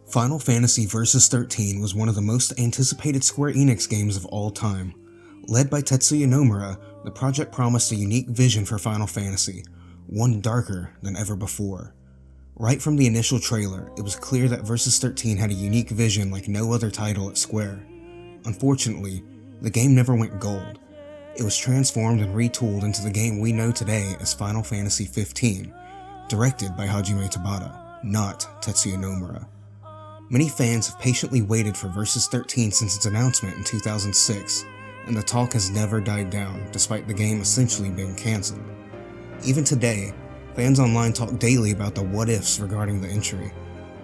Final Fantasy Versus 13 was one of the most anticipated Square Enix games of all time. Led by Tetsuya Nomura, the project promised a unique vision for Final Fantasy, one darker than ever before. Right from the initial trailer, it was clear that Versus 13 had a unique vision like no other title at Square. Unfortunately, the game never went gold. It was transformed and retooled into the game we know today as Final Fantasy XV, directed by Hajime Tabata, not Tetsuya Nomura. Many fans have patiently waited for Versus 13 since its announcement in 2006, and the talk has never died down despite the game essentially being cancelled. Even today, fans online talk daily about the what-ifs regarding the entry,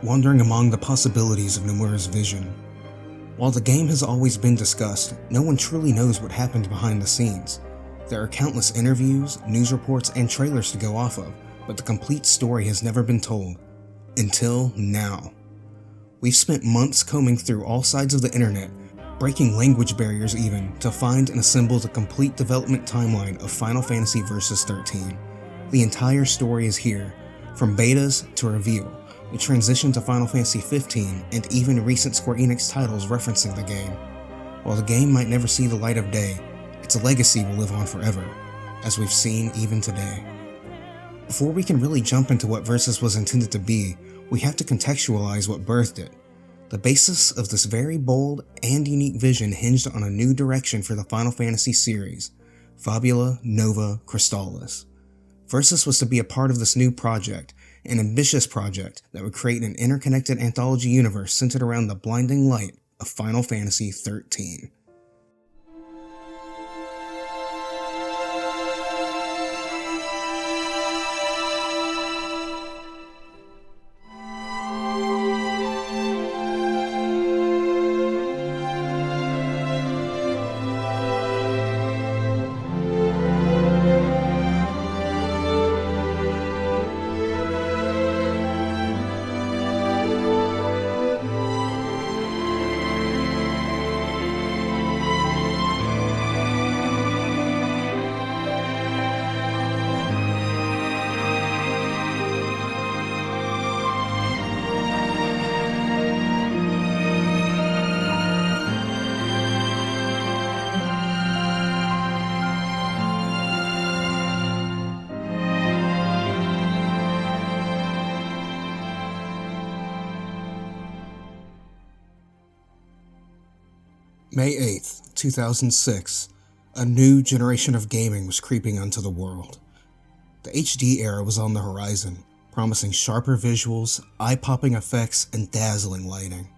wondering among the possibilities of Nomura's vision. While the game has always been discussed, no one truly knows what happened behind the scenes. There are countless interviews, news reports, and trailers to go off of, but the complete story has never been told. Until now. We've spent months combing through all sides of the internet, breaking language barriers even, to find and assemble the complete development timeline of Final Fantasy Versus 13. The entire story is here, from betas to reveal, the transition to Final Fantasy 15, and even recent Square Enix titles referencing the game. While the game might never see the light of day, its legacy will live on forever, as we've seen even today. Before we can really jump into what Versus was intended to be, we have to contextualize what birthed it. The basis of this very bold and unique vision hinged on a new direction for the Final Fantasy series, Fabula, Nova, Crystalis. Versus was to be a part of this new project, an ambitious project that would create an interconnected anthology universe centered around the blinding light of Final Fantasy XIII. May 8th, 2006, a new generation of gaming was creeping onto the world. The HD era was on the horizon, promising sharper visuals, eye-popping effects, and dazzling lighting.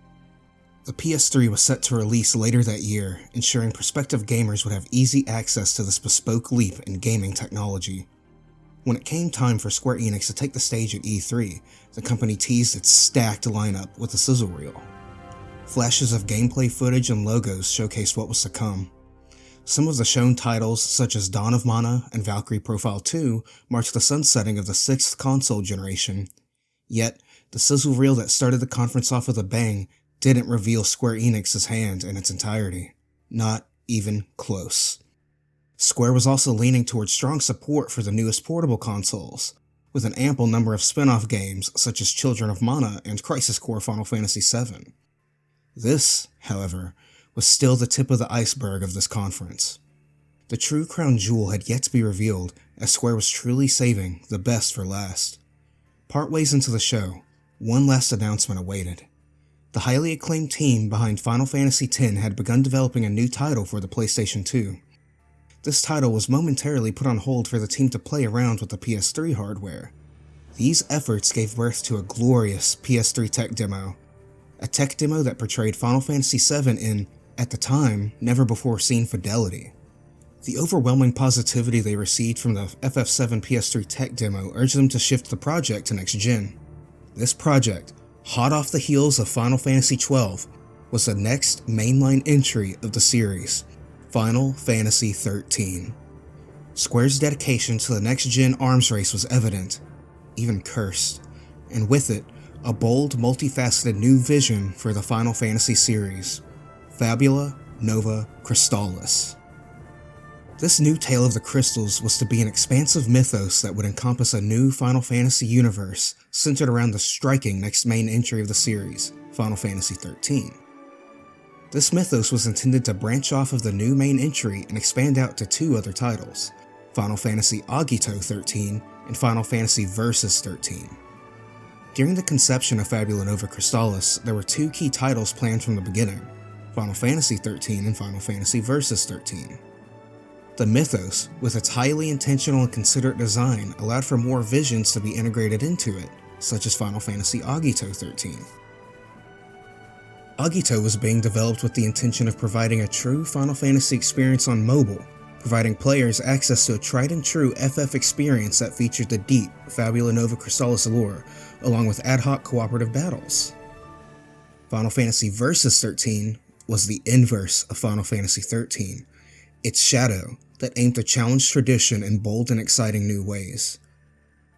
The PS3 was set to release later that year, ensuring prospective gamers would have easy access to this bespoke leap in gaming technology. When it came time for Square Enix to take the stage at E3, the company teased its stacked lineup with a sizzle reel. Flashes of gameplay footage and logos showcased what was to come. Some of the shown titles, such as Dawn of Mana and Valkyrie Profile 2, marked the sunsetting of the 6th console generation. Yet, the sizzle reel that started the conference off with a bang didn't reveal Square Enix's hand in its entirety. Not even close. Square was also leaning towards strong support for the newest portable consoles, with an ample number of spin-off games such as Children of Mana and Crisis Core Final Fantasy VII. This, however, was still the tip of the iceberg of this conference. The true crown jewel had yet to be revealed, as Square was truly saving the best for last. Partways into the show, one last announcement awaited. The highly acclaimed team behind Final Fantasy X had begun developing a new title for the PlayStation 2. This title was momentarily put on hold for the team to play around with the PS3 hardware. These efforts gave birth to a glorious PS3 tech demo, a tech demo that portrayed Final Fantasy VII in, at the time, never-before-seen fidelity. The overwhelming positivity they received from the FF7 PS3 tech demo urged them to shift the project to next gen. This project, hot off the heels of Final Fantasy XII, was the next mainline entry of the series, Final Fantasy XIII. Square's dedication to the next-gen arms race was evident, even cursed, and with it, a bold, multifaceted new vision for the Final Fantasy series, Fabula, Nova, Crystalis. This new tale of the crystals was to be an expansive mythos that would encompass a new Final Fantasy universe centered around the striking next main entry of the series, Final Fantasy XIII. This mythos was intended to branch off of the new main entry and expand out to 2 other titles, Final Fantasy Agito XIII and Final Fantasy Versus XIII. During the conception of Fabula Nova Crystalis, there were 2 key titles planned from the beginning, Final Fantasy XIII and Final Fantasy Versus XIII. The mythos, with its highly intentional and considerate design, allowed for more visions to be integrated into it, such as Final Fantasy Agito XIII. Agito was being developed with the intention of providing a true Final Fantasy experience on mobile, providing players access to a tried and true FF experience that featured the deep Fabula Nova Crystalis lore, along with ad hoc cooperative battles. Final Fantasy Versus XIII was the inverse of Final Fantasy XIII, its shadow that aimed to challenge tradition in bold and exciting new ways.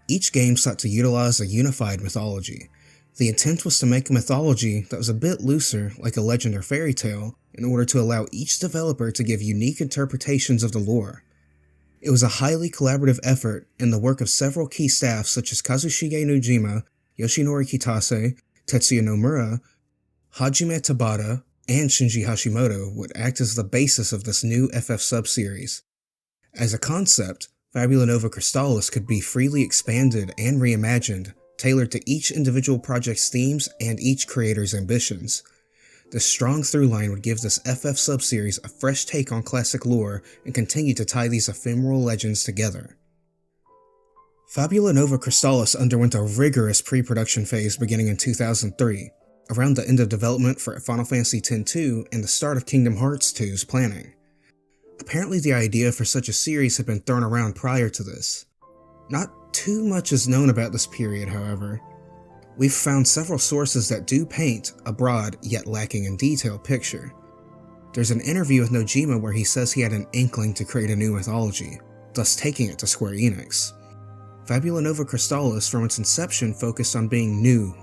Each game sought to utilize a unified mythology. The intent was to make a mythology that was a bit looser, like a legend or fairy tale, in order to allow each developer to give unique interpretations of the lore. It was a highly collaborative effort and the work of several key staff such as Kazushige Nojima, Yoshinori Kitase, Tetsuya Nomura, Hajime Tabata, and Shinji Hashimoto would act as the basis of this new FF sub-series. As a concept, Fabula Nova Crystalis could be freely expanded and reimagined, tailored to each individual project's themes and each creator's ambitions. This strong through-line would give this FF sub-series a fresh take on classic lore and continue to tie these ephemeral legends together. Fabula Nova Crystalis underwent a rigorous pre-production phase beginning in 2003, around the end of development for Final Fantasy X-2 and the start of Kingdom Hearts 2's planning. Apparently the idea for such a series had been thrown around prior to this. Not too much is known about this period, however. We've found several sources that do paint a broad, yet lacking in detail, picture. There's an interview with Nojima where he says he had an inkling to create a new mythology, thus taking it to Square Enix. Fabula Nova Crystalis from its inception focused on being new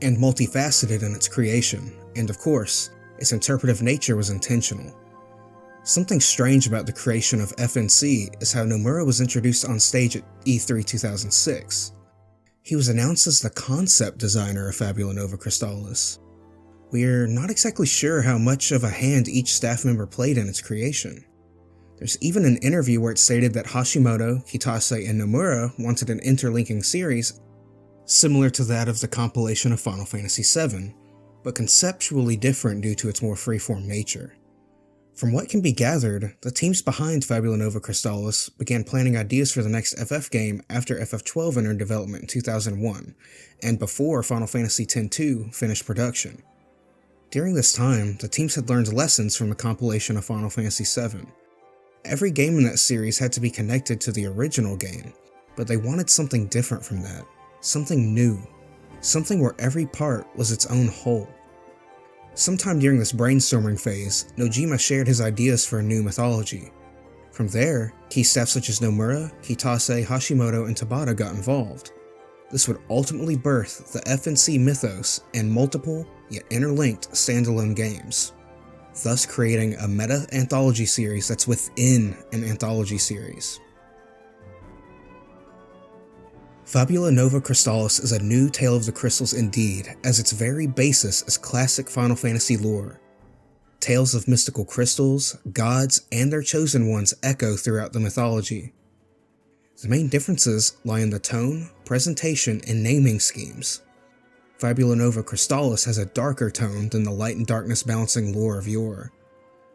and multifaceted in its creation, and of course, its interpretive nature was intentional. Something strange about the creation of FNC is how Nomura was introduced on stage at E3 2006. He was announced as the concept designer of Fabula Nova Crystalis. We're not exactly sure how much of a hand each staff member played in its creation. There's even an interview where it stated that Hashimoto, Kitase, and Nomura wanted an interlinking series similar to that of the compilation of Final Fantasy VII, but conceptually different due to its more freeform nature. From what can be gathered, the teams behind Fabula Nova Crystalis began planning ideas for the next FF game after FF12 entered development in 2001, and before Final Fantasy X-2 finished production. During this time, the teams had learned lessons from the compilation of Final Fantasy VII. Every game in that series had to be connected to the original game, but they wanted something different from that, something new, something where every part was its own whole. Sometime during this brainstorming phase, Nojima shared his ideas for a new mythology. From there, key staff such as Nomura, Kitase, Hashimoto, and Tabata got involved. This would ultimately birth the FNC mythos and multiple, yet interlinked, standalone games, thus creating a meta-anthology series that's within an anthology series. Fabula Nova Crystalis is a new tale of the crystals indeed, as its very basis is classic Final Fantasy lore. Tales of mystical crystals, gods, and their chosen ones echo throughout the mythology. The main differences lie in the tone, presentation, and naming schemes. Fabula Nova Crystalis has a darker tone than the light and darkness balancing lore of yore.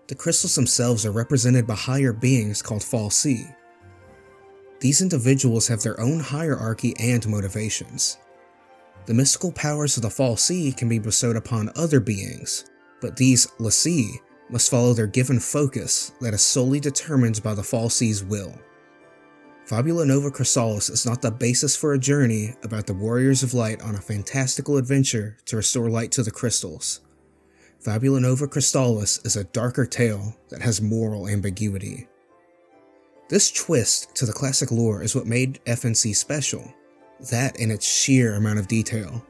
The crystals themselves are represented by higher beings called fal'Cie. These individuals have their own hierarchy and motivations. The mystical powers of the fal'Cie can be bestowed upon other beings, but these l'Cie must follow their given focus that is solely determined by the fal'Cie's will. Fabula Nova Crystalis is not the basis for a journey about the Warriors of Light on a fantastical adventure to restore light to the crystals. Fabula Nova Crystalis is a darker tale that has moral ambiguity. This twist to the classic lore is what made FNC special, that and its sheer amount of detail.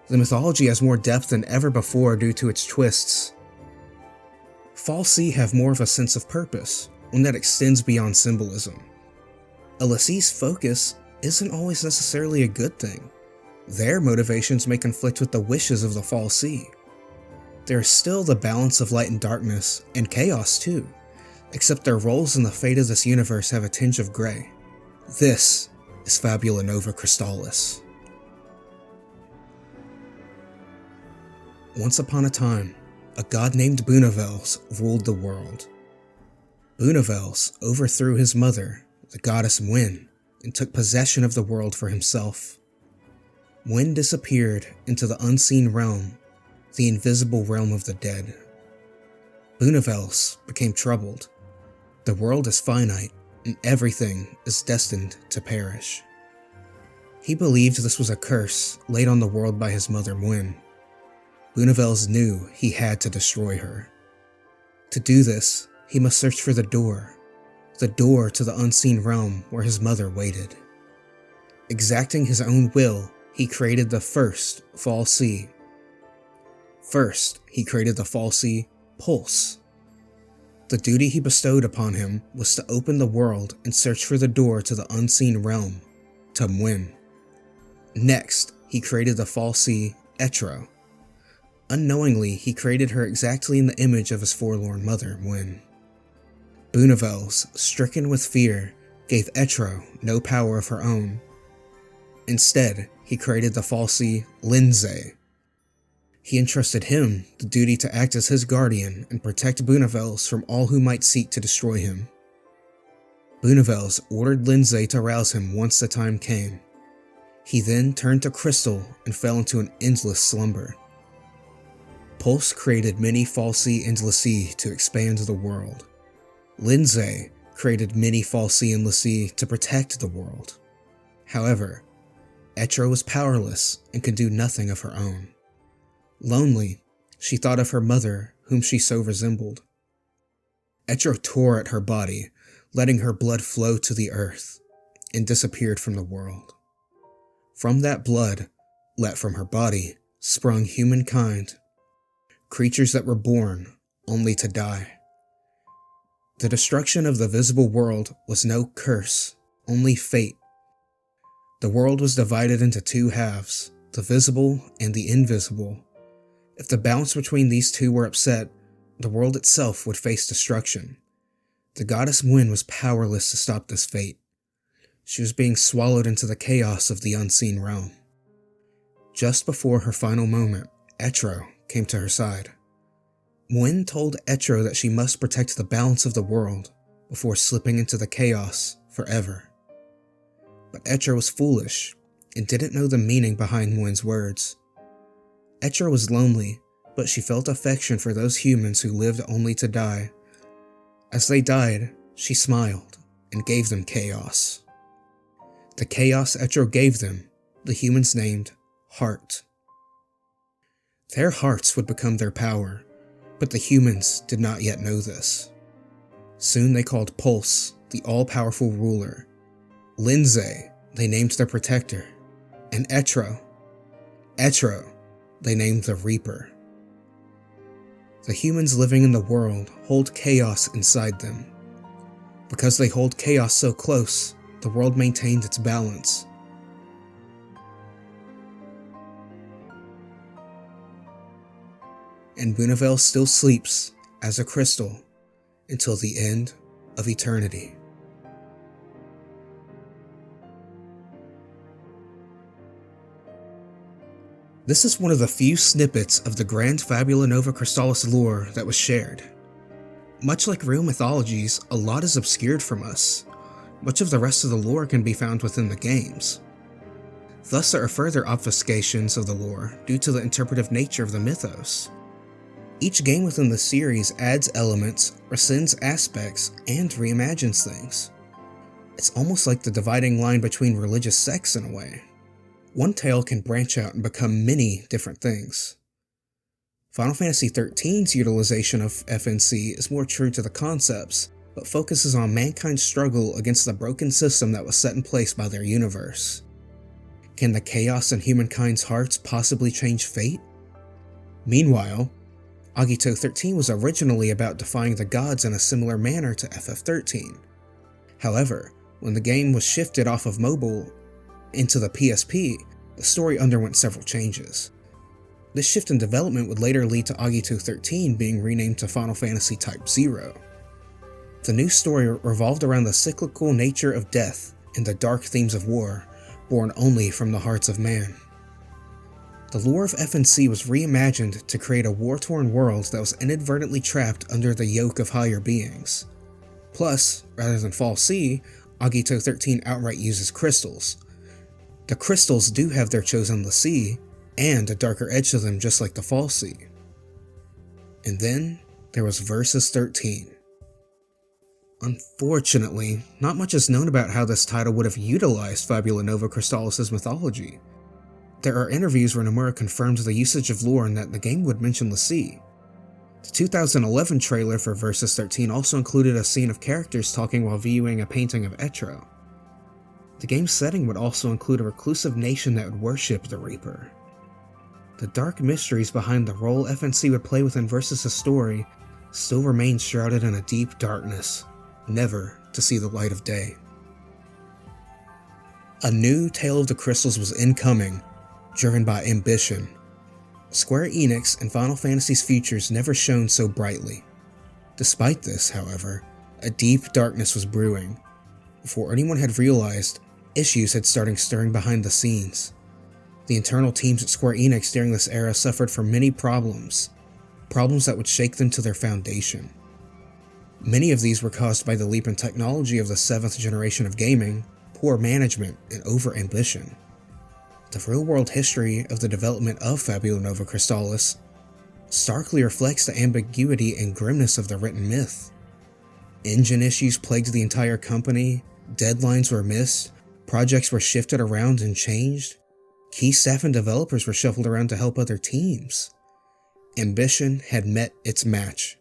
The mythology has more depth than ever before due to its twists. fal'Cie have more of a sense of purpose, one that extends beyond symbolism. A l'Cie's focus isn't always necessarily a good thing. Their motivations may conflict with the wishes of the Fall Sea. There is still the balance of light and darkness, and chaos too, except their roles in the fate of this universe have a tinge of gray. This is Fabula Nova Crystalis. Once upon a time, a god named Bunavels ruled the world. Bunavels overthrew his mother, the goddess Mwyn, and took possession of the world for himself. Mwyn disappeared into the unseen realm, the invisible realm of the dead. Bunavels became troubled. The world is finite, and everything is destined to perish. He believed this was a curse laid on the world by his mother Mwyn. Bunavels knew he had to destroy her. To do this, he must search for the door to the unseen realm where his mother waited. Exacting his own will, he created the first Fall Sea. First, he created the Fall Sea Pulse. The duty he bestowed upon him was to open the world and search for the door to the unseen realm, to Mwyn. Next, he created the Fall Sea XIII. Unknowingly, he created her exactly in the image of his forlorn mother, Mwyn. Bunavels, stricken with fear, gave XIII no power of her own. Instead, he created the Fall Sea Lindsay. He entrusted him the duty to act as his guardian and protect Bunavels from all who might seek to destroy him. Bunavels ordered Lindsay to rouse him once the time came. He then turned to crystal and fell into an endless slumber. Pulse created many Fall Sea Endless Sea to expand the world. Lindsay created many Fall Sea Endless Sea to protect the world. However, XIII was powerless and could do nothing of her own. Lonely, she thought of her mother, whom she so resembled. XIII tore at her body, letting her blood flow to the earth, and disappeared from the world. From that blood, let from her body, sprung humankind, creatures that were born only to die. The destruction of the visible world was no curse, only fate. The world was divided into two halves, the visible and the invisible. If the balance between these two were upset, the world itself would face destruction. The goddess Mwyn was powerless to stop this fate. She was being swallowed into the chaos of the unseen realm. Just before her final moment, XIII came to her side. Mwyn told XIII that she must protect the balance of the world before slipping into the chaos forever. But XIII was foolish and didn't know the meaning behind Mwyn's words. XIII was lonely, but she felt affection for those humans who lived only to die. As they died, she smiled and gave them chaos. The chaos XIII gave them, the humans named Heart. Their hearts would become their power, but the humans did not yet know this. Soon they called Pulse the all-powerful ruler. Lindsay they named their protector, and XIII they named the Reaper. The humans living in the world hold chaos inside them. Because they hold chaos so close, the world maintained its balance. And Bunavels still sleeps as a crystal until the end of eternity. This is one of the few snippets of the grand Fabula Nova Crystalis lore that was shared. Much like real mythologies, a lot is obscured from us. Much of the rest of the lore can be found within the games. Thus, there are further obfuscations of the lore due to the interpretive nature of the mythos. Each game within the series adds elements, rescinds aspects, and reimagines things. It's almost like the dividing line between religious sects in a way. One tale can branch out and become many different things. Final Fantasy XIII's utilization of FNC is more true to the concepts, but focuses on mankind's struggle against the broken system that was set in place by their universe. Can the chaos in humankind's hearts possibly change fate? Meanwhile, Agito 13 was originally about defying the gods in a similar manner to FF13. However, when the game was shifted off of mobile into the PSP, the story underwent several changes. This shift in development would later lead to Agito XIII being renamed to Final Fantasy Type 0. The new story revolved around the cyclical nature of death and the dark themes of war, born only from the hearts of man. The lore of FNC was reimagined to create a war-torn world that was inadvertently trapped under the yoke of higher beings. Plus, rather than Fall Sea, Agito XIII outright uses crystals. The crystals do have their chosen l'Cie, and a darker edge to them just like the Fall Sea. And then, there was Versus 13. Unfortunately, not much is known about how this title would have utilized Fabula Nova Crystalis' mythology. There are interviews where Nomura confirmed the usage of lore and that the game would mention l'Cie. The 2011 trailer for Versus 13 also included a scene of characters talking while viewing a painting of Etro. The game's setting would also include a reclusive nation that would worship the Reaper. The dark mysteries behind the role FNC would play within Versus' story still remain shrouded in a deep darkness, never to see the light of day. A new Tale of the Crystals was incoming, driven by ambition. Square Enix and Final Fantasy's futures never shone so brightly. Despite this, however, a deep darkness was brewing. Before anyone had realized, issues had started stirring behind the scenes. The internal teams at Square Enix during this era suffered from many problems that would shake them to their foundation. Many of these were caused by the leap in technology of the 7th generation of gaming, poor management, and over-ambition. The real-world history of the development of Fabula Nova Crystalis starkly reflects the ambiguity and grimness of the written myth. Engine issues plagued the entire company, deadlines were missed, projects were shifted around and changed, key staff and developers were shuffled around to help other teams. Ambition had met its match,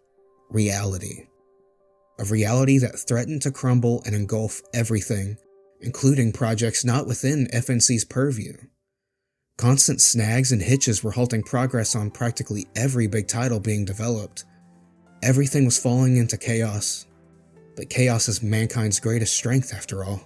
reality. A reality that threatened to crumble and engulf everything, including projects not within FNC's purview. Constant snags and hitches were halting progress on practically every big title being developed. Everything was falling into chaos, but chaos is mankind's greatest strength after all.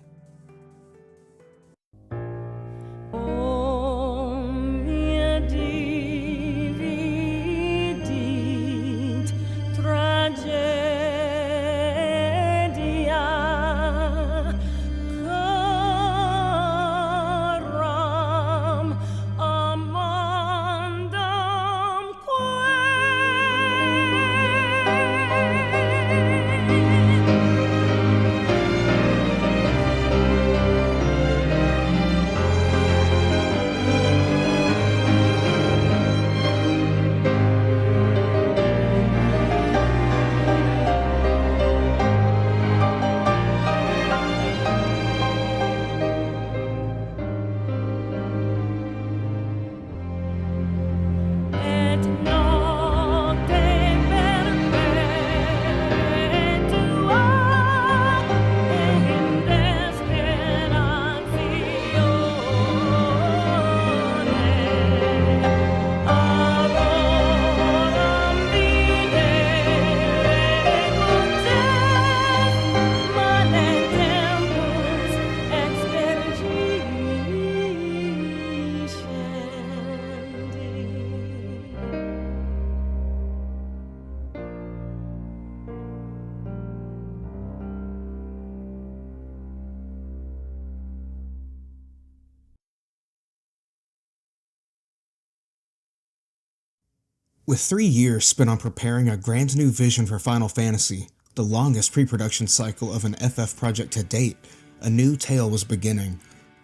With 3 years spent on preparing a grand new vision for Final Fantasy, the longest pre-production cycle of an FF project to date, a new tale was beginning.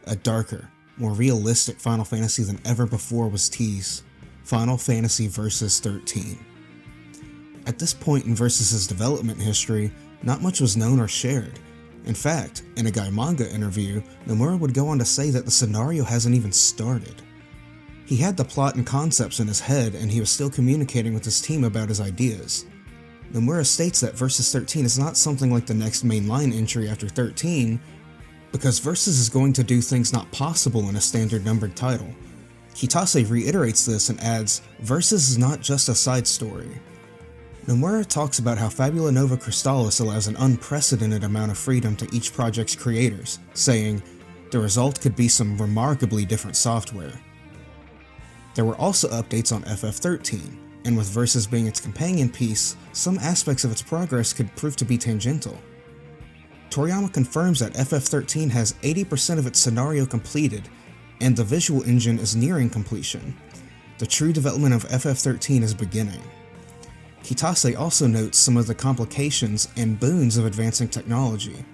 A darker, more realistic Final Fantasy than ever before was teased. Final Fantasy Versus 13. At this point in Versus' development history, not much was known or shared. In fact, in a Guy Manga interview, Nomura would go on to say that the scenario hasn't even started. He had the plot and concepts in his head, and he was still communicating with his team about his ideas. Nomura states that Versus 13 is not something like the next mainline entry after 13, because Versus is going to do things not possible in a standard numbered title. Kitase reiterates this and adds, Versus is not just a side story. Nomura talks about how Fabula Nova Crystalis allows an unprecedented amount of freedom to each project's creators, saying, The result could be some remarkably different software. There were also updates on FF13, and with Versus being its companion piece, some aspects of its progress could prove to be tangential. Toriyama confirms that FF13 has 80% of its scenario completed, and the visual engine is nearing completion. The true development of FF13 is beginning. Kitase also notes some of the complications and boons of advancing technology.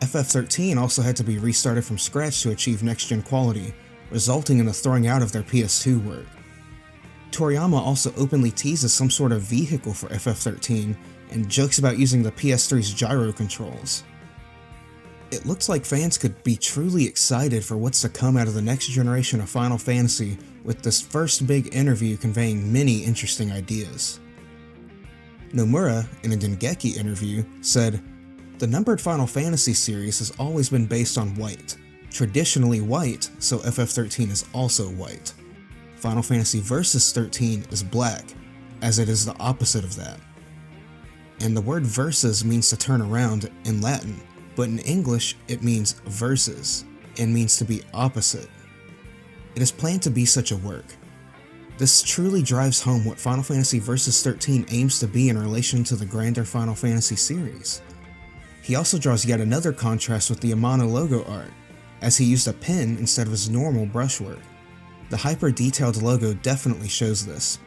FF13 also had to be restarted from scratch to achieve next-gen quality, resulting in the throwing out of their PS2 work. Toriyama also openly teases some sort of vehicle for FF13 and jokes about using the PS3's gyro controls. It looks like fans could be truly excited for what's to come out of the next generation of Final Fantasy, with this first big interview conveying many interesting ideas. Nomura, in a Dengeki interview, said, "The numbered Final Fantasy series has always been based on white, traditionally white, so FF13 is also white. Final Fantasy Versus 13 is black, as it is the opposite of that. And the word versus means to turn around in Latin, but in English it means versus, and means to be opposite. It is planned to be such a work. This truly drives home what Final Fantasy Versus 13 aims to be in relation to the grander Final Fantasy series." He also draws yet another contrast with the Amano logo art, as he used a pen instead of his normal brushwork. The hyper-detailed logo definitely shows this.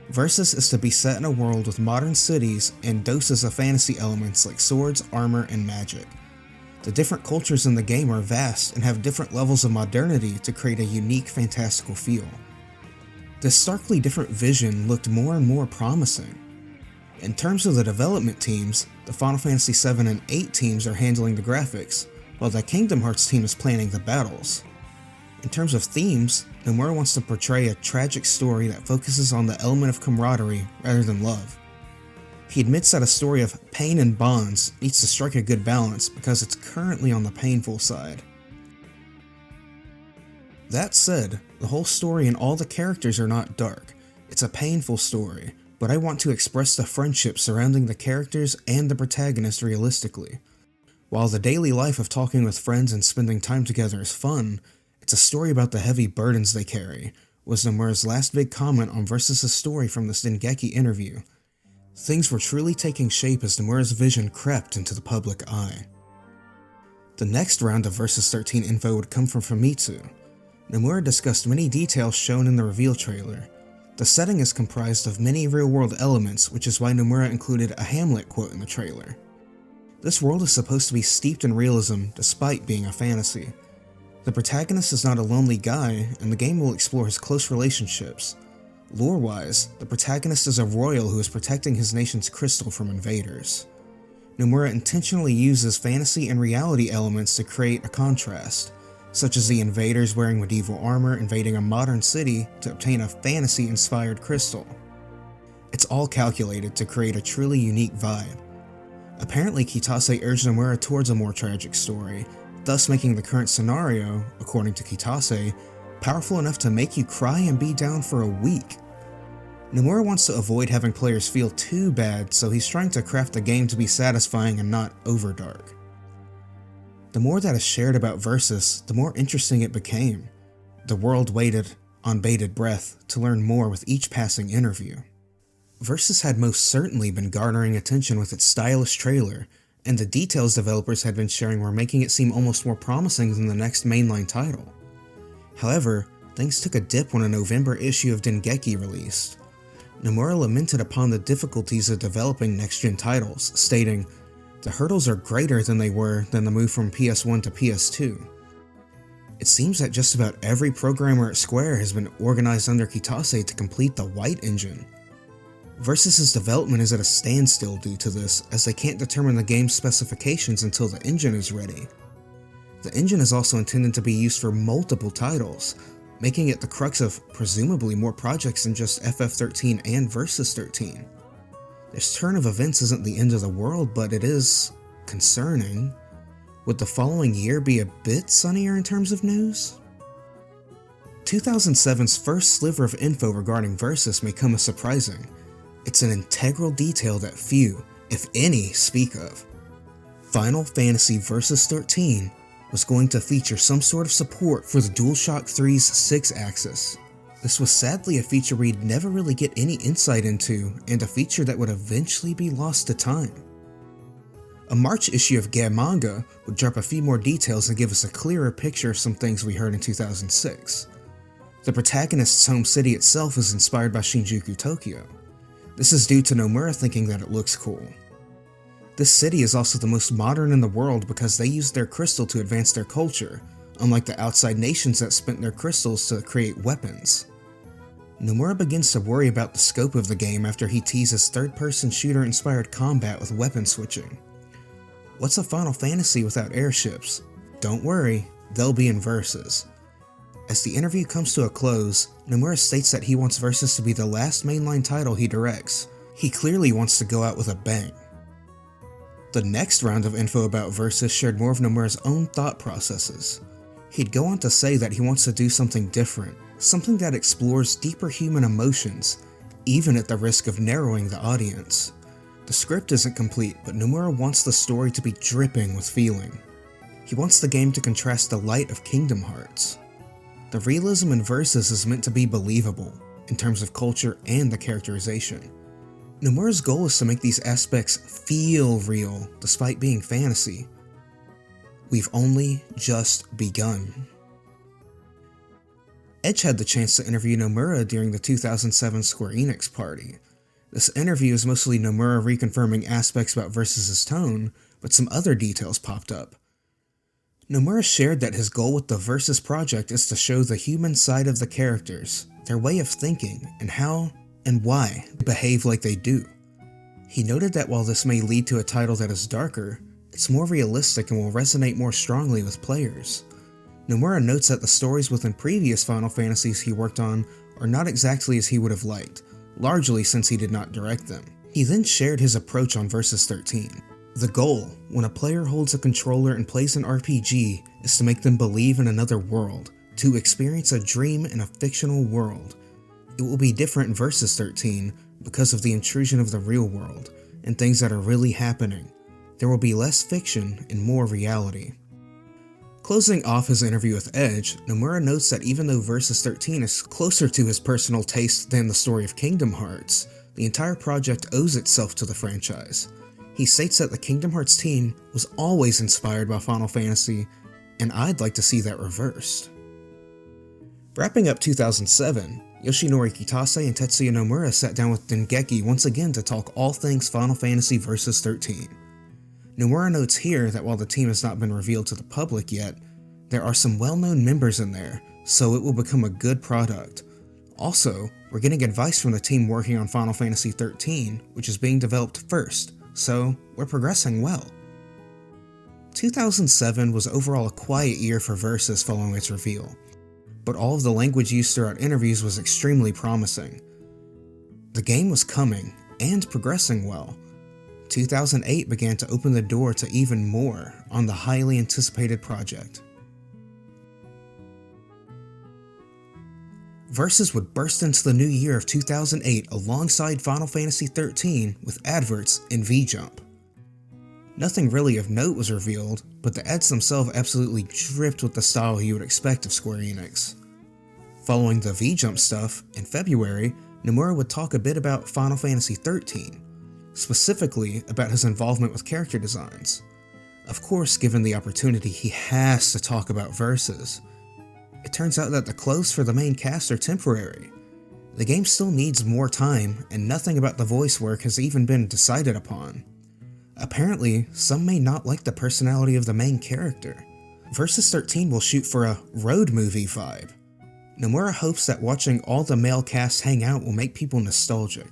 Versus is to be set in a world with modern cities and doses of fantasy elements like swords, armor, and magic. The different cultures in the game are vast and have different levels of modernity to create a unique fantastical feel. This starkly different vision looked more and more promising. In terms of the development teams, the Final Fantasy VII and VIII teams are handling the graphics, while the Kingdom Hearts team is planning the battles. In terms of themes, Nomura wants to portray a tragic story that focuses on the element of camaraderie rather than love. He admits that a story of pain and bonds needs to strike a good balance because it's currently on the painful side. That said, the whole story and all the characters are not dark. It's a painful story, but I want to express the friendship surrounding the characters and the protagonist realistically. While the daily life of talking with friends and spending time together is fun, it's a story about the heavy burdens they carry, was Nomura's last big comment on Versus' story from this Dengeki interview. Things were truly taking shape as Nomura's vision crept into the public eye. The next round of Versus 13 info would come from Famitsu. Nomura discussed many details shown in the reveal trailer. The setting is comprised of many real-world elements, which is why Nomura included a Hamlet quote in the trailer. This world is supposed to be steeped in realism despite being a fantasy. The protagonist is not a lonely guy, and the game will explore his close relationships. Lore-wise, the protagonist is a royal who is protecting his nation's crystal from invaders. Nomura intentionally uses fantasy and reality elements to create a contrast, such as the invaders wearing medieval armor invading a modern city to obtain a fantasy-inspired crystal. It's all calculated to create a truly unique vibe. Apparently, Kitase urged Nomura towards a more tragic story, thus making the current scenario, according to Kitase, powerful enough to make you cry and be down for a week. Nomura wants to avoid having players feel too bad, so he's trying to craft the game to be satisfying and not overdark. The more that is shared about Versus, the more interesting it became. The world waited on bated breath to learn more with each passing interview. Versus had most certainly been garnering attention with its stylish trailer, and the details developers had been sharing were making it seem almost more promising than the next mainline title. However, things took a dip when a November issue of Dengeki released. Nomura lamented upon the difficulties of developing next-gen titles, stating, "The hurdles are greater than they were than the move from PS1 to PS2. It seems that just about every programmer at Square has been organized under Kitase to complete the White engine. Versus' development is at a standstill due to this, as they can't determine the game's specifications until the engine is ready. The engine is also intended to be used for multiple titles, making it the crux of presumably more projects than just FF13 and Versus 13. This turn of events isn't the end of the world, but it is concerning. Would the following year be a bit sunnier in terms of news?" 2007's first sliver of info regarding Versus may come as surprising. It's an integral detail that few, if any, speak of. Final Fantasy Versus 13 was going to feature some sort of support for the DualShock 3's 6-axis. This was sadly a feature we'd never really get any insight into, and a feature that would eventually be lost to time. A March issue of Ga Manga would drop a few more details and give us a clearer picture of some things we heard in 2006. The protagonist's home city itself is inspired by Shinjuku, Tokyo. This is due to Nomura thinking that it looks cool. This city is also the most modern in the world because they used their crystal to advance their culture, unlike the outside nations that spent their crystals to create weapons. Nomura begins to worry about the scope of the game after he teases third-person shooter-inspired combat with weapon switching. What's a Final Fantasy without airships? Don't worry, they'll be in Versus. As the interview comes to a close, Nomura states that he wants Versus to be the last mainline title he directs. He clearly wants to go out with a bang. The next round of info about Versus shared more of Nomura's own thought processes. He'd go on to say that he wants to do something different, something that explores deeper human emotions, even at the risk of narrowing the audience. The script isn't complete, but Nomura wants the story to be dripping with feeling. He wants the game to contrast the light of Kingdom Hearts. The realism in Versus is meant to be believable, in terms of culture and the characterization. Nomura's goal is to make these aspects feel real, despite being fantasy. We've only just begun. Edge had the chance to interview Nomura during the 2007 Square Enix party. This interview is mostly Nomura reconfirming aspects about Versus' tone, but some other details popped up. Nomura shared that his goal with the Versus project is to show the human side of the characters, their way of thinking, and how and why they behave like they do. He noted that while this may lead to a title that is darker, it's more realistic and will resonate more strongly with players. Nomura notes that the stories within previous Final Fantasies he worked on are not exactly as he would have liked, largely since he did not direct them. He then shared his approach on Versus 13. The goal, when a player holds a controller and plays an RPG, is to make them believe in another world, to experience a dream in a fictional world. It will be different in Versus 13 because of the intrusion of the real world, and things that are really happening. There will be less fiction and more reality. Closing off his interview with Edge, Nomura notes that even though Versus 13 is closer to his personal taste than the story of Kingdom Hearts, the entire project owes itself to the franchise. He states that the Kingdom Hearts team was always inspired by Final Fantasy, and I'd like to see that reversed. Wrapping up 2007, Yoshinori Kitase and Tetsuya Nomura sat down with Dengeki once again to talk all things Final Fantasy Versus 13. Nomura notes here that while the team has not been revealed to the public yet, there are some well-known members in there, so it will become a good product. Also, we're getting advice from the team working on Final Fantasy 13, which is being developed first, so we're progressing well. 2007 was overall a quiet year for Versus following its reveal, but all of the language used throughout interviews was extremely promising. The game was coming, and progressing well. 2008 began to open the door to even more on the highly anticipated project. Versus would burst into the new year of 2008 alongside Final Fantasy XIII with adverts and V-Jump. Nothing really of note was revealed, but the ads themselves absolutely dripped with the style you would expect of Square Enix. Following the V-Jump stuff, in February, Nomura would talk a bit about Final Fantasy XIII, specifically about his involvement with character designs. Of course, given the opportunity, he has to talk about Versus. It turns out that the clothes for the main cast are temporary. The game still needs more time, and nothing about the voice work has even been decided upon. Apparently, some may not like the personality of the main character. Versus 13 will shoot for a road movie vibe. Nomura hopes that watching all the male cast hang out will make people nostalgic.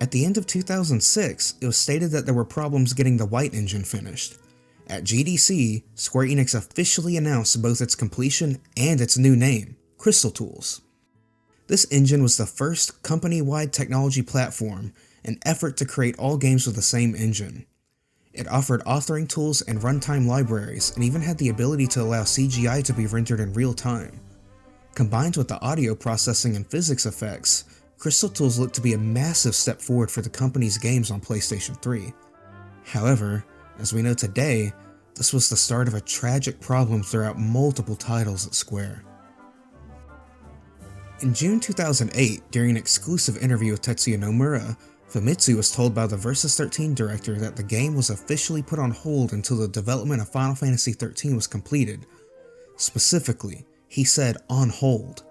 At the end of 2006, it was stated that there were problems getting the White Engine finished. At GDC, Square Enix officially announced both its completion and its new name, Crystal Tools. This engine was the first company-wide technology platform, an effort to create all games with the same engine. It offered authoring tools and runtime libraries, and even had the ability to allow CGI to be rendered in real time. Combined with the audio processing and physics effects, Crystal Tools looked to be a massive step forward for the company's games on PlayStation 3. However, as we know today, This was the start of a tragic problem throughout multiple titles at Square. In June 2008, during an exclusive interview with Tetsuya Nomura, Famitsu was told by the Versus 13 director that the game was officially put on hold until the development of Final Fantasy XIII was completed. Specifically, he said on hold,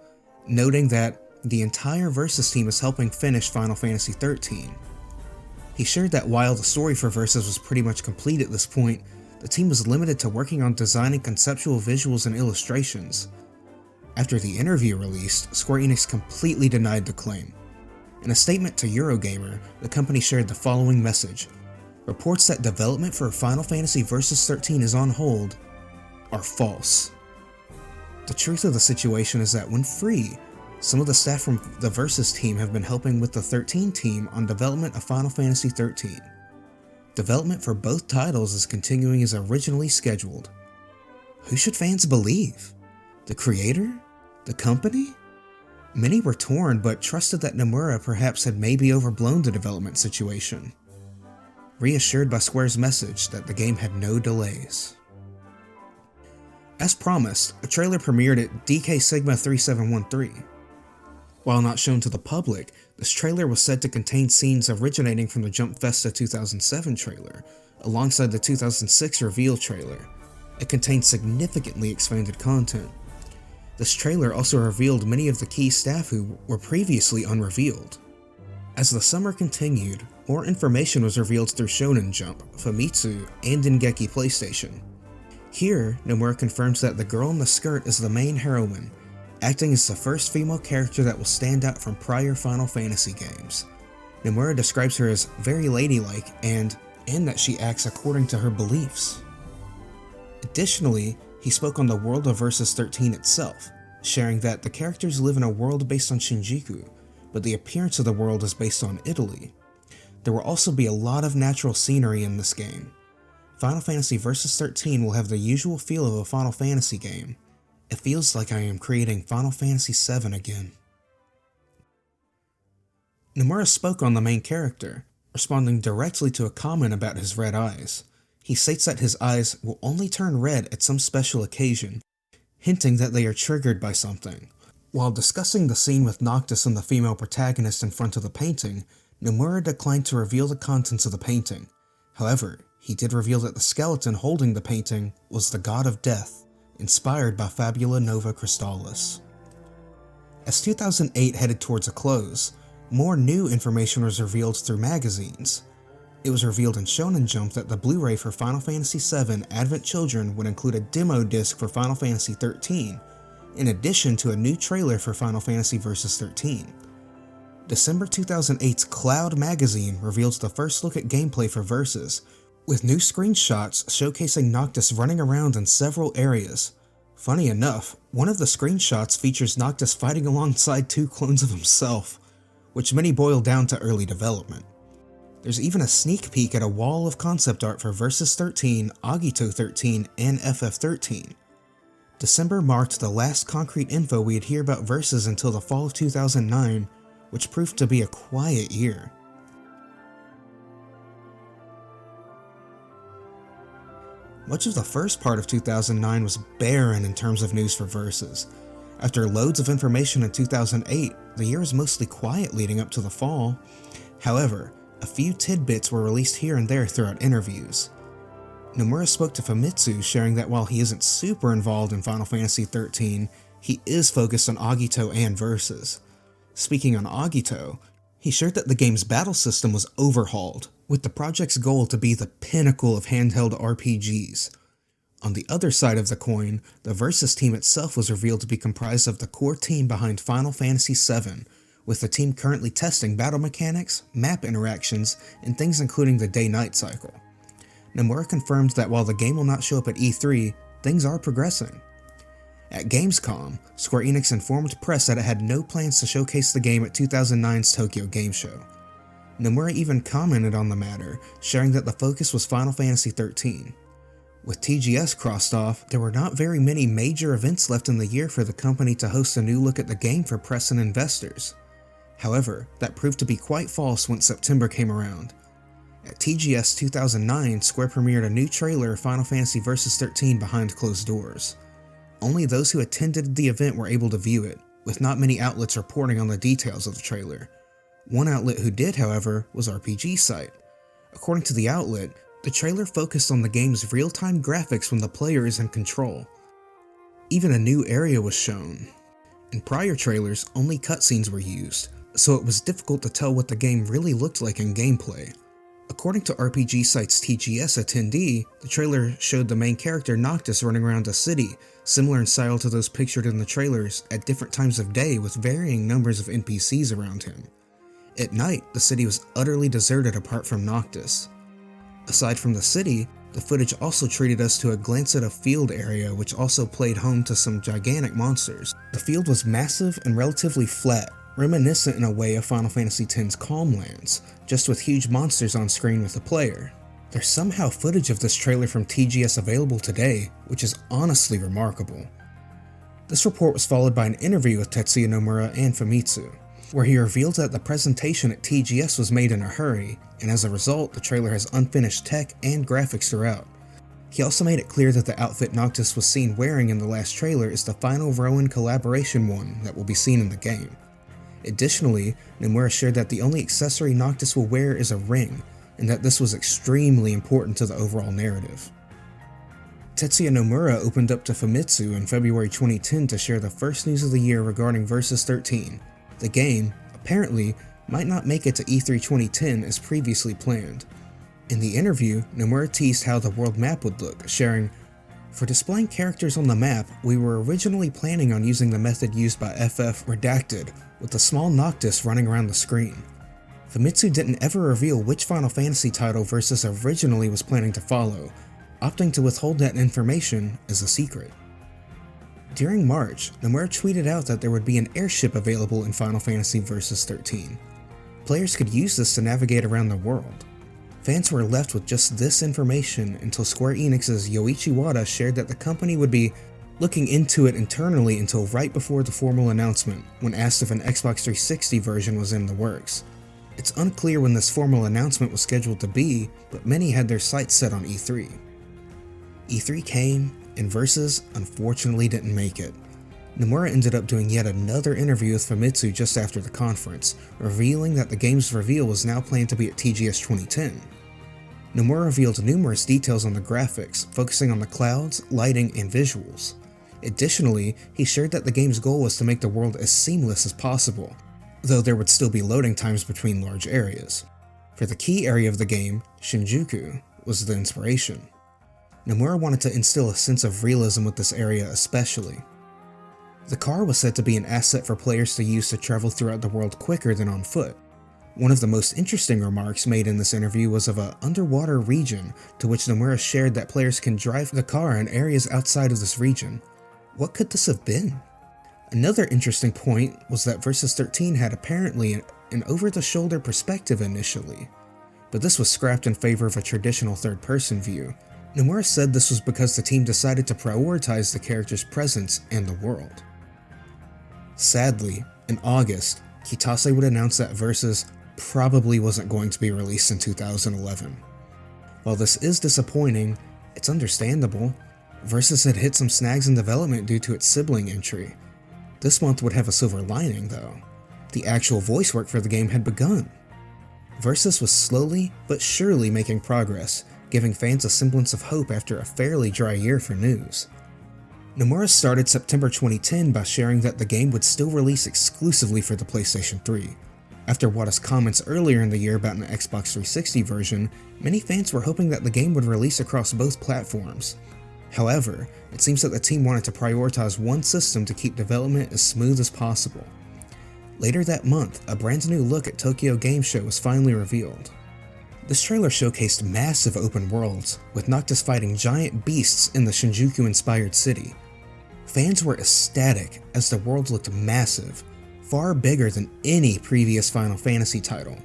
noting that the entire Versus team is helping finish Final Fantasy XIII. He shared that while the story for Versus was pretty much complete at this point, the team was limited to working on designing conceptual visuals and illustrations. After the interview released, Square Enix completely denied the claim. In a statement to Eurogamer, the company shared the following message: "Reports that development for Final Fantasy Versus 13 is on hold are false." The truth of the situation is that when free, some of the staff from the Versus team have been helping with the 13 team on development of Final Fantasy 13. Development for both titles is continuing as originally scheduled. Who should fans believe? The creator? The company? Many were torn but trusted that Nomura perhaps had maybe overblown the development situation, reassured by Square's message that the game had no delays. As promised, a trailer premiered at DK Sigma 3713. While not shown to the public, this trailer was said to contain scenes originating from the Jump Festa 2007 trailer, alongside the 2006 reveal trailer. It contained significantly expanded content. This trailer also revealed many of the key staff who were previously unrevealed. As the summer continued, more information was revealed through Shonen Jump, Famitsu, and Dengeki PlayStation. Here, Nomura confirms that the girl in the skirt is the main heroine, acting as the first female character that will stand out from prior Final Fantasy games. Nomura describes her as very ladylike and that she acts according to her beliefs. Additionally, he spoke on the world of Versus 13 itself, sharing that the characters live in a world based on Shinjuku, but the appearance of the world is based on Italy. There will also be a lot of natural scenery in this game. Final Fantasy Versus 13 will have the usual feel of a Final Fantasy game. It feels like I am creating Final Fantasy VII again. Nomura spoke on the main character, responding directly to a comment about his red eyes. He states that his eyes will only turn red at some special occasion, hinting that they are triggered by something. While discussing the scene with Noctis and the female protagonist in front of the painting, Nomura declined to reveal the contents of the painting. However, he did reveal that the skeleton holding the painting was the god of death, inspired by Fabula Nova Crystalis. As 2008 headed towards a close, more new information was revealed through magazines. It was revealed in Shonen Jump that the Blu-ray for Final Fantasy VII Advent Children would include a demo disc for Final Fantasy XIII, in addition to a new trailer for Final Fantasy Versus 13. December 2008's Cloud magazine reveals the first look at gameplay for Versus, with new screenshots showcasing Noctis running around in several areas. Funny enough, one of the screenshots features Noctis fighting alongside two clones of himself, which many boil down to early development. There's even a sneak peek at a wall of concept art for Versus 13, Agito 13, and FF 13. December marked the last concrete info we'd hear about Versus until the fall of 2009, which proved to be a quiet year. Much of the first part of 2009 was barren in terms of news for Versus. After loads of information in 2008, the year was mostly quiet leading up to the fall. However, a few tidbits were released here and there throughout interviews. Nomura spoke to Famitsu, sharing that while he isn't super involved in Final Fantasy XIII, he is focused on Agito and Versus. Speaking on Agito, he shared that the game's battle system was overhauled, with the project's goal to be the pinnacle of handheld RPGs. On the other side of the coin, the Versus team itself was revealed to be comprised of the core team behind Final Fantasy VII, with the team currently testing battle mechanics, map interactions, and things including the day-night cycle. Nomura confirmed that while the game will not show up at E3, things are progressing. At Gamescom, Square Enix informed press that it had no plans to showcase the game at 2009's Tokyo Game Show. Nomura even commented on the matter, sharing that the focus was Final Fantasy XIII. With TGS crossed off, there were not very many major events left in the year for the company to host a new look at the game for press and investors. However, that proved to be quite false once September came around. At TGS 2009, Square premiered a new trailer of Final Fantasy Versus 13 behind closed doors. Only those who attended the event were able to view it, with not many outlets reporting on the details of the trailer. One outlet who did, however, was RPG Site. According to the outlet, the trailer focused on the game's real-time graphics when the player is in control. Even a new area was shown. In prior trailers, only cutscenes were used, so it was difficult to tell what the game really looked like in gameplay. According to RPG Site's TGS attendee, the trailer showed the main character Noctis running around a city, similar in style to those pictured in the trailers, at different times of day with varying numbers of NPCs around him. At night, the city was utterly deserted apart from Noctis. Aside from the city, the footage also treated us to a glance at a field area which also played home to some gigantic monsters. The field was massive and relatively flat, reminiscent in a way of Final Fantasy X's Calm Lands, just with huge monsters on screen with the player. There's somehow footage of this trailer from TGS available today, which is honestly remarkable. This report was followed by an interview with Tetsuya Nomura and Famitsu, where he revealed that the presentation at TGS was made in a hurry, and as a result, the trailer has unfinished tech and graphics throughout. He also made it clear that the outfit Noctis was seen wearing in the last trailer is the final Rowan collaboration one that will be seen in the game. Additionally, Nomura shared that the only accessory Noctis will wear is a ring, and that this was extremely important to the overall narrative. Tetsuya Nomura opened up to Famitsu in February 2010 to share the first news of the year regarding Versus 13. The game, apparently, might not make it to E3 2010 as previously planned. In the interview, Nomura teased how the world map would look, sharing, "For displaying characters on the map, we were originally planning on using the method used by FF Redacted, with a small Noctis running around the screen." Famitsu didn't ever reveal which Final Fantasy title Versus originally was planning to follow, opting to withhold that information as a secret. During March, Nomura tweeted out that there would be an airship available in Final Fantasy Versus 13. Players could use this to navigate around the world. Fans were left with just this information until Square Enix's Yoichi Wada shared that the company would be looking into it internally until right before the formal announcement, when asked if an Xbox 360 version was in the works. It's unclear when this formal announcement was scheduled to be, but many had their sights set on E3. E3 came, and Versus unfortunately didn't make it. Nomura ended up doing yet another interview with Famitsu just after the conference, revealing that the game's reveal was now planned to be at TGS 2010. Nomura revealed numerous details on the graphics, focusing on the clouds, lighting, and visuals. Additionally, he shared that the game's goal was to make the world as seamless as possible, though there would still be loading times between large areas. For the key area of the game, Shinjuku, was the inspiration. Nomura wanted to instill a sense of realism with this area especially. The car was said to be an asset for players to use to travel throughout the world quicker than on foot. One of the most interesting remarks made in this interview was of an underwater region, to which Nomura shared that players can drive the car in areas outside of this region. What could this have been? Another interesting point was that Versus 13 had apparently an over-the-shoulder perspective initially, but this was scrapped in favor of a traditional third-person view. Nomura said this was because the team decided to prioritize the character's presence and the world. Sadly, in August, Kitase would announce that Versus probably wasn't going to be released in 2011. While this is disappointing, it's understandable. Versus had hit some snags in development due to its sibling entry. This month would have a silver lining though. The actual voice work for the game had begun. Versus was slowly but surely making progress, giving fans a semblance of hope after a fairly dry year for news. Nomura started September 2010 by sharing that the game would still release exclusively for the PlayStation 3. After Wada's comments earlier in the year about an Xbox 360 version, many fans were hoping that the game would release across both platforms. However, it seems that the team wanted to prioritize one system to keep development as smooth as possible. Later that month, a brand new look at Tokyo Game Show was finally revealed. This trailer showcased massive open worlds, with Noctis fighting giant beasts in the Shinjuku-inspired city. Fans were ecstatic as the world looked massive, far bigger than any previous Final Fantasy title.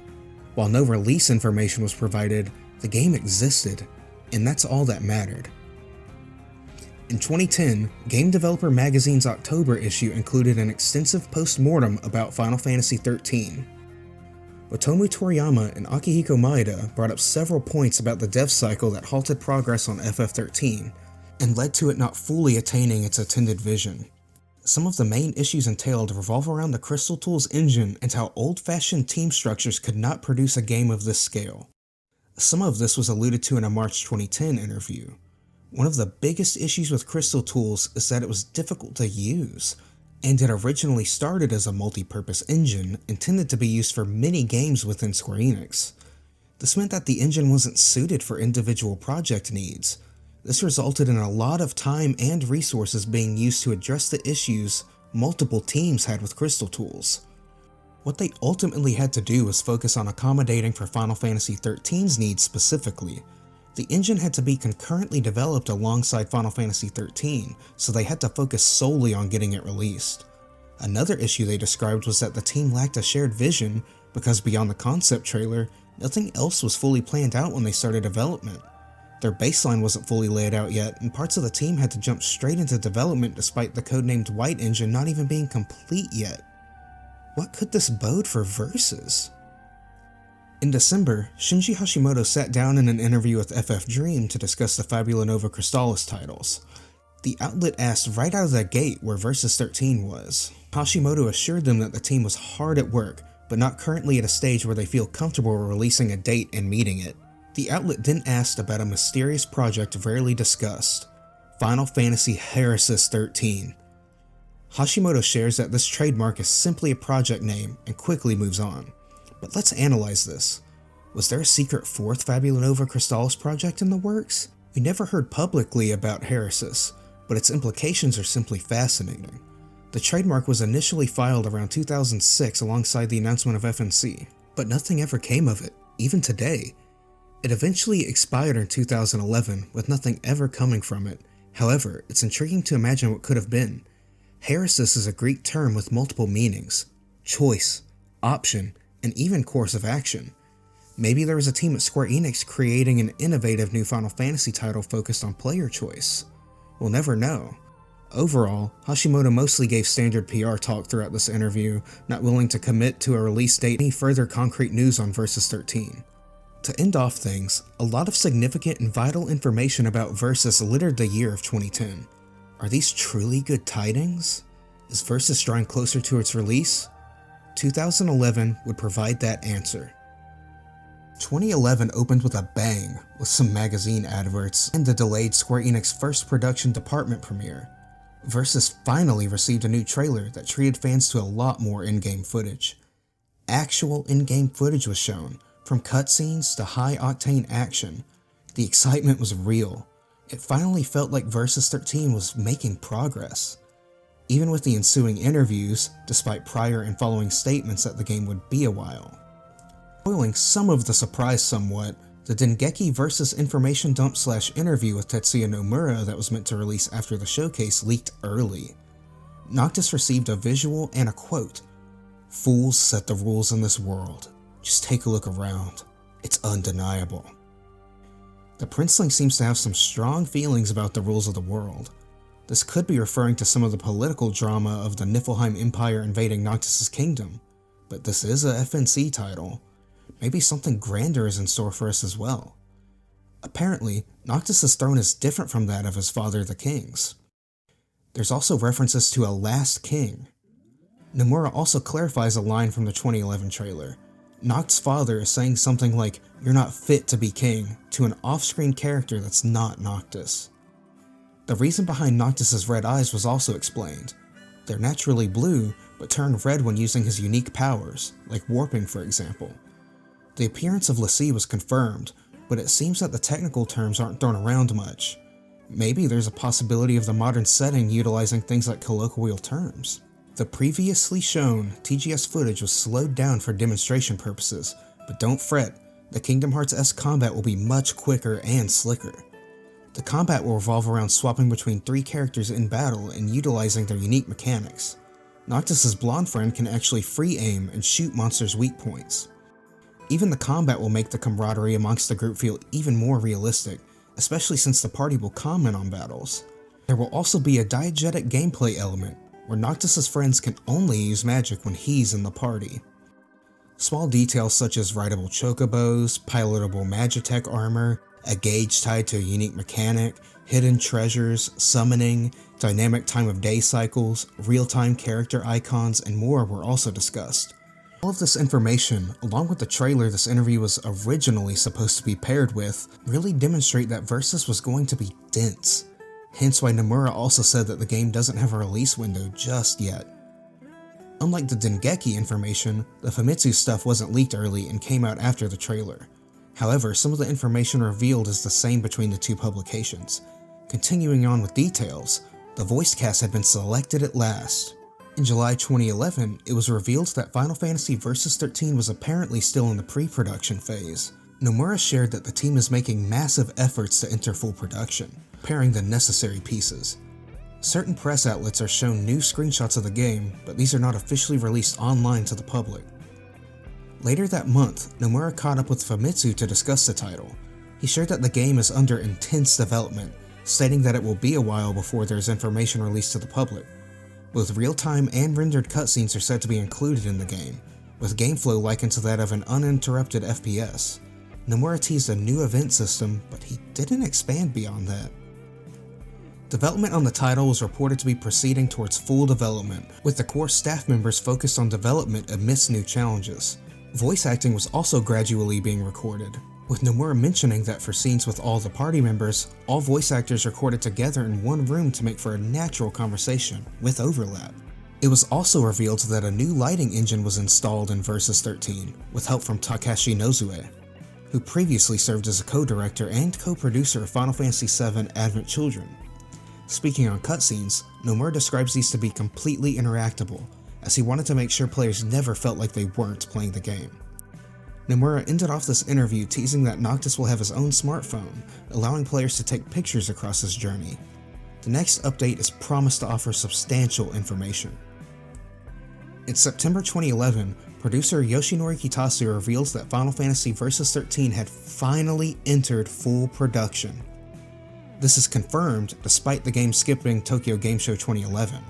While no release information was provided, the game existed, and that's all that mattered. In 2010, Game Developer Magazine's October issue included an extensive post-mortem about Final Fantasy XIII. Otomu Toriyama and Akihiko Maeda brought up several points about the dev cycle that halted progress on FF13 and led to it not fully attaining its intended vision. Some of the main issues entailed revolve around the Crystal Tools engine and how old-fashioned team structures could not produce a game of this scale. Some of this was alluded to in a March 2010 interview. One of the biggest issues with Crystal Tools is that it was difficult to use, and it originally started as a multi-purpose engine intended to be used for many games within Square Enix. This meant that the engine wasn't suited for individual project needs. This resulted in a lot of time and resources being used to address the issues multiple teams had with Crystal Tools. What they ultimately had to do was focus on accommodating for Final Fantasy XIII's needs specifically. The engine had to be concurrently developed alongside Final Fantasy XIII, so they had to focus solely on getting it released. Another issue they described was that the team lacked a shared vision because beyond the concept trailer, nothing else was fully planned out when they started development. Their baseline wasn't fully laid out yet, and parts of the team had to jump straight into development despite the codenamed White engine not even being complete yet. What could this bode for Versus? In December, Shinji Hashimoto sat down in an interview with FF Dream to discuss the Fabula Nova Crystalis titles. The outlet asked right out of the gate where Versus 13 was. Hashimoto assured them that the team was hard at work, but not currently at a stage where they feel comfortable releasing a date and meeting it. The outlet then asked about a mysterious project rarely discussed, Final Fantasy Heresis 13. Hashimoto shares that this trademark is simply a project name and quickly moves on. But let's analyze this. Was there a secret fourth Fabula Nova Crystalis project in the works? We never heard publicly about Heresis, but its implications are simply fascinating. The trademark was initially filed around 2006 alongside the announcement of FNC, but nothing ever came of it, even today. It eventually expired in 2011 with nothing ever coming from it. However, it's intriguing to imagine what could have been. Heresis is a Greek term with multiple meanings: choice, option, and even course of action. Maybe there was a team at Square Enix creating an innovative new Final Fantasy title focused on player choice. We'll never know. Overall, Hashimoto mostly gave standard PR talk throughout this interview, not willing to commit to a release date or any further concrete news on Versus 13. To end off things, a lot of significant and vital information about Versus littered the year of 2010. Are these truly good tidings? Is Versus drawing closer to its release? 2011 would provide that answer. 2011 opened with a bang, with some magazine adverts and the delayed Square Enix first production department premiere. Versus finally received a new trailer that treated fans to a lot more in-game footage. Actual in-game footage was shown, from cutscenes to high-octane action. The excitement was real. It finally felt like Versus 13 was making progress. Even with the ensuing interviews, despite prior and following statements that the game would be a while. Spoiling some of the surprise somewhat, the Dengeki Versus information dump / interview with Tetsuya Nomura that was meant to release after the showcase leaked early. Noctis received a visual and a quote, "Fools set the rules in this world. Just take a look around. It's undeniable." The Princeling seems to have some strong feelings about the rules of the world. This could be referring to some of the political drama of the Niflheim Empire invading Noctis' kingdom, but this is a FNC title. Maybe something grander is in store for us as well. Apparently, Noctis' throne is different from that of his father the king's. There's also references to a last king. Nomura also clarifies a line from the 2011 trailer. Noct's father is saying something like, "You're not fit to be king," to an off-screen character that's not Noctis. The reason behind Noctis' red eyes was also explained. They're naturally blue, but turn red when using his unique powers, like warping for example. The appearance of Lassie was confirmed, but it seems that the technical terms aren't thrown around much. Maybe there's a possibility of the modern setting utilizing things like colloquial terms. The previously shown TGS footage was slowed down for demonstration purposes, but don't fret, the Kingdom Hearts-esque combat will be much quicker and slicker. The combat will revolve around swapping between 3 characters in battle and utilizing their unique mechanics. Noctis' blonde friend can actually free aim and shoot monsters' weak points. Even the combat will make the camaraderie amongst the group feel even more realistic, especially since the party will comment on battles. There will also be a diegetic gameplay element, where Noctis' friends can only use magic when he's in the party. Small details such as rideable chocobos, pilotable Magitech armor, a gauge tied to a unique mechanic, hidden treasures, summoning, dynamic time of day cycles, real-time character icons, and more were also discussed. All of this information, along with the trailer this interview was originally supposed to be paired with, really demonstrate that Versus was going to be dense. Hence why Nomura also said that the game doesn't have a release window just yet. Unlike the Dengeki information, the Famitsu stuff wasn't leaked early and came out after the trailer. However, some of the information revealed is the same between the two publications. Continuing on with details, the voice cast had been selected at last. In July 2011, it was revealed that Final Fantasy Versus 13 was apparently still in the pre-production phase. Nomura shared that the team is making massive efforts to enter full production, pairing the necessary pieces. Certain press outlets are shown new screenshots of the game, but these are not officially released online to the public. Later that month, Nomura caught up with Famitsu to discuss the title. He shared that the game is under intense development, stating that it will be a while before there is information released to the public. Both real-time and rendered cutscenes are said to be included in the game, with game flow likened to that of an uninterrupted FPS. Nomura teased a new event system, but he didn't expand beyond that. Development on the title was reported to be proceeding towards full development, with the core staff members focused on development amidst new challenges. Voice acting was also gradually being recorded, with Nomura mentioning that for scenes with all the party members, all voice actors recorded together in one room to make for a natural conversation, with overlap. It was also revealed that a new lighting engine was installed in Versus 13, with help from Takashi Nozue, who previously served as a co-director and co-producer of Final Fantasy VII Advent Children. Speaking on cutscenes, Nomura describes these to be completely interactable, as he wanted to make sure players never felt like they weren't playing the game. Nomura ended off this interview teasing that Noctis will have his own smartphone, allowing players to take pictures across his journey. The next update is promised to offer substantial information. In September 2011, producer Yoshinori Kitase reveals that Final Fantasy Versus 13 had finally entered full production. This is confirmed despite the game skipping Tokyo Game Show 2011.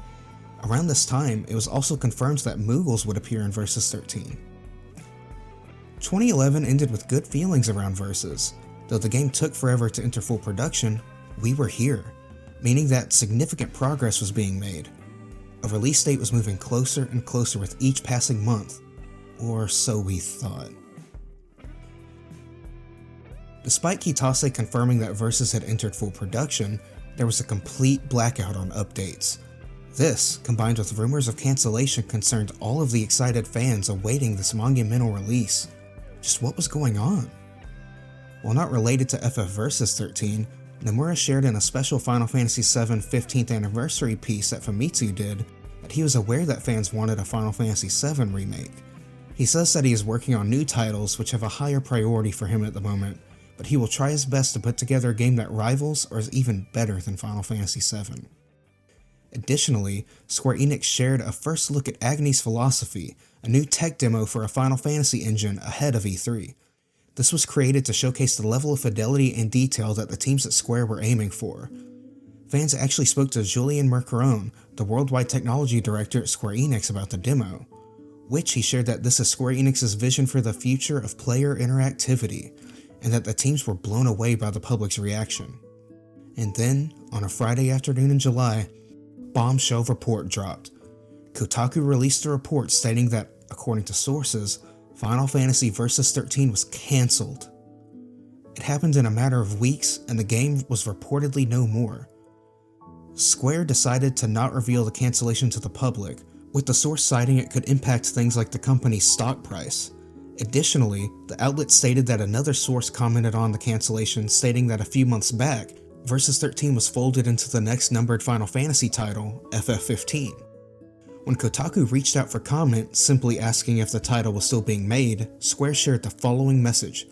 Around this time, it was also confirmed that Moogles would appear in Versus 13. 2011 ended with good feelings around Versus. Though the game took forever to enter full production, we were here, meaning that significant progress was being made. A release date was moving closer and closer with each passing month, or so we thought. Despite Kitase confirming that Versus had entered full production, there was a complete blackout on updates. This, combined with rumors of cancellation, concerned all of the excited fans awaiting this monumental release. Just what was going on? While not related to FF Versus 13, Nomura shared in a special Final Fantasy VII 15th anniversary piece that Famitsu did that he was aware that fans wanted a Final Fantasy VII remake. He says that he is working on new titles which have a higher priority for him at the moment, but he will try his best to put together a game that rivals or is even better than Final Fantasy VII. Additionally, Square Enix shared a first look at Agni's Philosophy, a new tech demo for a Final Fantasy engine ahead of E3. This was created to showcase the level of fidelity and detail that the teams at Square were aiming for. Fans actually spoke to Julien Mercaron, the worldwide technology director at Square Enix, about the demo, which he shared that this is Square Enix's vision for the future of player interactivity, and that the teams were blown away by the public's reaction. And then, on a Friday afternoon in July, bombshell report dropped. Kotaku released a report stating that, according to sources, Final Fantasy Versus 13 was cancelled. It happened in a matter of weeks, and the game was reportedly no more. Square decided to not reveal the cancellation to the public, with the source citing it could impact things like the company's stock price. Additionally, the outlet stated that another source commented on the cancellation, stating that a few months back, Versus 13 was folded into the next numbered Final Fantasy title, FF15. When Kotaku reached out for comment, simply asking if the title was still being made, Square shared the following message: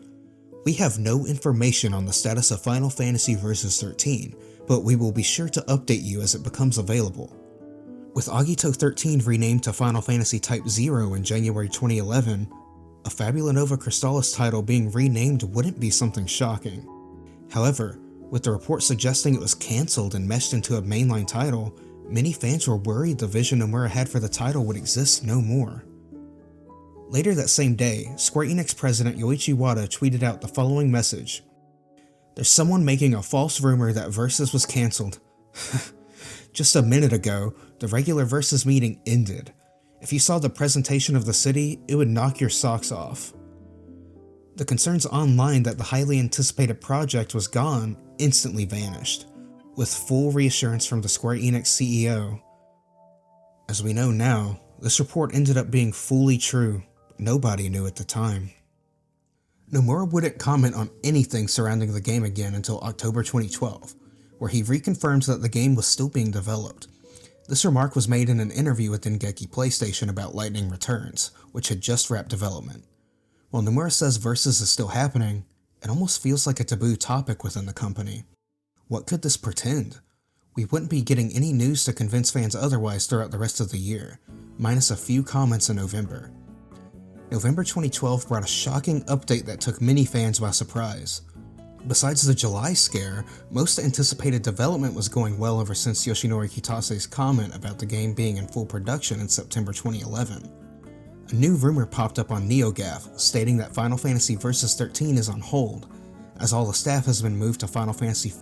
"We have no information on the status of Final Fantasy Versus 13, but we will be sure to update you as it becomes available." With Agito 13 renamed to Final Fantasy Type 0 in January 2011, a Fabula Nova Crystalis title being renamed wouldn't be something shocking. However, with the report suggesting it was cancelled and meshed into a mainline title, many fans were worried the vision Nomura had for the title would exist no more. Later that same day, Square Enix president Yoichi Wada tweeted out the following message. "There's someone making a false rumor that Versus was cancelled. Just a minute ago, the regular Versus meeting ended. If you saw the presentation of the city, it would knock your socks off." The concerns online that the highly anticipated project was gone instantly vanished, with full reassurance from the Square Enix CEO. As we know now, this report ended up being fully true, but nobody knew at the time. Nomura wouldn't comment on anything surrounding the game again until October 2012, where he reconfirmed that the game was still being developed. This remark was made in an interview with Dengeki PlayStation about Lightning Returns, which had just wrapped development. While Nomura says Versus is still happening, it almost feels like a taboo topic within the company. What could this portend? We wouldn't be getting any news to convince fans otherwise throughout the rest of the year, minus a few comments in November. November 2012 brought a shocking update that took many fans by surprise. Besides the July scare, most anticipated development was going well ever since Yoshinori Kitase's comment about the game being in full production in September 2011. A new rumor popped up on NeoGAF stating that Final Fantasy Versus 13 is on hold, as all the staff has been moved to Final Fantasy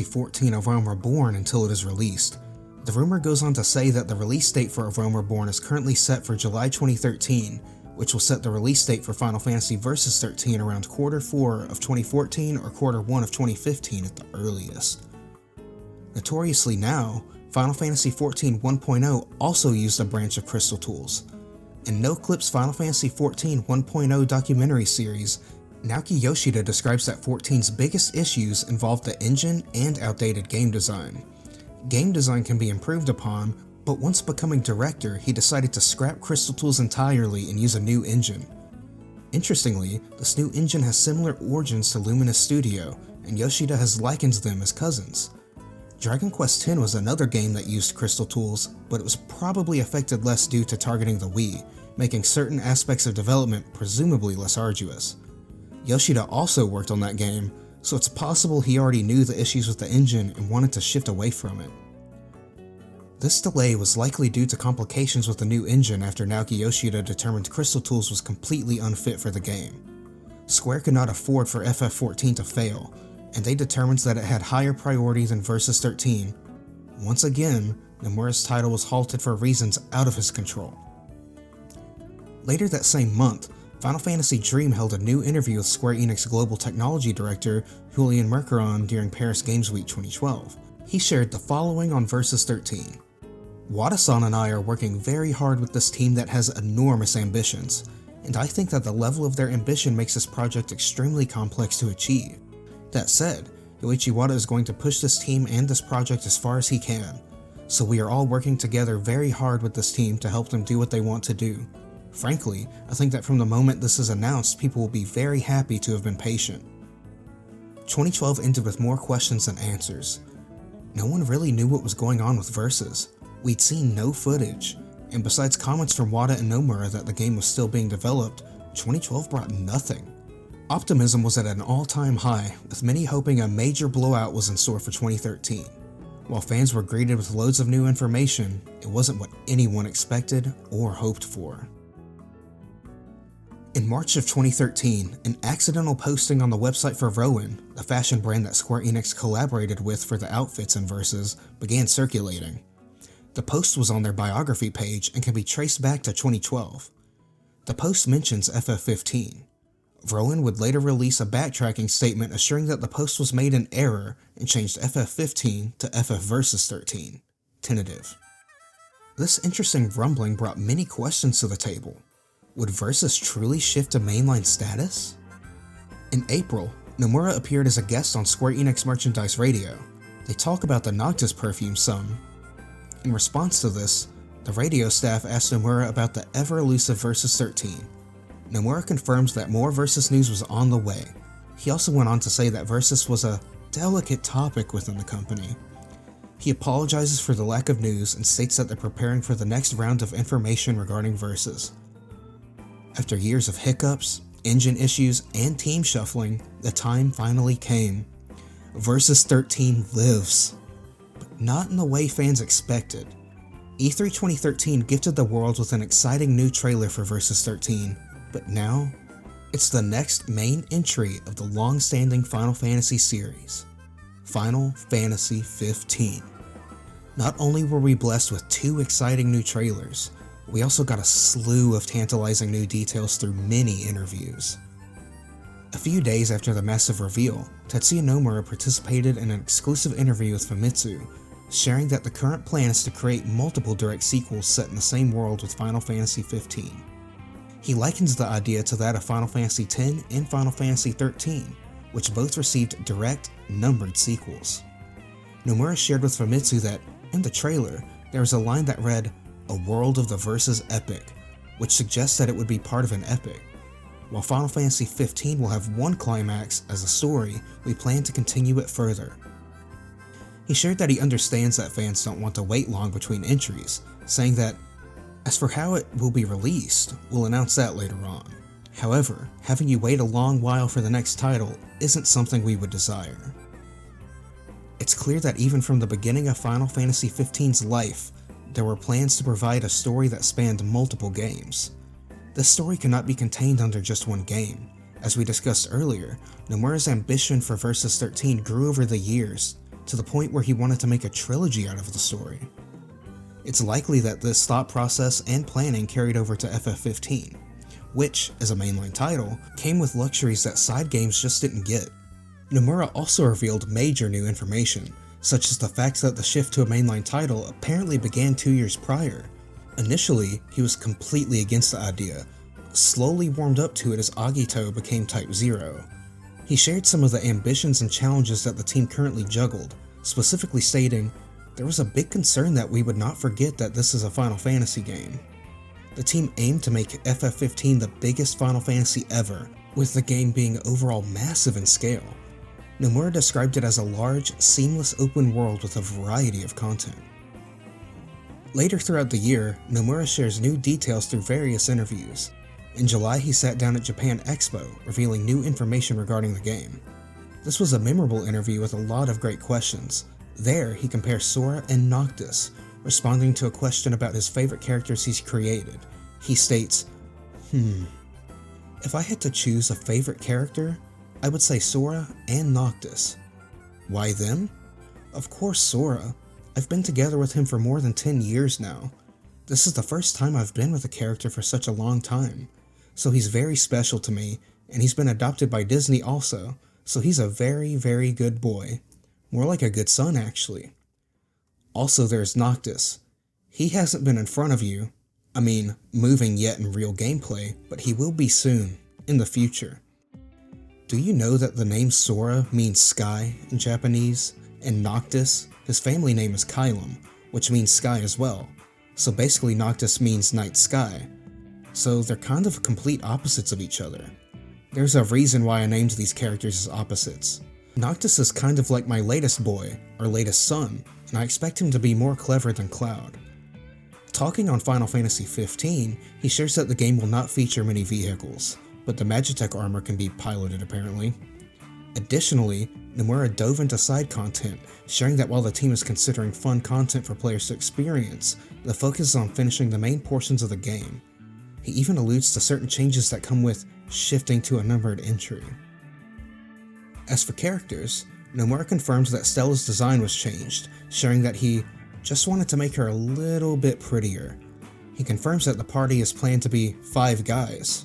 XIV A Realm Reborn until it is released. The rumor goes on to say that the release date for A Realm Reborn is currently set for July 2013, which will set the release date for Final Fantasy Versus 13 around Q4 of 2014 or Q1 of 2015 at the earliest. Notoriously now, Final Fantasy XIV 1.0 also used a branch of Crystal Tools. In NoClip's Final Fantasy XIV 1.0 documentary series, Naoki Yoshida describes that 14's biggest issues involved the engine and outdated game design. Game design can be improved upon, but once becoming director, he decided to scrap Crystal Tools entirely and use a new engine. Interestingly, this new engine has similar origins to Luminous Studio, and Yoshida has likened them as cousins. Dragon Quest X was another game that used Crystal Tools, but it was probably affected less due to targeting the Wii, making certain aspects of development presumably less arduous. Yoshida also worked on that game, so it's possible he already knew the issues with the engine and wanted to shift away from it. This delay was likely due to complications with the new engine after Naoki Yoshida determined Crystal Tools was completely unfit for the game. Square could not afford for FF14 to fail, and they determined that it had higher priority than Versus 13. Once again, Nomura's title was halted for reasons out of his control. Later that same month, Final Fantasy Dream held a new interview with Square Enix Global Technology Director Julian Mercaron during Paris Games Week 2012. He shared the following on Versus 13. "Wada-san and I are working very hard with this team that has enormous ambitions, and I think that the level of their ambition makes this project extremely complex to achieve. That said, Yoichi Wada is going to push this team and this project as far as he can, so we are all working together very hard with this team to help them do what they want to do. Frankly, I think that from the moment this is announced, people will be very happy to have been patient." 2012 ended with more questions than answers. No one really knew what was going on with Versus. We'd seen no footage, and besides comments from Wada and Nomura that the game was still being developed, 2012 brought nothing. Optimism was at an all-time high, with many hoping a major blowout was in store for 2013. While fans were greeted with loads of new information, it wasn't what anyone expected or hoped for. In March of 2013, an accidental posting on the website for Rowan, the fashion brand that Square Enix collaborated with for the outfits in Versus, began circulating. The post was on their biography page and can be traced back to 2012. The post mentions FF15. Rowan would later release a backtracking statement assuring that the post was made in error and changed FF15 to FF Versus 13, tentative. This interesting rumbling brought many questions to the table. Would Versus truly shift to mainline status? In April, Nomura appeared as a guest on Square Enix Merchandise Radio. They talk about the Noctis perfume some. In response to this, the radio staff asked Nomura about the ever-elusive Versus 13. Nomura confirms that more Versus news was on the way. He also went on to say that Versus was a delicate topic within the company. He apologizes for the lack of news and states that they're preparing for the next round of information regarding Versus. After years of hiccups, engine issues, and team shuffling, the time finally came. Versus 13 lives, but not in the way fans expected. E3 2013 gifted the world with an exciting new trailer for Versus 13, but now, it's the next main entry of the long-standing Final Fantasy series, Final Fantasy 15. Not only were we blessed with 2 exciting new trailers, we also got a slew of tantalizing new details through many interviews. A few days after the massive reveal, Tetsuya Nomura participated in an exclusive interview with Famitsu, sharing that the current plan is to create multiple direct sequels set in the same world with Final Fantasy 15. He likens the idea to that of Final Fantasy X and Final Fantasy XIII, which both received direct, numbered sequels. Nomura shared with Famitsu that, in the trailer, there was a line that read, "A world of the Versus epic," which suggests that it would be part of an epic. While Final Fantasy 15 will have one climax as a story, we plan to continue it further. He shared that he understands that fans don't want to wait long between entries, saying that, "As for how it will be released, we'll announce that later on. However, having you wait a long while for the next title isn't something we would desire." It's clear that even from the beginning of Final Fantasy XV's life, there were plans to provide a story that spanned multiple games. This story cannot be contained under just one game. As we discussed earlier, Nomura's ambition for Versus 13 grew over the years, to the point where he wanted to make a trilogy out of the story. It's likely that this thought process and planning carried over to FF15, which, as a mainline title, came with luxuries that side games just didn't get. Nomura also revealed major new information, such as the fact that the shift to a mainline title apparently began 2 years prior. Initially, he was completely against the idea, but slowly warmed up to it as Agito became Type 0. He shared some of the ambitions and challenges that the team currently juggled, specifically stating, "There was a big concern that we would not forget that this is a Final Fantasy game." The team aimed to make FF15 the biggest Final Fantasy ever, with the game being overall massive in scale. Nomura described it as a large, seamless open world with a variety of content. Later throughout the year, Nomura shares new details through various interviews. In July, he sat down at Japan Expo, revealing new information regarding the game. This was a memorable interview with a lot of great questions. There, he compares Sora and Noctis, responding to a question about his favorite characters he's created. He states, "If I had to choose a favorite character, I would say Sora and Noctis. Why them? Of course Sora. I've been together with him for more than 10 years now. This is the first time I've been with a character for such a long time. So he's very special to me, and he's been adopted by Disney also, so he's a very, very good boy. More like a good son, actually. Also, there's Noctis. He hasn't been in front of you, moving yet in real gameplay, but he will be soon, in the future. Do you know that the name Sora means sky in Japanese, and Noctis, his family name is Kylum, which means sky as well, so basically Noctis means night sky. So they're kind of complete opposites of each other. There's a reason why I named these characters as opposites. Noctis is kind of like my latest boy, or latest son, and I expect him to be more clever than Cloud. Talking on Final Fantasy 15, he shares that the game will not feature many vehicles, but the Magitech armor can be piloted apparently. Additionally, Nomura dove into side content, sharing that while the team is considering fun content for players to experience, the focus is on finishing the main portions of the game. He even alludes to certain changes that come with shifting to a numbered entry. As for characters, Nomura confirms that Stella's design was changed, sharing that he just wanted to make her a little bit prettier. He confirms that the party is planned to be 5 guys.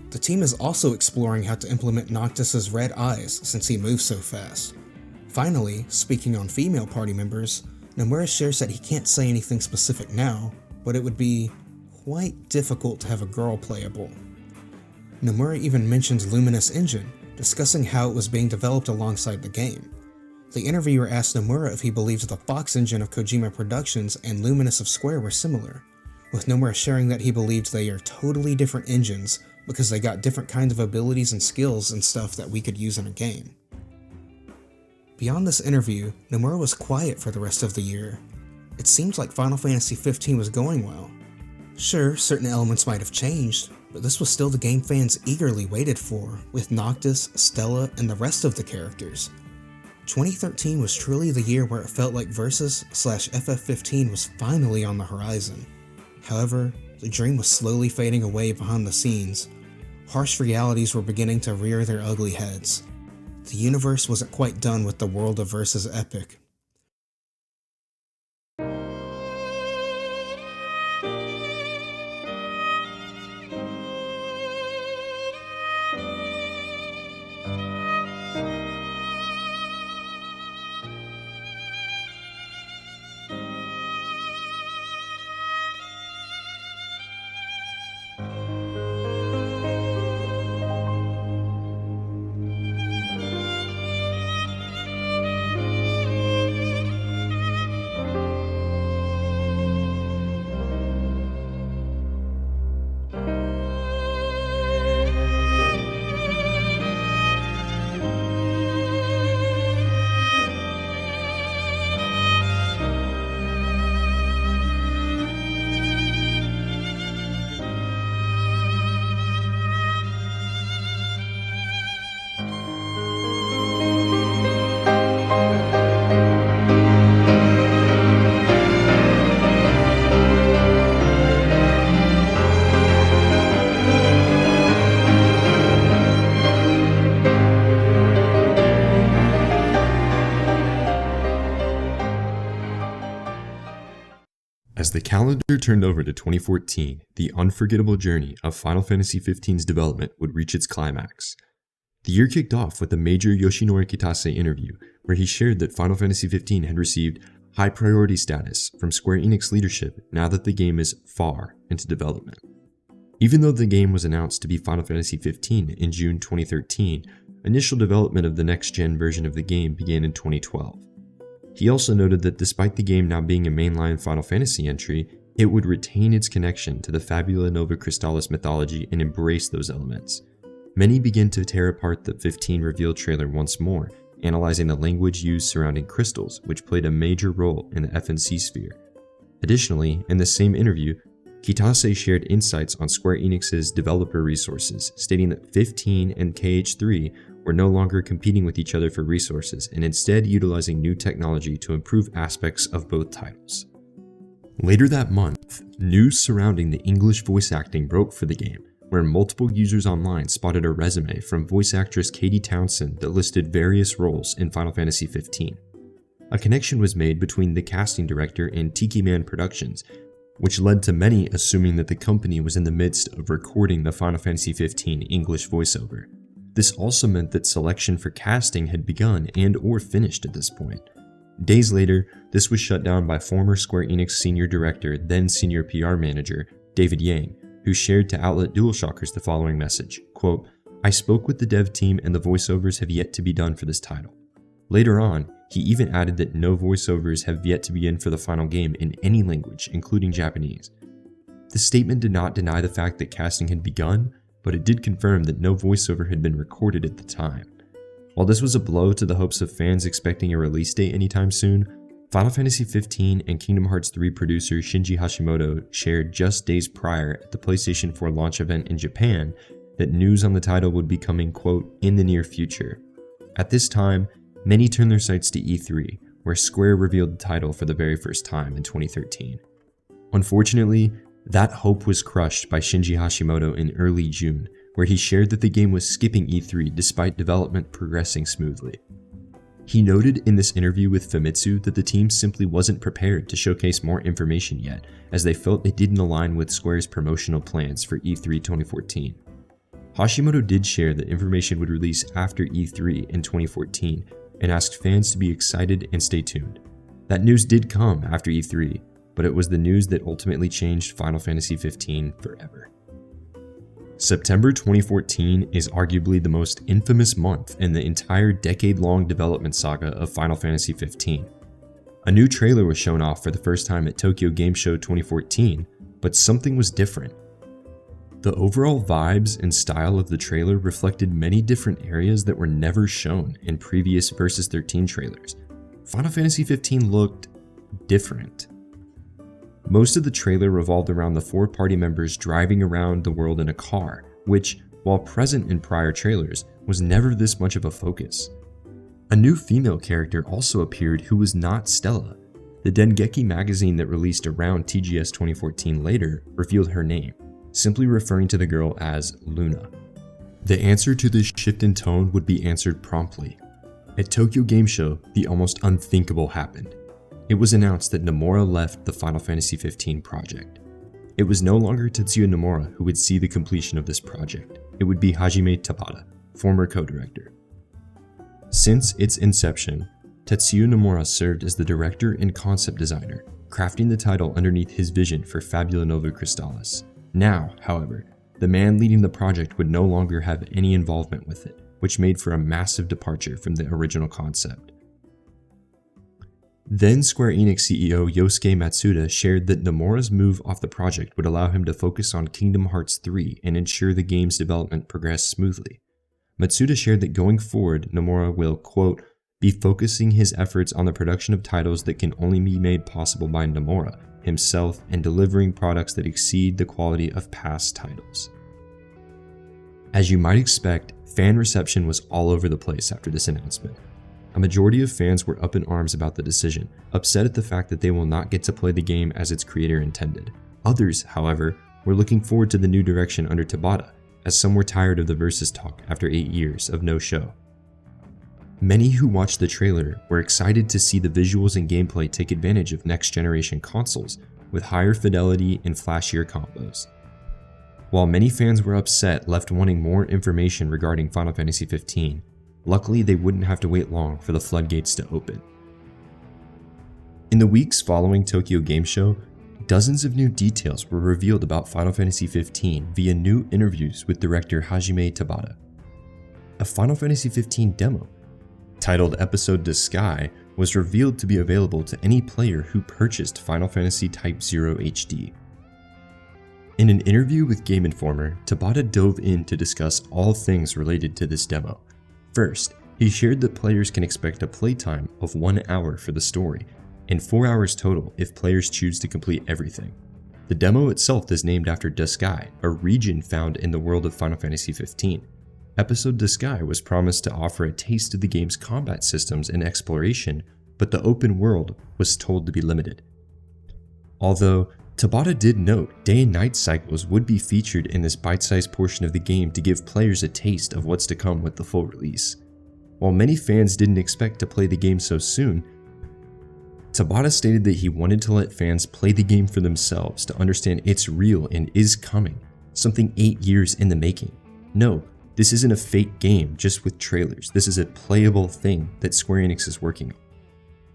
The team is also exploring how to implement Noctis's red eyes since he moves so fast. Finally, speaking on female party members, Nomura shares that he can't say anything specific now, but it would be quite difficult to have a girl playable. Nomura even mentions Luminous Engine, discussing how it was being developed alongside the game. The interviewer asked Nomura if he believed the Fox engine of Kojima Productions and Luminous of Square were similar, with Nomura sharing that he believed they are totally different engines because they got different kinds of abilities and skills and stuff that we could use in a game. Beyond this interview, Nomura was quiet for the rest of the year. It seems like Final Fantasy 15 was going well. Sure, certain elements might have changed, but this was still the game fans eagerly waited for, with Noctis, Stella, and the rest of the characters. 2013 was truly the year where it felt like Versus/FF15 was finally on the horizon. However, the dream was slowly fading away behind the scenes. Harsh realities were beginning to rear their ugly heads. The universe wasn't quite done with the world of Versus epic. As the calendar turned over to 2014, the unforgettable journey of Final Fantasy XV's development would reach its climax. The year kicked off with a major Yoshinori Kitase interview where he shared that Final Fantasy XV had received high priority status from Square Enix leadership now that the game is far into development. Even though the game was announced to be Final Fantasy XV in June 2013, initial development of the next-gen version of the game began in 2012. He also noted that despite the game now being a mainline Final Fantasy entry, it would retain its connection to the Fabula Nova Crystalis mythology and embrace those elements. Many begin to tear apart the 15 reveal trailer once more, analyzing the language used surrounding crystals, which played a major role in the FNC sphere. Additionally, in the same interview, Kitase shared insights on Square Enix's developer resources, stating that 15 and KH3 were no longer competing with each other for resources and instead utilizing new technology to improve aspects of both titles. Later that month, news surrounding the English voice acting broke for the game, where multiple users online spotted a resume from voice actress Katie Townsend that listed various roles in Final Fantasy XV. A connection was made between the casting director and Tiki Man Productions, which led to many assuming that the company was in the midst of recording the Final Fantasy XV English voiceover. This also meant that selection for casting had begun and/or finished at this point. Days later, this was shut down by former Square Enix senior director, then senior PR manager, David Yang, who shared to outlet DualShockers the following message, quote, "I spoke with the dev team and the voiceovers have yet to be done for this title." Later on, he even added that no voiceovers have yet to begin for the final game in any language, including Japanese. The statement did not deny the fact that casting had begun, but it did confirm that no voiceover had been recorded at the time. While this was a blow to the hopes of fans expecting a release date anytime soon, Final Fantasy XV and Kingdom Hearts 3 producer Shinji Hashimoto shared just days prior at the PlayStation 4 launch event in Japan that news on the title would be coming, quote, in the near future. At this time, many turned their sights to E3, where Square revealed the title for the very first time in 2013. Unfortunately, that hope was crushed by Shinji Hashimoto in early June, where he shared that the game was skipping E3 despite development progressing smoothly. He noted in this interview with Famitsu that the team simply wasn't prepared to showcase more information yet, as they felt it didn't align with Square's promotional plans for E3 2014. Hashimoto did share that information would release after E3 in 2014 and asked fans to be excited and stay tuned. That news did come after E3, but it was the news that ultimately changed Final Fantasy XV forever. September 2014 is arguably the most infamous month in the entire decade-long development saga of Final Fantasy XV. A new trailer was shown off for the first time at Tokyo Game Show 2014, but something was different. The overall vibes and style of the trailer reflected many different areas that were never shown in previous Versus 13 trailers. Final Fantasy XV looked different. Most of the trailer revolved around the 4 party members driving around the world in a car, which, while present in prior trailers, was never this much of a focus. A new female character also appeared who was not Stella. The Dengeki magazine that released around TGS 2014 later revealed her name, simply referring to the girl as Luna. The answer to this shift in tone would be answered promptly. At Tokyo Game Show, the almost unthinkable happened. It was announced that Nomura left the Final Fantasy XV project. It was no longer Tetsuya Nomura who would see the completion of this project. It would be Hajime Tabata, former co-director. Since its inception, Tetsuya Nomura served as the director and concept designer, crafting the title underneath his vision for Fabula Nova Crystalis. Now, however, the man leading the project would no longer have any involvement with it, which made for a massive departure from the original concept. Then Square Enix CEO Yosuke Matsuda shared that Nomura's move off the project would allow him to focus on Kingdom Hearts 3 and ensure the game's development progressed smoothly. Matsuda shared that going forward, Nomura will, quote, be focusing his efforts on the production of titles that can only be made possible by Nomura himself and delivering products that exceed the quality of past titles. As you might expect, fan reception was all over the place after this announcement. A majority of fans were up in arms about the decision, upset at the fact that they will not get to play the game as its creator intended. Others, however, were looking forward to the new direction under Tabata, as some were tired of the Versus talk after 8 years of no show. Many who watched the trailer were excited to see the visuals and gameplay take advantage of next-generation consoles with higher fidelity and flashier combos. While many fans were upset, left wanting more information regarding Final Fantasy XV, luckily they wouldn't have to wait long for the floodgates to open. In the weeks following Tokyo Game Show, dozens of new details were revealed about Final Fantasy XV via new interviews with director Hajime Tabata. A Final Fantasy XV demo, titled Episode to Sky, was revealed to be available to any player who purchased Final Fantasy Type 0 HD. In an interview with Game Informer, Tabata dove in to discuss all things related to this demo. First, he shared that players can expect a playtime of 1 hour for the story, and 4 hours total if players choose to complete everything. The demo itself is named after Duskai, a region found in the world of Final Fantasy XV. Episode to Sky was promised to offer a taste of the game's combat systems and exploration, but the open world was told to be limited. Although, Tabata did note day and night cycles would be featured in this bite-sized portion of the game to give players a taste of what's to come with the full release. While many fans didn't expect to play the game so soon, Tabata stated that he wanted to let fans play the game for themselves to understand it's real and is coming, something 8 years in the making. No, this isn't a fake game just with trailers, this is a playable thing that Square Enix is working on.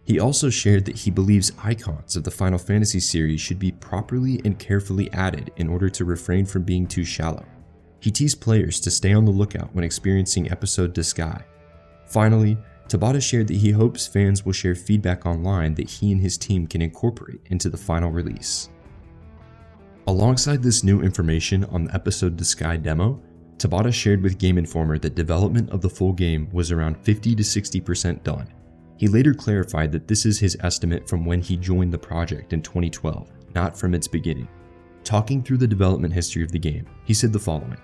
He also shared that he believes icons of the Final Fantasy series should be properly and carefully added in order to refrain from being too shallow. He teased players to stay on the lookout when experiencing Episode to Sky. Finally, Tabata shared that he hopes fans will share feedback online that he and his team can incorporate into the final release. Alongside this new information on the Episode to Sky demo, Tabata shared with Game Informer that development of the full game was around 50 to 60% done. He later clarified that this is his estimate from when he joined the project in 2012, not from its beginning. Talking through the development history of the game, he said the following: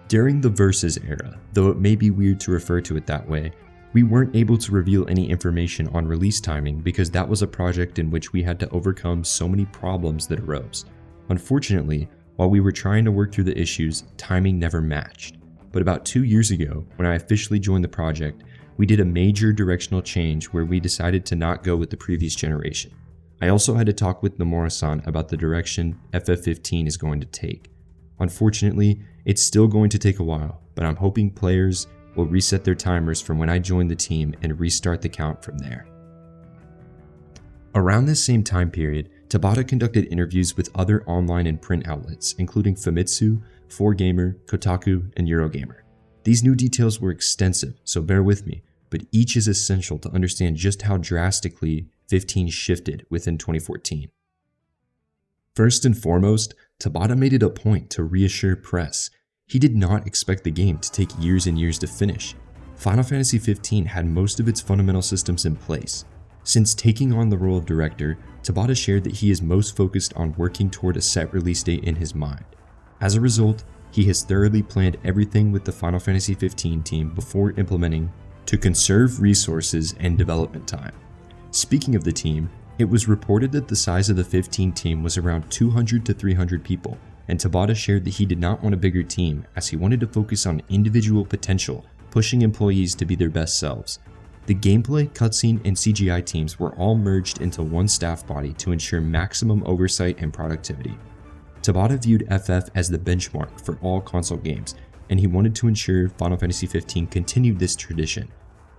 "During the Versus era, though it may be weird to refer to it that way, we weren't able to reveal any information on release timing because that was a project in which we had to overcome so many problems that arose. Unfortunately, while we were trying to work through the issues, timing never matched. But about 2 years ago, when I officially joined the project, we did a major directional change where we decided to not go with the previous generation. I also had to talk with Nomura-san about the direction FF15 is going to take. Unfortunately, it's still going to take a while, but I'm hoping players will reset their timers from when I joined the team and restart the count from there." Around this same time period, Tabata conducted interviews with other online and print outlets, including Famitsu, 4Gamer, Kotaku, and Eurogamer. These new details were extensive, so bear with me, but each is essential to understand just how drastically 15 shifted within 2014. First and foremost, Tabata made it a point to reassure press. He did not expect the game to take years and years to finish. Final Fantasy XV had most of its fundamental systems in place. Since taking on the role of director, Tabata shared that he is most focused on working toward a set release date in his mind. As a result, he has thoroughly planned everything with the Final Fantasy XV team before implementing to conserve resources and development time. Speaking of the team, it was reported that the size of the 15 team was around 200 to 300 people, and Tabata shared that he did not want a bigger team as he wanted to focus on individual potential, pushing employees to be their best selves. The gameplay, cutscene, and CGI teams were all merged into one staff body to ensure maximum oversight and productivity. Tabata viewed FF as the benchmark for all console games, and he wanted to ensure Final Fantasy XV continued this tradition,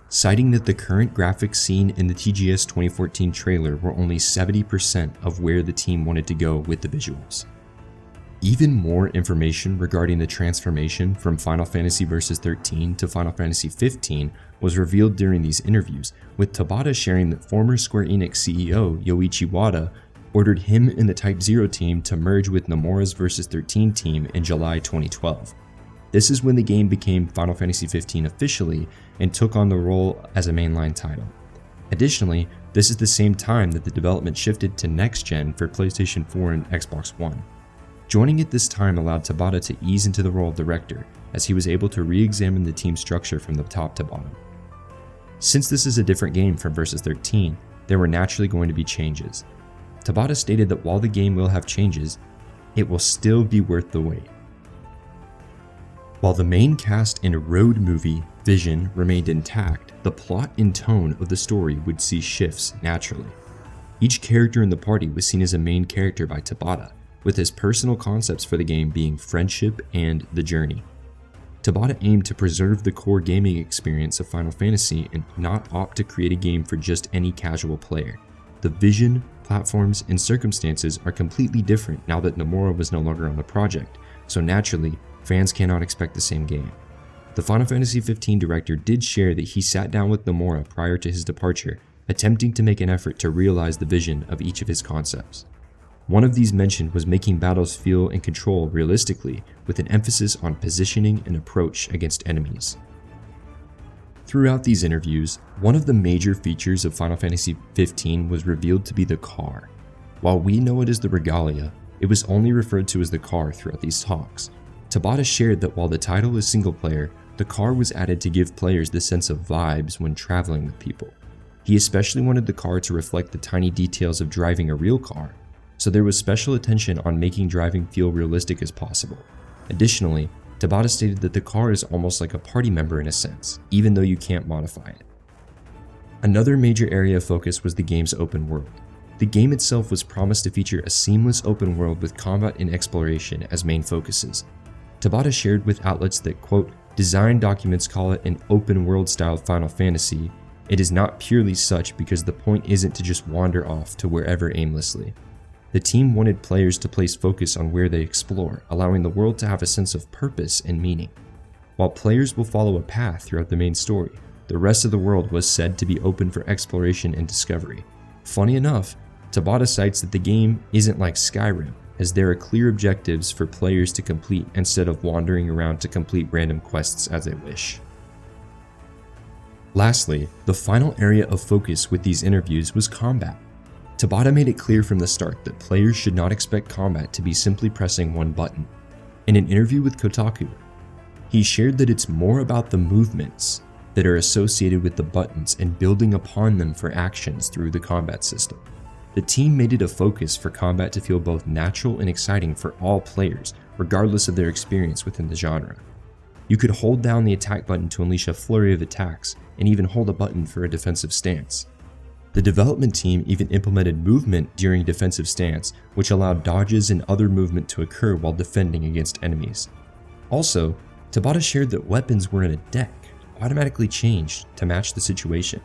citing that the current graphics seen in the TGS 2014 trailer were only 70% of where the team wanted to go with the visuals. Even more information regarding the transformation from Final Fantasy Versus 13 to Final Fantasy 15 was revealed during these interviews, with Tabata sharing that former Square Enix CEO Yoichi Wada ordered him and the Type 0 team to merge with Nomura's Versus 13 team in July 2012. This is when the game became Final Fantasy 15 officially and took on the role as a mainline title. Additionally, this is the same time that the development shifted to next gen for PlayStation 4 and Xbox One. Joining at this time allowed Tabata to ease into the role of director, as he was able to re-examine the team structure from the top to bottom. Since this is a different game from Versus 13, there were naturally going to be changes. Tabata stated that while the game will have changes, it will still be worth the wait. While the main cast and road movie vision remained intact, the plot and tone of the story would see shifts naturally. Each character in the party was seen as a main character by Tabata, with his personal concepts for the game being friendship and the journey. Tabata aimed to preserve the core gaming experience of Final Fantasy and not opt to create a game for just any casual player. The vision, platforms, and circumstances are completely different now that Nomura was no longer on the project, so naturally, fans cannot expect the same game. The Final Fantasy XV director did share that he sat down with Nomura prior to his departure, attempting to make an effort to realize the vision of each of his concepts. One of these mentioned was making battles feel and control realistically, with an emphasis on positioning and approach against enemies. Throughout these interviews, one of the major features of Final Fantasy XV was revealed to be the car. While we know it as the Regalia, it was only referred to as the car throughout these talks. Tabata shared that while the title is single player, the car was added to give players the sense of vibes when traveling with people. He especially wanted the car to reflect the tiny details of driving a real car, so there was special attention on making driving feel realistic as possible. Additionally, Tabata stated that the car is almost like a party member in a sense, even though you can't modify it. Another major area of focus was the game's open world. The game itself was promised to feature a seamless open world with combat and exploration as main focuses. Tabata shared with outlets that, quote, design documents call it an open world style Final Fantasy. It is not purely such because the point isn't to just wander off to wherever aimlessly. The team wanted players to place focus on where they explore, allowing the world to have a sense of purpose and meaning. While players will follow a path throughout the main story, the rest of the world was said to be open for exploration and discovery. Funny enough, Tabata cites that the game isn't like Skyrim, as there are clear objectives for players to complete instead of wandering around to complete random quests as they wish. Lastly, the final area of focus with these interviews was combat. Tabata made it clear from the start that players should not expect combat to be simply pressing one button. In an interview with Kotaku, he shared that it's more about the movements that are associated with the buttons and building upon them for actions through the combat system. The team made it a focus for combat to feel both natural and exciting for all players, regardless of their experience within the genre. You could hold down the attack button to unleash a flurry of attacks, and even hold a button for a defensive stance. The development team even implemented movement during defensive stance, which allowed dodges and other movement to occur while defending against enemies. Also, Tabata shared that weapons were in a deck, automatically changed to match the situation.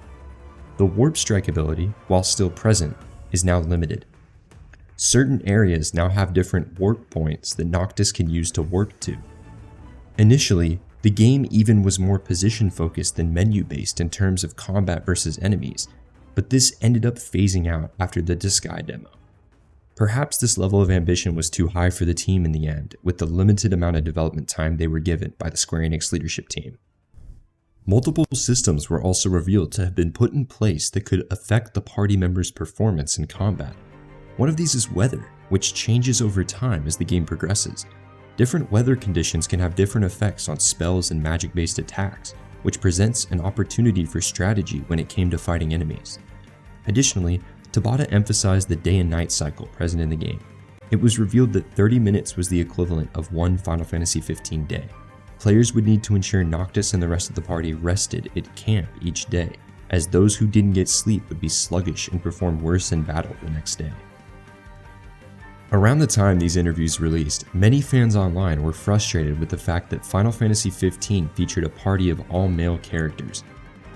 The warp strike ability, while still present, is now limited. Certain areas now have different warp points that Noctis can use to warp to. Initially, the game even was more position focused than menu based in terms of combat versus enemies, but this ended up phasing out after the Disguise demo. Perhaps this level of ambition was too high for the team in the end, with the limited amount of development time they were given by the Square Enix leadership team. Multiple systems were also revealed to have been put in place that could affect the party members' performance in combat. One of these is weather, which changes over time as the game progresses. Different weather conditions can have different effects on spells and magic-based attacks. which presents an opportunity for strategy when it came to fighting enemies. Additionally, Tabata emphasized the day and night cycle present in the game. It was revealed that 30 minutes was the equivalent of one Final Fantasy XV day. Players would need to ensure Noctis and the rest of the party rested at camp each day, as those who didn't get sleep would be sluggish and perform worse in battle the next day. Around the time these interviews released, many fans online were frustrated with the fact that Final Fantasy XV featured a party of all-male characters.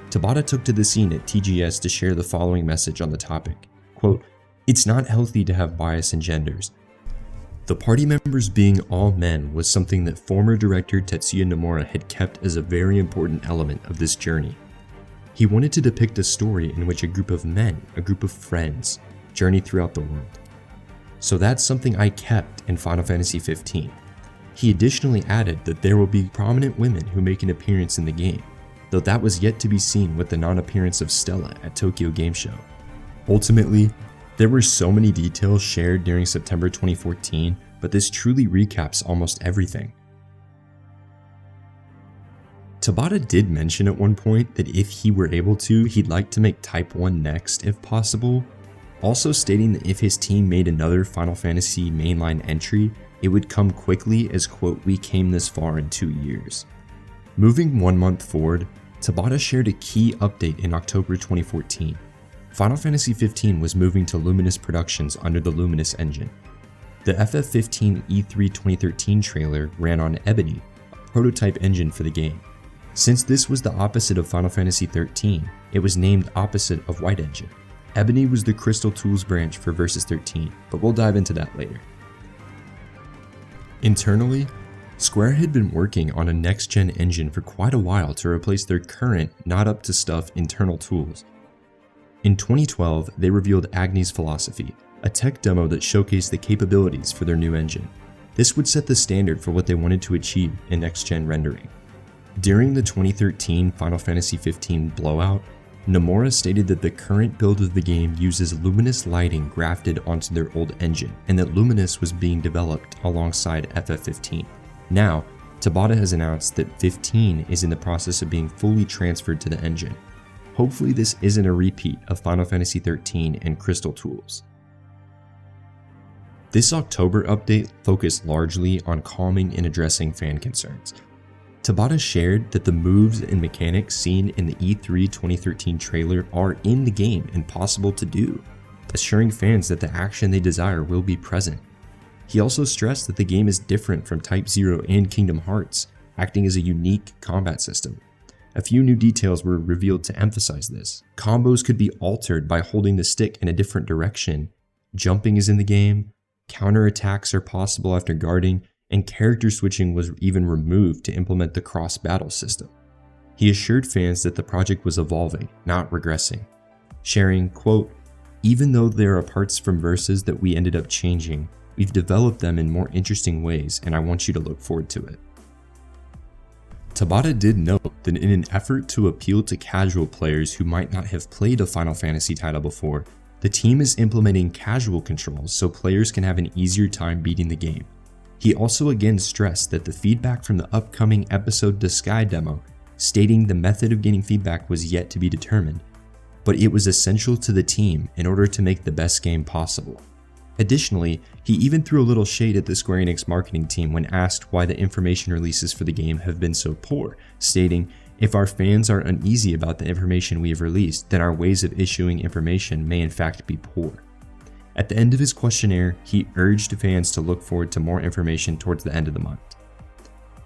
Tabata took to the scene at TGS to share the following message on the topic, quote, "It's not healthy to have bias in genders. The party members being all men was something that former director Tetsuya Nomura had kept as a very important element of this journey. He wanted to depict a story in which a group of men, a group of friends, journey throughout the world. So that's something I kept in Final Fantasy XV. He additionally added that there will be prominent women who make an appearance in the game, though that was yet to be seen with the non-appearance of Stella at Tokyo Game Show. Ultimately, there were so many details shared during September 2014, but this truly recaps almost everything. Tabata did mention at one point that if he were able to, he'd like to make Type 1 next if possible, also stating that if his team made another Final Fantasy mainline entry, it would come quickly as, quote, "we came this far in 2 years." Moving 1 month forward, Tabata shared a key update in October 2014. Final Fantasy XV was moving to Luminous Productions under the Luminous engine. The FF15 E3 2013 trailer ran on Ebony, a prototype engine for the game. Since this was the opposite of Final Fantasy XIII, it was named opposite of White Engine. Ebony was the Crystal Tools branch for Versus 13, but we'll dive into that later. Internally, Square had been working on a next-gen engine for quite a while to replace their current, not-up-to-stuff internal tools. In 2012, they revealed Agni's Philosophy, a tech demo that showcased the capabilities for their new engine. This would set the standard for what they wanted to achieve in next-gen rendering. During the 2013 Final Fantasy XV blowout, Nomura stated that the current build of the game uses Luminous lighting grafted onto their old engine, and that Luminous was being developed alongside FF15. Now, Tabata has announced that 15 is in the process of being fully transferred to the engine. Hopefully this isn't a repeat of Final Fantasy XIII and Crystal Tools. This October update focused largely on calming and addressing fan concerns. Tabata shared that the moves and mechanics seen in the E3 2013 trailer are in the game and possible to do, assuring fans that the action they desire will be present. He also stressed that the game is different from Type 0 and Kingdom Hearts, acting as a unique combat system. A few new details were revealed to emphasize this. Combos could be altered by holding the stick in a different direction, jumping is in the game, counterattacks are possible after guarding, and character switching was even removed to implement the cross-battle system. He assured fans that the project was evolving, not regressing, sharing, quote, "Even though there are parts from Versus that we ended up changing, we've developed them in more interesting ways, and I want you to look forward to it." Tabata did note that in an effort to appeal to casual players who might not have played a Final Fantasy title before, the team is implementing casual controls so players can have an easier time beating the game. He also again stressed that the feedback from the upcoming Episode to Sky demo, stating the method of getting feedback was yet to be determined, but it was essential to the team in order to make the best game possible. Additionally, he even threw a little shade at the Square Enix marketing team when asked why the information releases for the game have been so poor, stating, "If our fans are uneasy about the information we have released, then our ways of issuing information may in fact be poor." At the end of his questionnaire, he urged fans to look forward to more information towards the end of the month.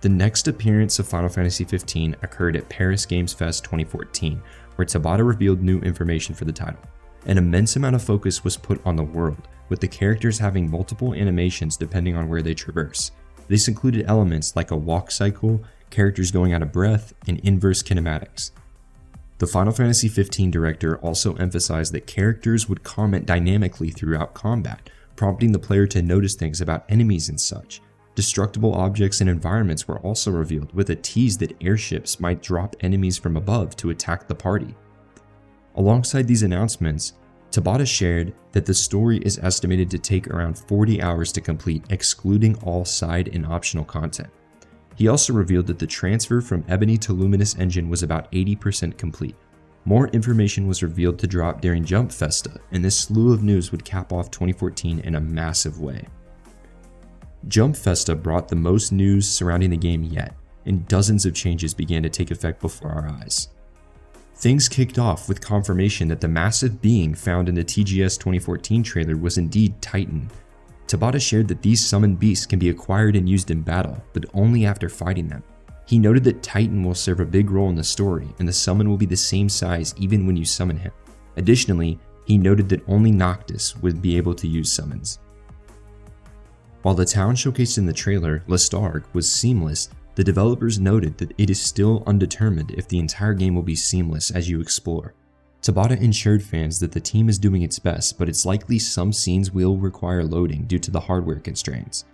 The next appearance of Final Fantasy XV occurred at Paris Games Fest 2014, where Tabata revealed new information for the title. An immense amount of focus was put on the world, with the characters having multiple animations depending on where they traverse. This included elements like a walk cycle, characters going out of breath, and inverse kinematics. The Final Fantasy XV director also emphasized that characters would comment dynamically throughout combat, prompting the player to notice things about enemies and such. Destructible objects and environments were also revealed, with a tease that airships might drop enemies from above to attack the party. Alongside these announcements, Tabata shared that the story is estimated to take around 40 hours to complete, excluding all side and optional content. He also revealed that the transfer from Ebony to Luminous engine was about 80% complete. More information was revealed to drop during Jump Festa, and this slew of news would cap off 2014 in a massive way. Jump Festa brought the most news surrounding the game yet, and dozens of changes began to take effect before our eyes. Things kicked off with confirmation that the massive being found in the TGS 2014 trailer was indeed Titan. Tabata shared that these summoned beasts can be acquired and used in battle, but only after fighting them. He noted that Titan will serve a big role in the story, and the summon will be the same size even when you summon him. Additionally, he noted that only Noctis would be able to use summons. While the town showcased in the trailer, Lestarg, was seamless, the developers noted that it is still undetermined if the entire game will be seamless as you explore. Tabata assured fans that the team is doing its best, but it's likely some scenes will require loading due to the hardware constraints.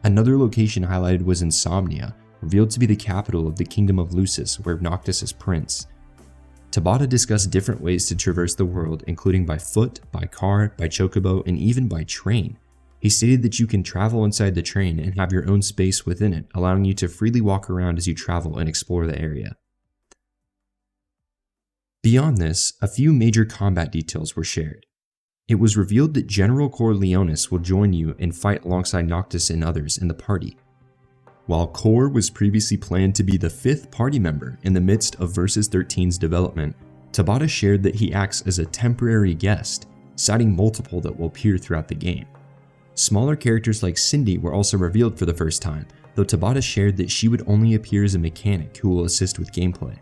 Another location highlighted was Insomnia, revealed to be the capital of the Kingdom of Lucis, where Noctis is prince. Tabata discussed different ways to traverse the world, including by foot, by car, by chocobo, and even by train. He stated that you can travel inside the train and have your own space within it, allowing you to freely walk around as you travel and explore the area. Beyond this, a few major combat details were shared. It was revealed that General Corleonis will join you and fight alongside Noctis and others in the party. While Cor was previously planned to be the 5th party member in the midst of Versus 13's development, Tabata shared that he acts as a temporary guest, citing multiple that will appear throughout the game. Smaller characters like Cindy were also revealed for the first time, though Tabata shared that she would only appear as a mechanic who will assist with gameplay.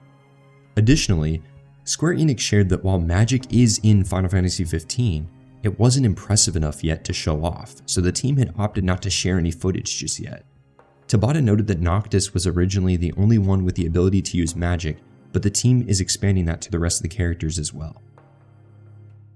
Additionally, Square Enix shared that while magic is in Final Fantasy XV, it wasn't impressive enough yet to show off, so the team had opted not to share any footage just yet. Tabata noted that Noctis was originally the only one with the ability to use magic, but the team is expanding that to the rest of the characters as well.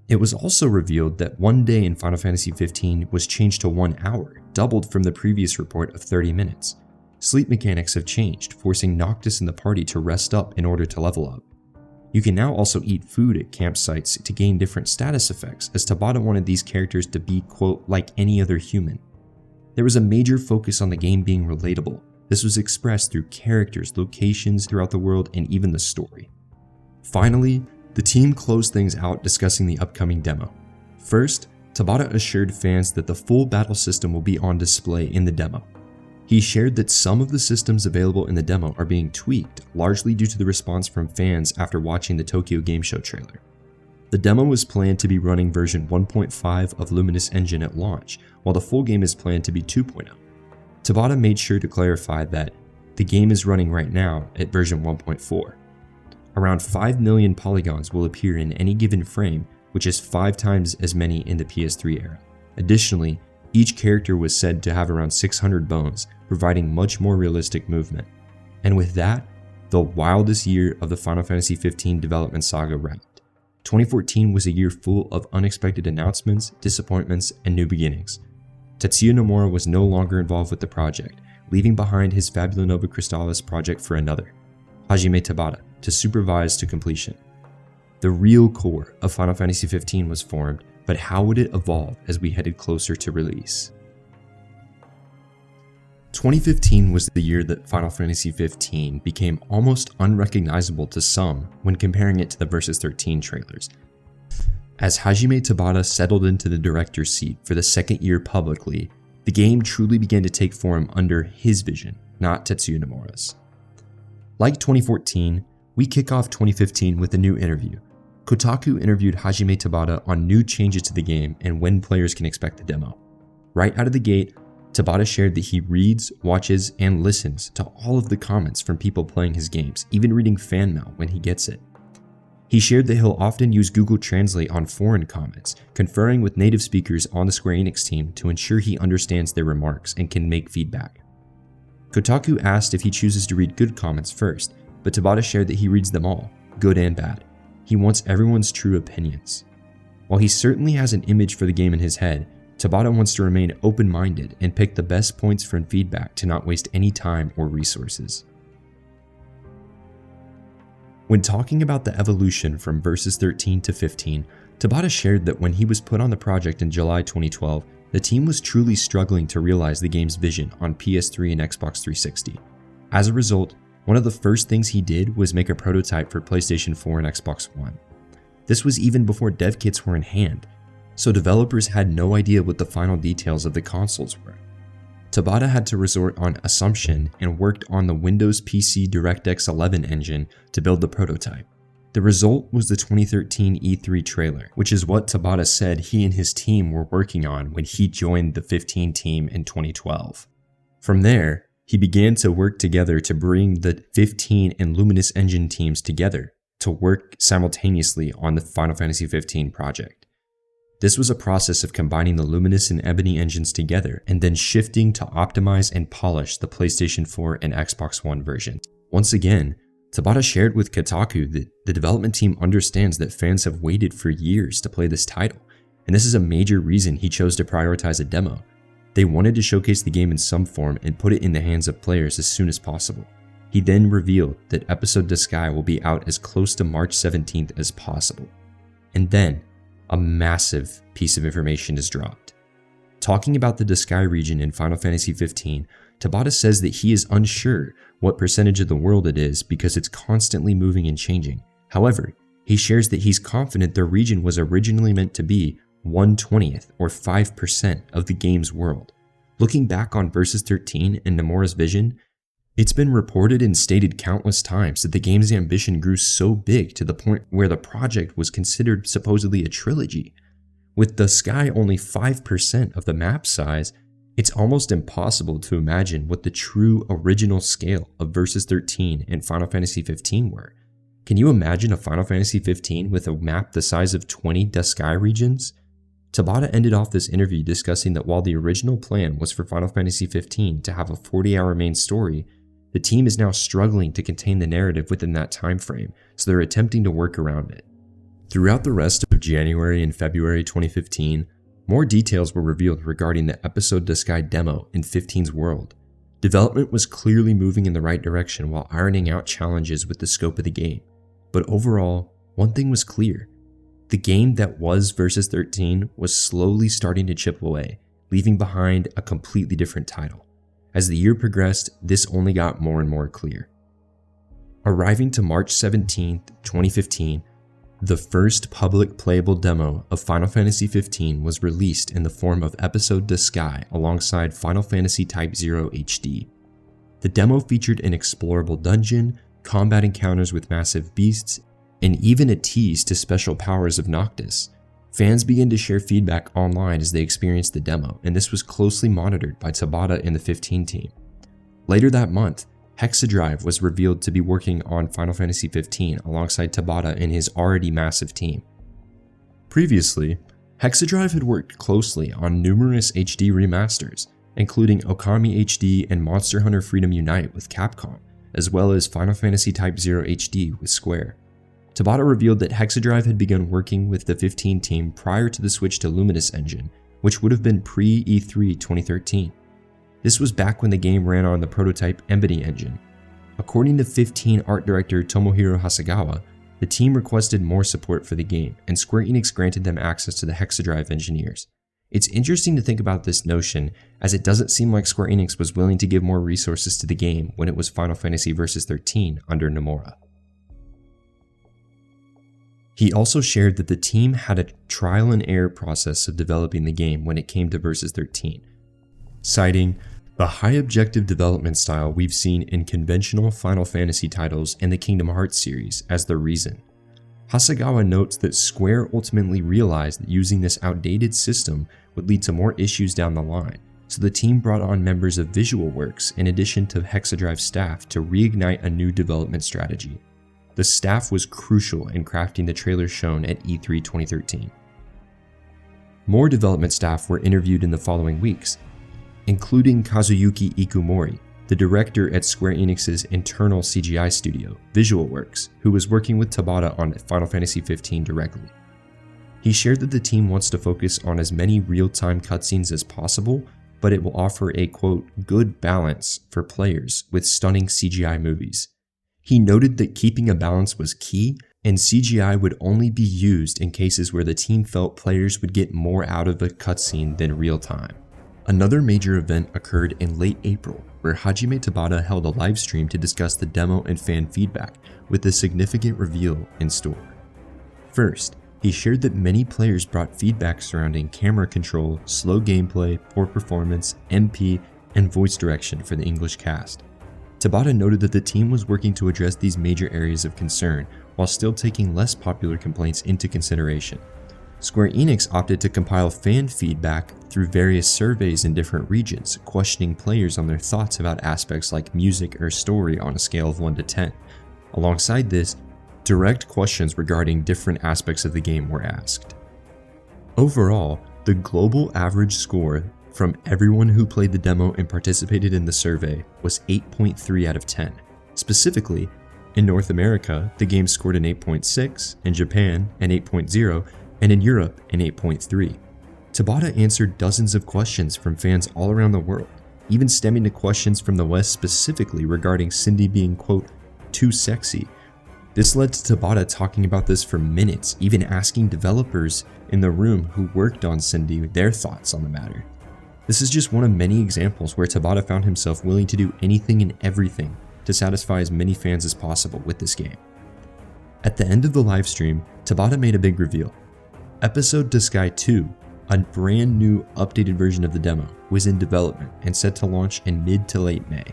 It was also revealed that one day in Final Fantasy XV was changed to 1 hour, doubled from the previous report of 30 minutes. Sleep mechanics have changed, forcing Noctis and the party to rest up in order to level up. You can now also eat food at campsites to gain different status effects, as Tabata wanted these characters to be, quote, like any other human. There was a major focus on the game being relatable. This was expressed through characters, locations throughout the world, and even the story. Finally, the team closed things out discussing the upcoming demo. First, Tabata assured fans that the full battle system will be on display in the demo. He shared that some of the systems available in the demo are being tweaked, largely due to the response from fans after watching the Tokyo Game Show trailer. The demo was planned to be running version 1.5 of Luminous Engine at launch, while the full game is planned to be 2.0. Tabata made sure to clarify that the game is running right now at version 1.4. Around 5 million polygons will appear in any given frame, which is 5 times as many in the PS3 era. Additionally, each character was said to have around 600 bones, providing much more realistic movement. And with that, the wildest year of the Final Fantasy XV development saga wrapped. 2014 was a year full of unexpected announcements, disappointments, and new beginnings. Tetsuya Nomura was no longer involved with the project, leaving behind his Fabula Nova Crystalis project for another, Hajime Tabata, to supervise to completion. The real core of Final Fantasy XV was formed, but how would it evolve as we headed closer to release? 2015 was the year that Final Fantasy XV became almost unrecognizable to some when comparing it to the Versus 13 trailers. As Hajime Tabata settled into the director's seat for the second year publicly, the game truly began to take form under his vision, not Tetsuya Nomura's. Like 2014, we kick off 2015 with a new interview. Kotaku interviewed Hajime Tabata on new changes to the game and when players can expect the demo. Right out of the gate, Tabata shared that he reads, watches, and listens to all of the comments from people playing his games, even reading fan mail when he gets it. He shared that he'll often use Google Translate on foreign comments, conferring with native speakers on the Square Enix team to ensure he understands their remarks and can make feedback. Kotaku asked if he chooses to read good comments first, but Tabata shared that he reads them all, good and bad. He wants everyone's true opinions. While he certainly has an image for the game in his head, Tabata wants to remain open-minded and pick the best points from feedback to not waste any time or resources. When talking about the evolution from Versus 13 to 15, Tabata shared that when he was put on the project in July 2012, the team was truly struggling to realize the game's vision on PS3 and Xbox 360. As a result, one of the first things he did was make a prototype for PlayStation 4 and Xbox One. This was even before dev kits were in hand, so developers had no idea what the final details of the consoles were. Tabata had to resort on assumption and worked on the Windows PC DirectX 11 engine to build the prototype. The result was the 2013 E3 trailer, which is what Tabata said he and his team were working on when he joined the 15 team in 2012. From there, he began to work together to bring the 15 and Luminous engine teams together to work simultaneously on the Final Fantasy XV project. This was a process of combining the Luminous and Ebony engines together and then shifting to optimize and polish the PlayStation 4 and Xbox One versions. Once again, Tabata shared with Kotaku that the development team understands that fans have waited for years to play this title, and this is a major reason he chose to prioritize a demo. They wanted to showcase the game in some form and put it in the hands of players as soon as possible. He then revealed that Episode Disgaea will be out as close to March 17th as possible. And then, a massive piece of information is dropped. Talking about the Disgaea region in Final Fantasy XV, Tabata says that he is unsure what percentage of the world it is because it's constantly moving and changing. However, he shares that he's confident the region was originally meant to be 1/20th or 5% of the game's world. Looking back on Versus 13 and Nomura's vision, it's been reported and stated countless times that the game's ambition grew so big to the point where the project was considered supposedly a trilogy. With the sky only 5% of the map size, it's almost impossible to imagine what the true original scale of Versus 13 and Final Fantasy XV were. Can you imagine a Final Fantasy XV with a map the size of 20 Disgaea regions? Tabata ended off this interview discussing that while the original plan was for Final Fantasy XV to have a 40-hour main story, the team is now struggling to contain the narrative within that time frame, so they're attempting to work around it. Throughout the rest of January and February 2015, more details were revealed regarding the Episode Disgaea demo in 15's world. Development was clearly moving in the right direction while ironing out challenges with the scope of the game. But overall, one thing was clear. The game that was Versus 13 was slowly starting to chip away, leaving behind a completely different title. As the year progressed, this only got more and more clear. Arriving to March 17, 2015, the first public playable demo of Final Fantasy XV was released in the form of Episode Disgaea alongside Final Fantasy Type 0 HD. The demo featured an explorable dungeon, combat encounters with massive beasts, and even a tease to special powers of Noctis. Fans began to share feedback online as they experienced the demo, and this was closely monitored by Tabata and the 15 team. Later that month, XIII was revealed to be working on Final Fantasy XV alongside Tabata and his already massive team. Previously, XIII had worked closely on numerous HD remasters, including Okami HD and Monster Hunter Freedom Unite with Capcom, as well as Final Fantasy Type 0 HD with Square. Tabata revealed that XIII had begun working with the 15 team prior to the switch to Luminous engine, which would have been pre-E3 2013. This was back when the game ran on the prototype Ebony engine. According to 15 art director Tomohiro Hasegawa, the team requested more support for the game, and Square Enix granted them access to the XIII engineers. It's interesting to think about this notion, as it doesn't seem like Square Enix was willing to give more resources to the game when it was Final Fantasy Versus 13 under Nomura. He also shared that the team had a trial and error process of developing the game when it came to Versus 13, citing the high objective development style we've seen in conventional Final Fantasy titles and the Kingdom Hearts series as the reason. Hasegawa notes that Square ultimately realized that using this outdated system would lead to more issues down the line, so the team brought on members of Visual Works in addition to XIII staff to reignite a new development strategy. The staff was crucial in crafting the trailer shown at E3 2013. More development staff were interviewed in the following weeks, including Kazuyuki Ikumori, the director at Square Enix's internal CGI studio, Visual Works, who was working with Tabata on Final Fantasy XV directly. He shared that the team wants to focus on as many real-time cutscenes as possible, but it will offer a, quote, good balance for players with stunning CGI movies. He noted that keeping a balance was key, and CGI would only be used in cases where the team felt players would get more out of a cutscene than real time. Another major event occurred in late April, where Hajime Tabata held a live stream to discuss the demo and fan feedback, with a significant reveal in store. First, he shared that many players brought feedback surrounding camera control, slow gameplay, poor performance, MP, and voice direction for the English cast. Tabata noted that the team was working to address these major areas of concern while still taking less popular complaints into consideration. Square Enix opted to compile fan feedback through various surveys in different regions, questioning players on their thoughts about aspects like music or story on a scale of 1 to 10. Alongside this, direct questions regarding different aspects of the game were asked. Overall, the global average score from everyone who played the demo and participated in the survey was 8.3 out of 10. Specifically, in North America, the game scored an 8.6, in Japan an 8.0, and in Europe an 8.3. Tabata answered dozens of questions from fans all around the world, even stemming to questions from the West specifically regarding Cindy being, quote, too sexy. This led to Tabata talking about this for minutes, even asking developers in the room who worked on Cindy their thoughts on the matter. This is just one of many examples where Tabata found himself willing to do anything and everything to satisfy as many fans as possible with this game. At the end of the livestream, Tabata made a big reveal. Epilogue XIII, a brand new updated version of the demo, was in development and set to launch in mid to late May.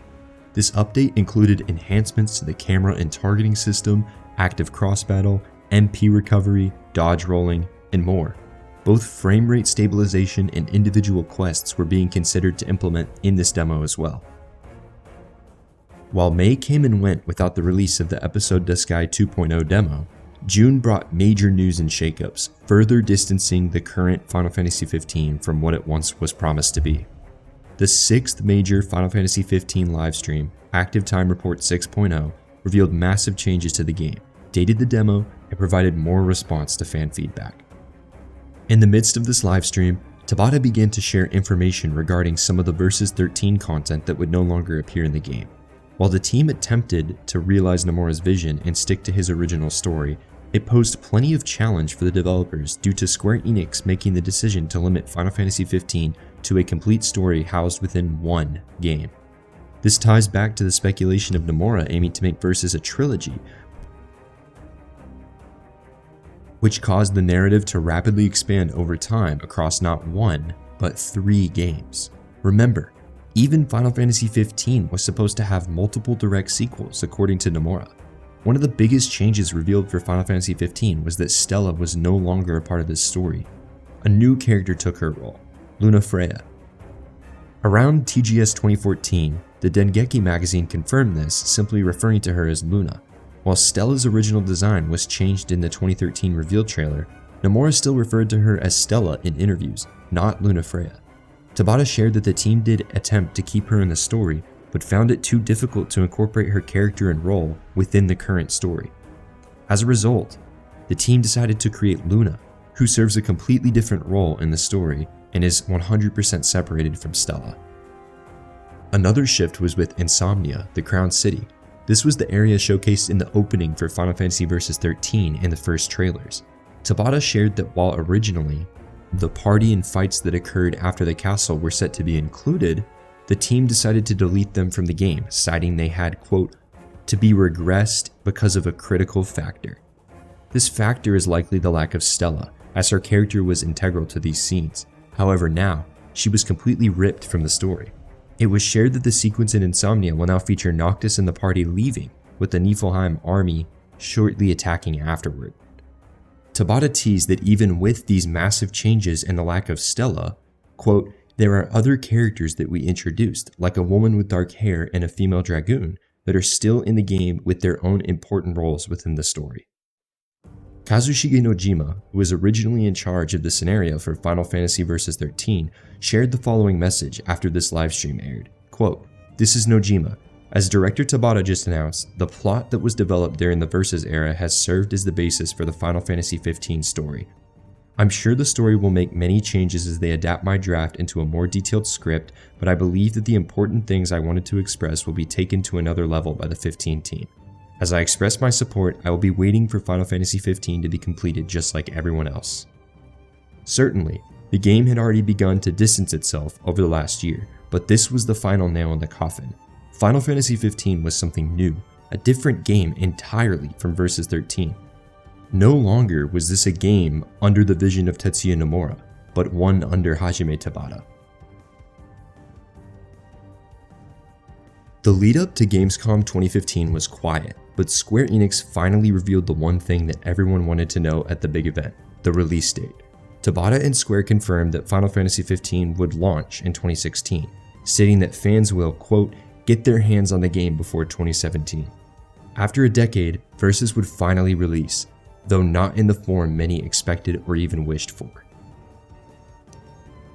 This update included enhancements to the camera and targeting system, active cross battle, MP recovery, dodge rolling, and more. Both frame rate stabilization and individual quests were being considered to implement in this demo as well. While May came and went without the release of the Epilogue XIII 2.0 demo, June brought major news and shakeups, further distancing the current Final Fantasy XV from what it once was promised to be. The sixth major Final Fantasy XV livestream, Active Time Report 6.0, revealed massive changes to the game, dated the demo, and provided more response to fan feedback. In the midst of this livestream, Tabata began to share information regarding some of the Versus 13 content that would no longer appear in the game. While the team attempted to realize Nomura's vision and stick to his original story, it posed plenty of challenge for the developers due to Square Enix making the decision to limit Final Fantasy XV to a complete story housed within one game. This ties back to the speculation of Nomura aiming to make Versus a trilogy, which caused the narrative to rapidly expand over time across not one, but 3 games. Remember, even Final Fantasy XV was supposed to have multiple direct sequels according to Nomura. One of the biggest changes revealed for Final Fantasy XV was that Stella was no longer a part of this story. A new character took her role, Luna Freya. Around TGS 2014, the Dengeki magazine confirmed this, simply referring to her as Luna. While Stella's original design was changed in the 2013 reveal trailer, Nomura still referred to her as Stella in interviews, not Luna Freya. Tabata shared that the team did attempt to keep her in the story, but found it too difficult to incorporate her character and role within the current story. As a result, the team decided to create Luna, who serves a completely different role in the story and is 100% separated from Stella. Another shift was with Insomnia, the Crown City. This was the area showcased in the opening for Final Fantasy Versus 13 in the first trailers. Tabata shared that while originally, the party and fights that occurred after the castle were set to be included, the team decided to delete them from the game, citing they had, quote, to be regressed because of a critical factor. This factor is likely the lack of Stella, as her character was integral to these scenes. However, now, she was completely ripped from the story. It was shared that the sequence in Insomnia will now feature Noctis and the party leaving, with the Niflheim army shortly attacking afterward. Tabata teased that even with these massive changes and the lack of Stella, quote, there are other characters that we introduced, like a woman with dark hair and a female dragoon, that are still in the game with their own important roles within the story. Kazushige Nojima, who was originally in charge of the scenario for Final Fantasy Versus 13, shared the following message after this livestream aired. Quote, this is Nojima. As Director Tabata just announced, the plot that was developed during the Versus era has served as the basis for the Final Fantasy XV story. I'm sure the story will make many changes as they adapt my draft into a more detailed script, but I believe that the important things I wanted to express will be taken to another level by the 15 team. As I express my support, I will be waiting for Final Fantasy XV to be completed just like everyone else. Certainly, the game had already begun to distance itself over the last year, but this was the final nail in the coffin. Final Fantasy XV was something new, a different game entirely from Versus 13. No longer was this a game under the vision of Tetsuya Nomura, but one under Hajime Tabata. The lead up to Gamescom 2015 was quiet, but Square Enix finally revealed the one thing that everyone wanted to know at the big event, the release date. Tabata and Square confirmed that Final Fantasy XV would launch in 2016, stating that fans will, quote, get their hands on the game before 2017. After a decade, Versus would finally release, though not in the form many expected or even wished for.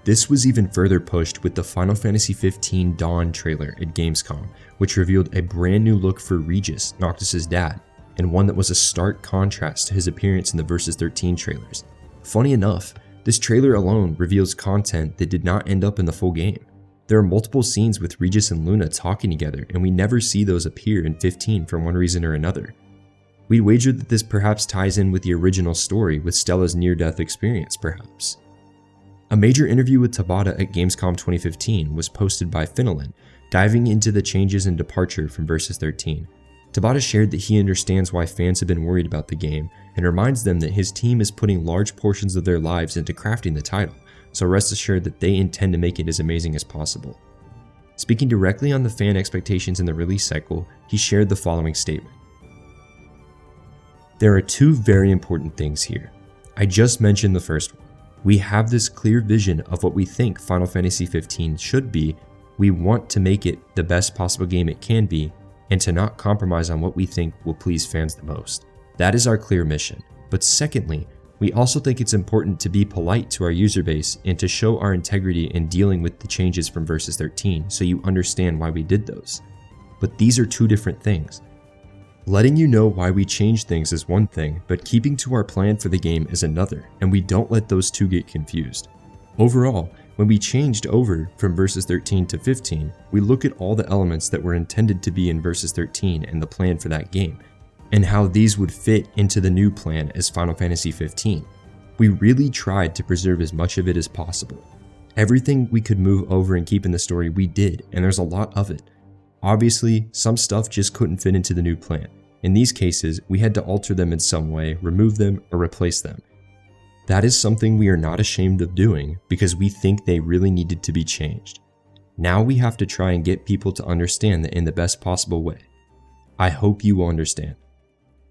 This was even further pushed with the Final Fantasy XV Dawn trailer at Gamescom, which revealed a brand new look for Regis, Noctis' dad, and one that was a stark contrast to his appearance in the Versus 13 trailers. Funny enough, this trailer alone reveals content that did not end up in the full game. There are multiple scenes with Regis and Luna talking together, and we never see those appear in 15 for one reason or another. We'd wager that this perhaps ties in with the original story with Stella's near-death experience, perhaps. A major interview with Tabata at Gamescom 2015 was posted by Finolin, diving into the changes and departure from Versus 13. Tabata shared that he understands why fans have been worried about the game, and reminds them that his team is putting large portions of their lives into crafting the title, so rest assured that they intend to make it as amazing as possible. Speaking directly on the fan expectations in the release cycle, he shared the following statement. There are two very important things here. I just mentioned the first one. We have this clear vision of what we think Final Fantasy XV should be. We want to make it the best possible game it can be, and to not compromise on what we think will please fans the most. That is our clear mission. But secondly, we also think it's important to be polite to our user base and to show our integrity in dealing with the changes from Versus 13 so you understand why we did those. But these are two different things. Letting you know why we changed things is one thing, but keeping to our plan for the game is another, and we don't let those two get confused. Overall, when we changed over from Versus 13 to 15, we look at all the elements that were intended to be in Versus 13 and the plan for that game, and how these would fit into the new plan as Final Fantasy 15. We really tried to preserve as much of it as possible. Everything we could move over and keep in the story we did, and there's a lot of it. Obviously, some stuff just couldn't fit into the new plan. In these cases, we had to alter them in some way, remove them, or replace them. That is something we are not ashamed of doing because we think they really needed to be changed. Now we have to try and get people to understand that in the best possible way. I hope you will understand.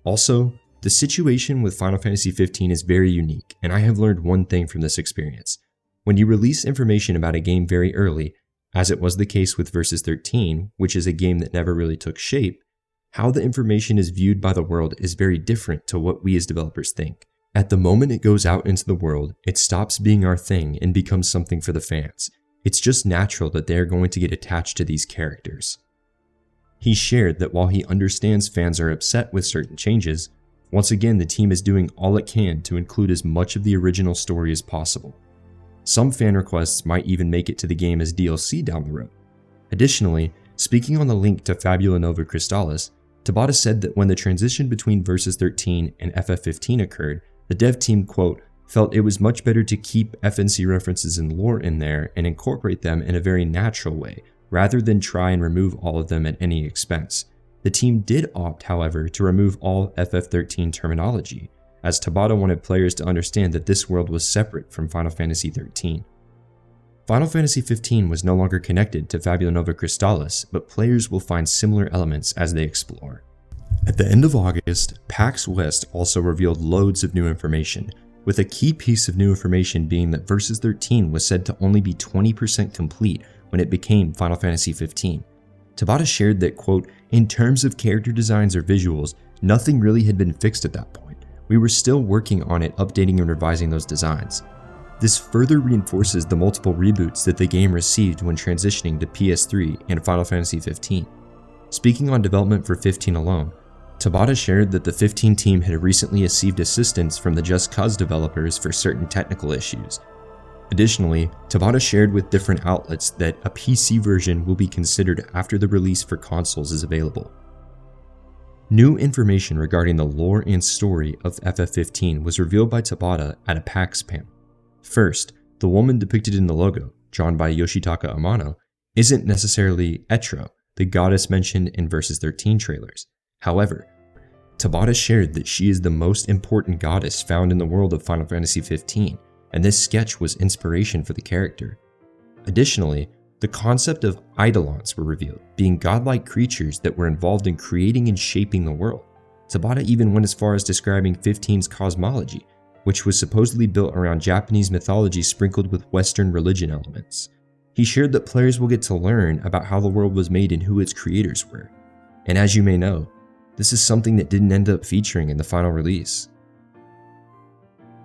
Also, the situation with Final Fantasy XV is very unique, and I have learned one thing from this experience. When you release information about a game very early, as it was the case with Versus 13, which is a game that never really took shape, how the information is viewed by the world is very different to what we as developers think. At the moment it goes out into the world, it stops being our thing and becomes something for the fans. It's just natural that they are going to get attached to these characters. He shared that while he understands fans are upset with certain changes, once again the team is doing all it can to include as much of the original story as possible. Some fan requests might even make it to the game as DLC down the road. Additionally, speaking on the link to Fabula Nova Crystalis, Tabata said that when the transition between Versus 13 and FF15 occurred, the dev team, quote, felt it was much better to keep FNC references and lore in there and incorporate them in a very natural way, rather than try and remove all of them at any expense. The team did opt, however, to remove all FF13 terminology, as Tabata wanted players to understand that this world was separate from Final Fantasy XIII. Final Fantasy XV was no longer connected to Fabula Nova Crystalis, but players will find similar elements as they explore. At the end of August, PAX West also revealed loads of new information, with a key piece of new information being that Versus 13 was said to only be 20% complete when it became Final Fantasy XV. Tabata shared that, quote, in terms of character designs or visuals, nothing really had been fixed at that point. We were still working on it, updating and revising those designs. This further reinforces the multiple reboots that the game received when transitioning to PS3 and Final Fantasy XV. Speaking on development for 15 alone, Tabata shared that the 15 team had recently received assistance from the Just Cause developers for certain technical issues. Additionally, Tabata shared with different outlets that a PC version will be considered after the release for consoles is available. New information regarding the lore and story of FF15 was revealed by Tabata at a PAX panel. First, the woman depicted in the logo, drawn by Yoshitaka Amano, isn't necessarily Etro, the goddess mentioned in Versus 13 trailers. However, Tabata shared that she is the most important goddess found in the world of Final Fantasy XV, and this sketch was inspiration for the character. Additionally, the concept of eidolons were revealed, being godlike creatures that were involved in creating and shaping the world. Tabata even went as far as describing 15's cosmology, which was supposedly built around Japanese mythology sprinkled with Western religion elements. He shared that players will get to learn about how the world was made and who its creators were. And as you may know, this is something that didn't end up featuring in the final release.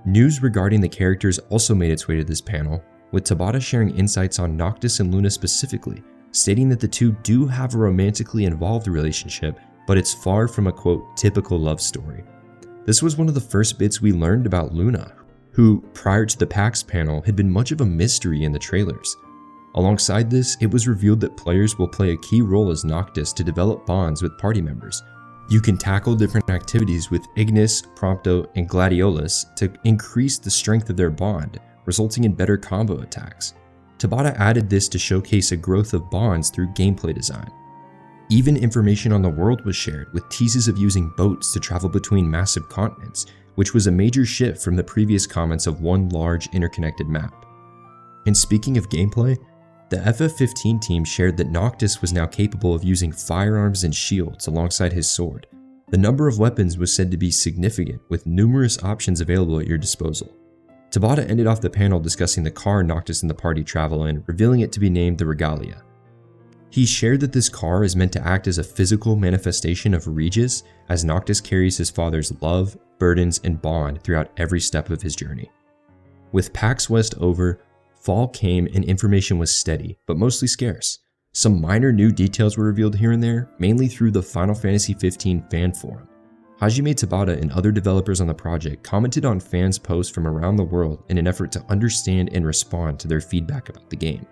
News regarding the characters also made its way to this panel, with Tabata sharing insights on Noctis and Luna specifically, stating that the two do have a romantically involved relationship, but it's far from a quote, typical love story. This was one of the first bits we learned about Luna, who, prior to the PAX panel, had been much of a mystery in the trailers. Alongside this, it was revealed that players will play a key role as Noctis to develop bonds with party members. You can tackle different activities with Ignis, Prompto, and Gladiolus to increase the strength of their bond, resulting in better combo attacks. Tabata added this to showcase a growth of bonds through gameplay design. Even information on the world was shared, with teases of using boats to travel between massive continents, which was a major shift from the previous comments of one large interconnected map. And speaking of gameplay, the FF15 team shared that Noctis was now capable of using firearms and shields alongside his sword. The number of weapons was said to be significant, with numerous options available at your disposal. Tabata ended off the panel discussing the car Noctis and the party travel in, revealing it to be named the Regalia. He shared that this car is meant to act as a physical manifestation of Regis, as Noctis carries his father's love, burdens, and bond throughout every step of his journey. With PAX West over, fall came and information was steady, but mostly scarce. Some minor new details were revealed here and there, mainly through the Final Fantasy XV fan forum. Hajime Tabata and other developers on the project commented on fans' posts from around the world in an effort to understand and respond to their feedback about the game.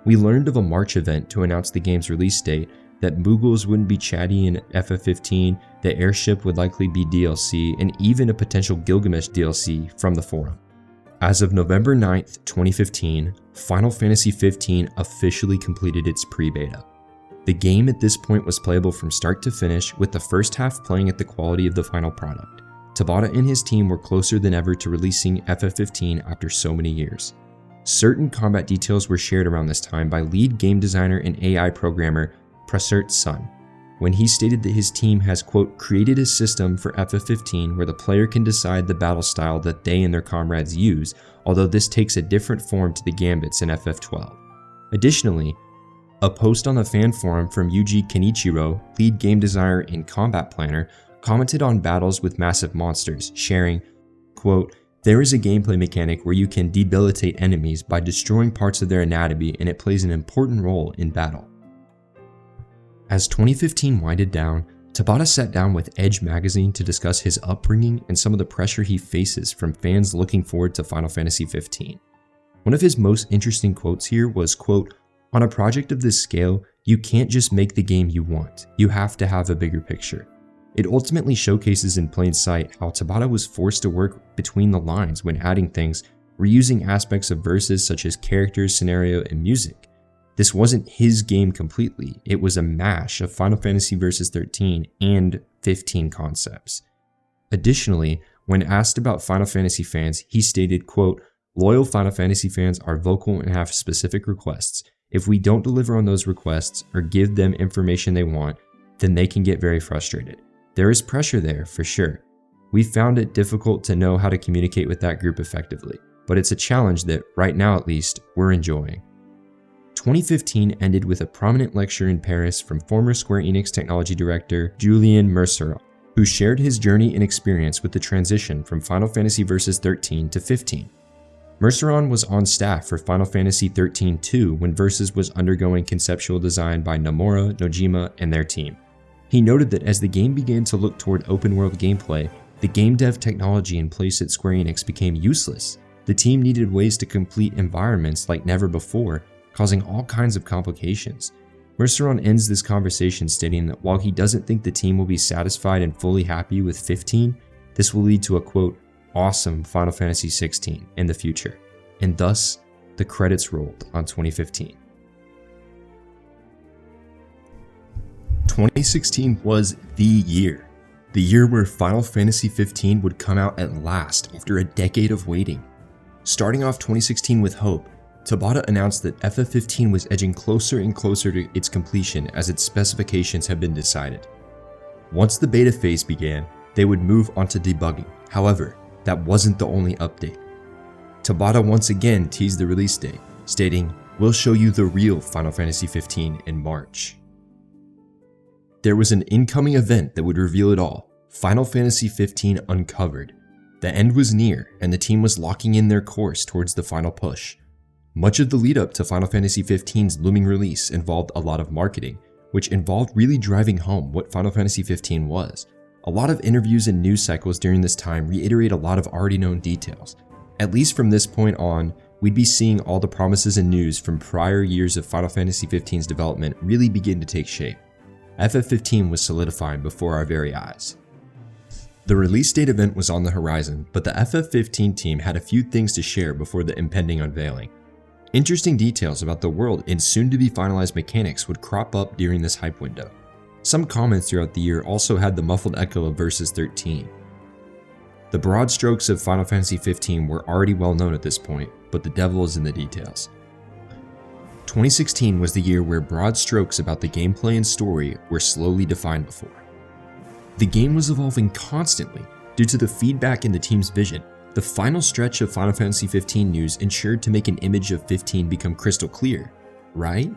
We learned of a March event to announce the game's release date, that Moogles wouldn't be chatty in FF15, the airship would likely be DLC, and even a potential Gilgamesh DLC from the forum. As of November 9th, 2015, Final Fantasy XV officially completed its pre-beta. The game at this point was playable from start to finish, with the first half playing at the quality of the final product. Tabata and his team were closer than ever to releasing FF15 after so many years. Certain combat details were shared around this time by lead game designer and AI programmer Prasert Sun, when he stated that his team has, quote, created a system for FF15 where the player can decide the battle style that they and their comrades use, although this takes a different form to the gambits in FF12. Additionally, a post on the fan forum from Yuji Kenichiro, lead game designer and combat planner, commented on battles with massive monsters, sharing, quote, there is a gameplay mechanic where you can debilitate enemies by destroying parts of their anatomy, and it plays an important role in battle. As 2015 winded down, Tabata sat down with Edge magazine to discuss his upbringing and some of the pressure he faces from fans looking forward to Final Fantasy XV. One of his most interesting quotes here was, quote, on a project of this scale, you can't just make the game you want, you have to have a bigger picture. It ultimately showcases in plain sight how Tabata was forced to work between the lines when adding things, reusing aspects of verses such as characters, scenario, and music. This wasn't his game completely, it was a mash of Final Fantasy Versus 13 and 15 concepts. Additionally, when asked about Final Fantasy fans, he stated, quote, loyal Final Fantasy fans are vocal and have specific requests. If we don't deliver on those requests or give them information they want, then they can get very frustrated. There is pressure there, for sure. We found it difficult to know how to communicate with that group effectively, but it's a challenge that, right now at least, we're enjoying. 2015 ended with a prominent lecture in Paris from former Square Enix technology director Julien Merceron, who shared his journey and experience with the transition from Final Fantasy Versus 13 to 15. Merceron was on staff for Final Fantasy 13-2 when Versus was undergoing conceptual design by Nomura, Nojima, and their team. He noted that as the game began to look toward open-world gameplay, the game dev technology in place at Square Enix became useless. The team needed ways to complete environments like never before, causing all kinds of complications. Merceron ends this conversation stating that while he doesn't think the team will be satisfied and fully happy with 15, this will lead to a, quote, awesome Final Fantasy 16 in the future. And thus, the credits rolled on 2015. 2016 was the year. The year where Final Fantasy XV would come out at last after a decade of waiting. Starting off 2016 with hope, Tabata announced that FF15 was edging closer and closer to its completion as its specifications have been decided. Once the beta phase began, they would move on to debugging. However, that wasn't the only update. Tabata once again teased the release date, stating, "We'll show you the real Final Fantasy XV in March." There was an incoming event that would reveal it all, Final Fantasy XV Uncovered. The end was near, and the team was locking in their course towards the final push. Much of the lead up to Final Fantasy XV's looming release involved a lot of marketing, which involved really driving home what Final Fantasy XV was. A lot of interviews and news cycles during this time reiterate a lot of already known details. At least from this point on, we'd be seeing all the promises and news from prior years of Final Fantasy XV's development really begin to take shape. FF15 was solidifying before our very eyes. The release date event was on the horizon, but the FF15 team had a few things to share before the impending unveiling. Interesting details about the world and soon-to-be finalized mechanics would crop up during this hype window. Some comments throughout the year also had the muffled echo of Versus 13. The broad strokes of Final Fantasy XV were already well known at this point, but the devil is in the details. 2016 was the year where broad strokes about the gameplay and story were slowly defined before. The game was evolving constantly due to the feedback in the team's vision. The final stretch of Final Fantasy XV news ensured to make an image of 15 become crystal clear, right?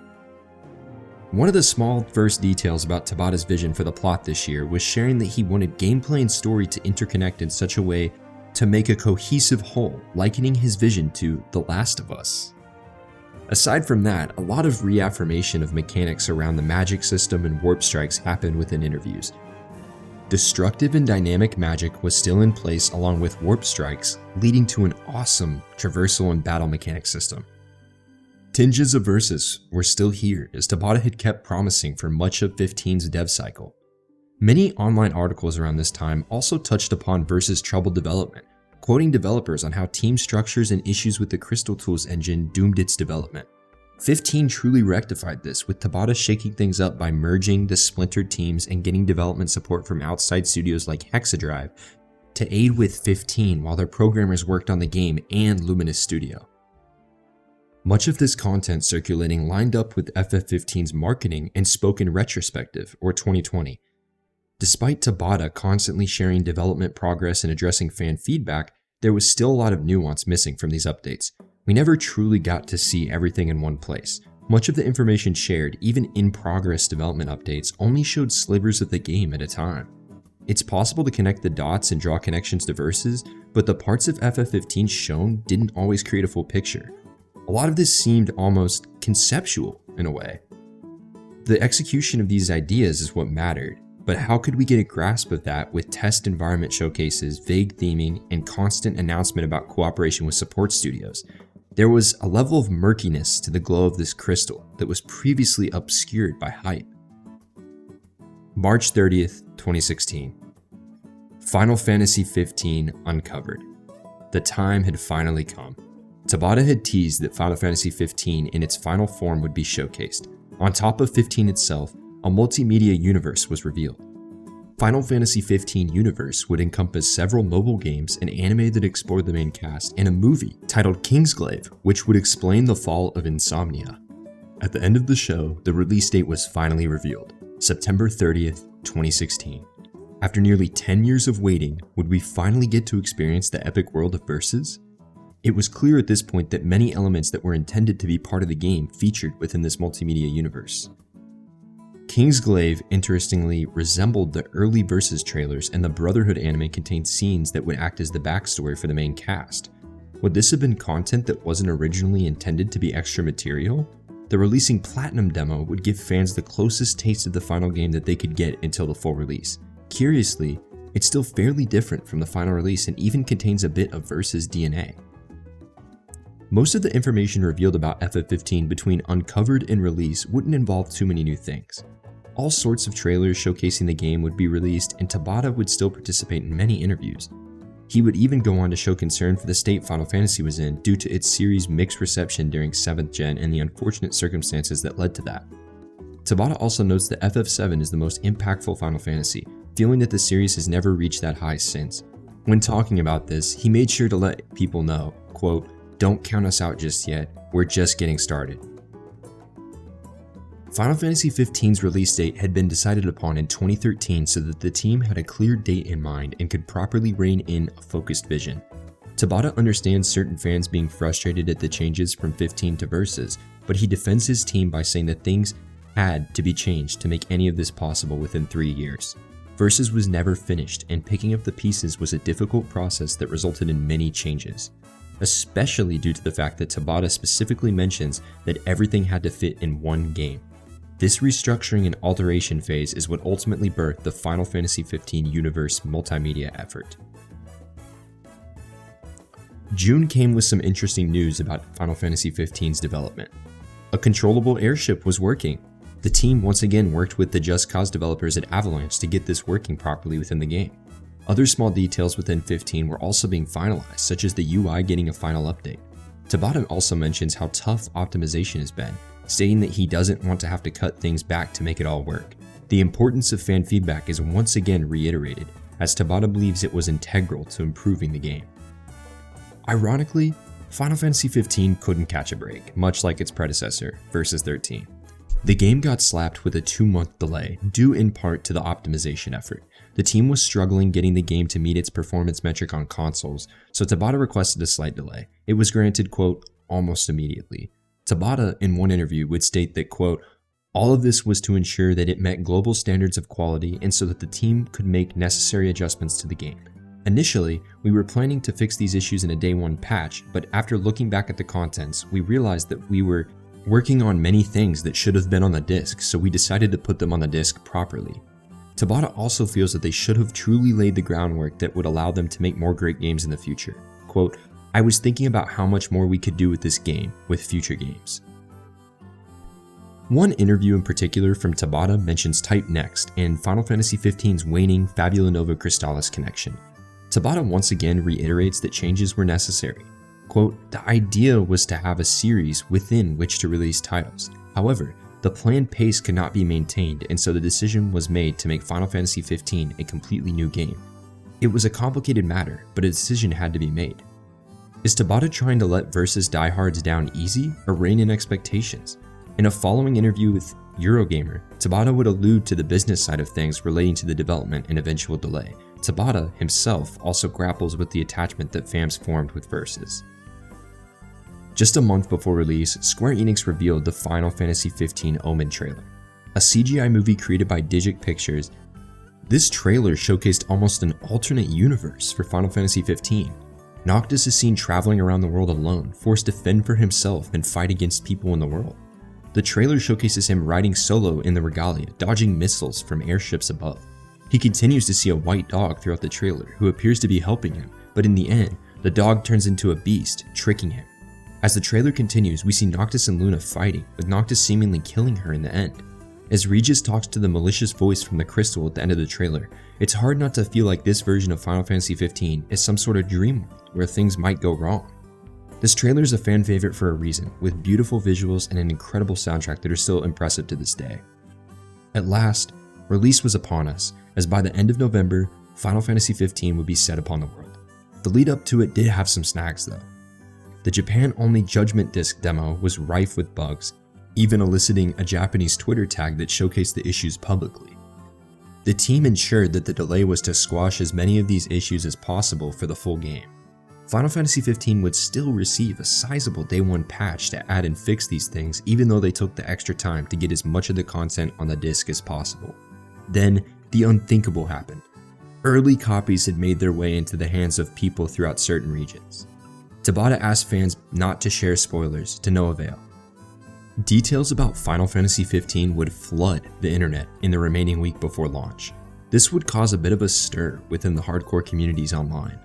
One of the small first details about Tabata's vision for the plot this year was sharing that he wanted gameplay and story to interconnect in such a way to make a cohesive whole, likening his vision to The Last of Us. Aside from that, a lot of reaffirmation of mechanics around the magic system and warp strikes happened within interviews. Destructive and dynamic magic was still in place along with warp strikes, leading to an awesome traversal and battle mechanic system. Tinges of Versus were still here as Tabata had kept promising for much of 15's dev cycle. Many online articles around this time also touched upon Versus' troubled development, quoting developers on how team structures and issues with the Crystal Tools engine doomed its development. 15 truly rectified this, with Tabata shaking things up by merging the splintered teams and getting development support from outside studios like Hexadrive to aid with 15 while their programmers worked on the game and Luminous Studio. Much of this content circulating lined up with FF15's marketing and spoken retrospective, or 2020. Despite Tabata constantly sharing development progress and addressing fan feedback, there was still a lot of nuance missing from these updates. We never truly got to see everything in one place. Much of the information shared, even in-progress development updates, only showed slivers of the game at a time. It's possible to connect the dots and draw connections to Versus, but the parts of FF15 shown didn't always create a full picture. A lot of this seemed almost conceptual in a way. The execution of these ideas is what mattered, but how could we get a grasp of that with test environment showcases, vague theming, and constant announcement about cooperation with support studios? There was a level of murkiness to the glow of this crystal that was previously obscured by hype. March 30th, 2016. Final Fantasy XV Uncovered. The time had finally come. Tabata had teased that Final Fantasy XV in its final form would be showcased. On top of 15 itself, a multimedia universe was revealed. Final Fantasy XV Universe would encompass several mobile games, an anime that explored the main cast, and a movie titled Kingsglaive, which would explain the fall of Insomnia. At the end of the show, the release date was finally revealed, September 30th, 2016. After nearly 10 years of waiting, would we finally get to experience the epic world of Versus? It was clear at this point that many elements that were intended to be part of the game featured within this multimedia universe. Kingsglaive, interestingly, resembled the early Versus trailers, and the Brotherhood anime contained scenes that would act as the backstory for the main cast. Would this have been content that wasn't originally intended to be extra material? The releasing Platinum demo would give fans the closest taste of the final game that they could get until the full release. Curiously, it's still fairly different from the final release and even contains a bit of Versus DNA. Most of the information revealed about FF15 between Uncovered and release wouldn't involve too many new things. All sorts of trailers showcasing the game would be released, and Tabata would still participate in many interviews. He would even go on to show concern for the state Final Fantasy was in due to its series' mixed reception during 7th gen and the unfortunate circumstances that led to that. Tabata also notes that FF7 is the most impactful Final Fantasy, feeling that the series has never reached that high since. When talking about this, he made sure to let people know, quote, "Don't count us out just yet, we're just getting started." Final Fantasy XV's release date had been decided upon in 2013 so that the team had a clear date in mind and could properly rein in a focused vision. Tabata understands certain fans being frustrated at the changes from 15 to Versus, but he defends his team by saying that things had to be changed to make any of this possible within 3 years. Versus was never finished, and picking up the pieces was a difficult process that resulted in many changes, especially due to the fact that Tabata specifically mentions that everything had to fit in one game. This restructuring and alteration phase is what ultimately birthed the Final Fantasy XV universe multimedia effort. June came with some interesting news about Final Fantasy XV's development. A controllable airship was working. The team once again worked with the Just Cause developers at Avalanche to get this working properly within the game. Other small details within 15 were also being finalized, such as the UI getting a final update. Tabata also mentions how tough optimization has been, stating that he doesn't want to have to cut things back to make it all work. The importance of fan feedback is once again reiterated, as Tabata believes it was integral to improving the game. Ironically, Final Fantasy XV couldn't catch a break, much like its predecessor, Versus 13. The game got slapped with a 2-month delay, due in part to the optimization effort. The team was struggling getting the game to meet its performance metric on consoles, so Tabata requested a slight delay. It was granted, quote, almost immediately. Tabata, in one interview, would state that, quote, all of this was to ensure that it met global standards of quality and so that the team could make necessary adjustments to the game. Initially, we were planning to fix these issues in a day one patch, but after looking back at the contents, we realized that we were working on many things that should have been on the disc, so we decided to put them on the disc properly. Tabata also feels that they should have truly laid the groundwork that would allow them to make more great games in the future. Quote, I was thinking about how much more we could do with this game, with future games. One interview in particular from Tabata mentions Type Next and Final Fantasy XV's waning Fabula Nova Crystalis connection. Tabata once again reiterates that changes were necessary. Quote, the idea was to have a series within which to release titles. However, the planned pace could not be maintained, and so the decision was made to make Final Fantasy XV a completely new game. It was a complicated matter, but a decision had to be made. Is Tabata trying to let Versus diehards down easy or rein in expectations? In a following interview with Eurogamer, Tabata would allude to the business side of things relating to the development and eventual delay. Tabata himself also grapples with the attachment that fans formed with Versus. Just a month before release, Square Enix revealed the Final Fantasy XV Omen trailer, a CGI movie created by Digic Pictures. This trailer showcased almost an alternate universe for Final Fantasy XV. Noctis is seen traveling around the world alone, forced to fend for himself and fight against people in the world. The trailer showcases him riding solo in the Regalia, dodging missiles from airships above. He continues to see a white dog throughout the trailer, who appears to be helping him, but in the end, the dog turns into a beast, tricking him. As the trailer continues, we see Noctis and Luna fighting, with Noctis seemingly killing her in the end. As Regis talks to the malicious voice from the crystal at the end of the trailer, it's hard not to feel like this version of Final Fantasy XV is some sort of dream world where things might go wrong. This trailer is a fan favorite for a reason, with beautiful visuals and an incredible soundtrack that are still impressive to this day. At last, release was upon us, as by the end of November, Final Fantasy XV would be set upon the world. The lead up to it did have some snags though. The Japan-only Judgment Disc demo was rife with bugs, even eliciting a Japanese Twitter tag that showcased the issues publicly. The team ensured that the delay was to squash as many of these issues as possible for the full game. Final Fantasy XV would still receive a sizable day one patch to add and fix these things, even though they took the extra time to get as much of the content on the disc as possible. Then, the unthinkable happened. Early copies had made their way into the hands of people throughout certain regions. Tabata asked fans not to share spoilers, to no avail. Details about Final Fantasy XV would flood the internet in the remaining week before launch. This would cause a bit of a stir within the hardcore communities online.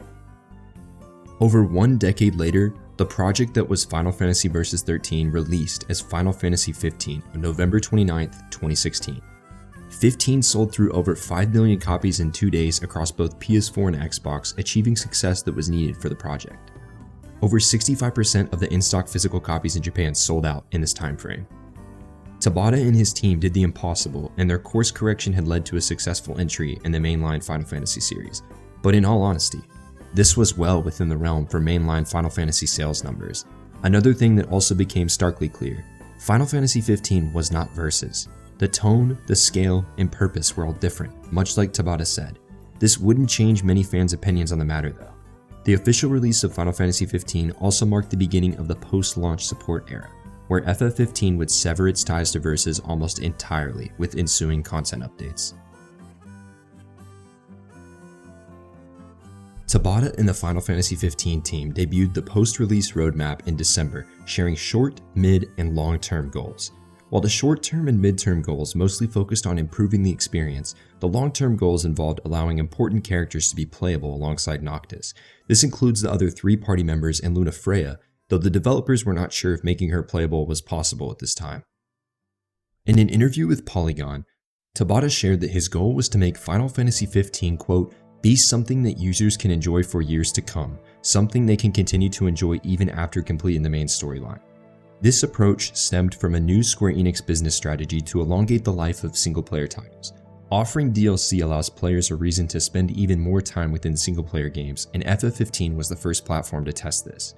Over 1 decade later, the project that was Final Fantasy Versus 13 released as Final Fantasy XV on November 29, 2016. 15 sold through over 5 million copies in 2 days across both PS4 and Xbox, achieving success that was needed for the project. Over 65% of the in-stock physical copies in Japan sold out in this time frame. Tabata and his team did the impossible, and their course correction had led to a successful entry in the mainline Final Fantasy series. But in all honesty, this was well within the realm for mainline Final Fantasy sales numbers. Another thing that also became starkly clear, Final Fantasy XV was not Versus. The tone, the scale, and purpose were all different, much like Tabata said. This wouldn't change many fans' opinions on the matter though. The official release of Final Fantasy XV also marked the beginning of the post-launch support era, where FF15 would sever its ties to Versus almost entirely with ensuing content updates. Tabata and the Final Fantasy XV team debuted the post-release roadmap in December, sharing short, mid, and long-term goals. While the short-term and mid-term goals mostly focused on improving the experience, the long-term goals involved allowing important characters to be playable alongside Noctis. This includes the other 3 party members and Luna Freya, though the developers were not sure if making her playable was possible at this time. In an interview with Polygon, Tabata shared that his goal was to make Final Fantasy XV, quote, be something that users can enjoy for years to come, something they can continue to enjoy even after completing the main storyline. This approach stemmed from a new Square Enix business strategy to elongate the life of single-player titles. Offering DLC allows players a reason to spend even more time within single-player games, and FF15 was the first platform to test this.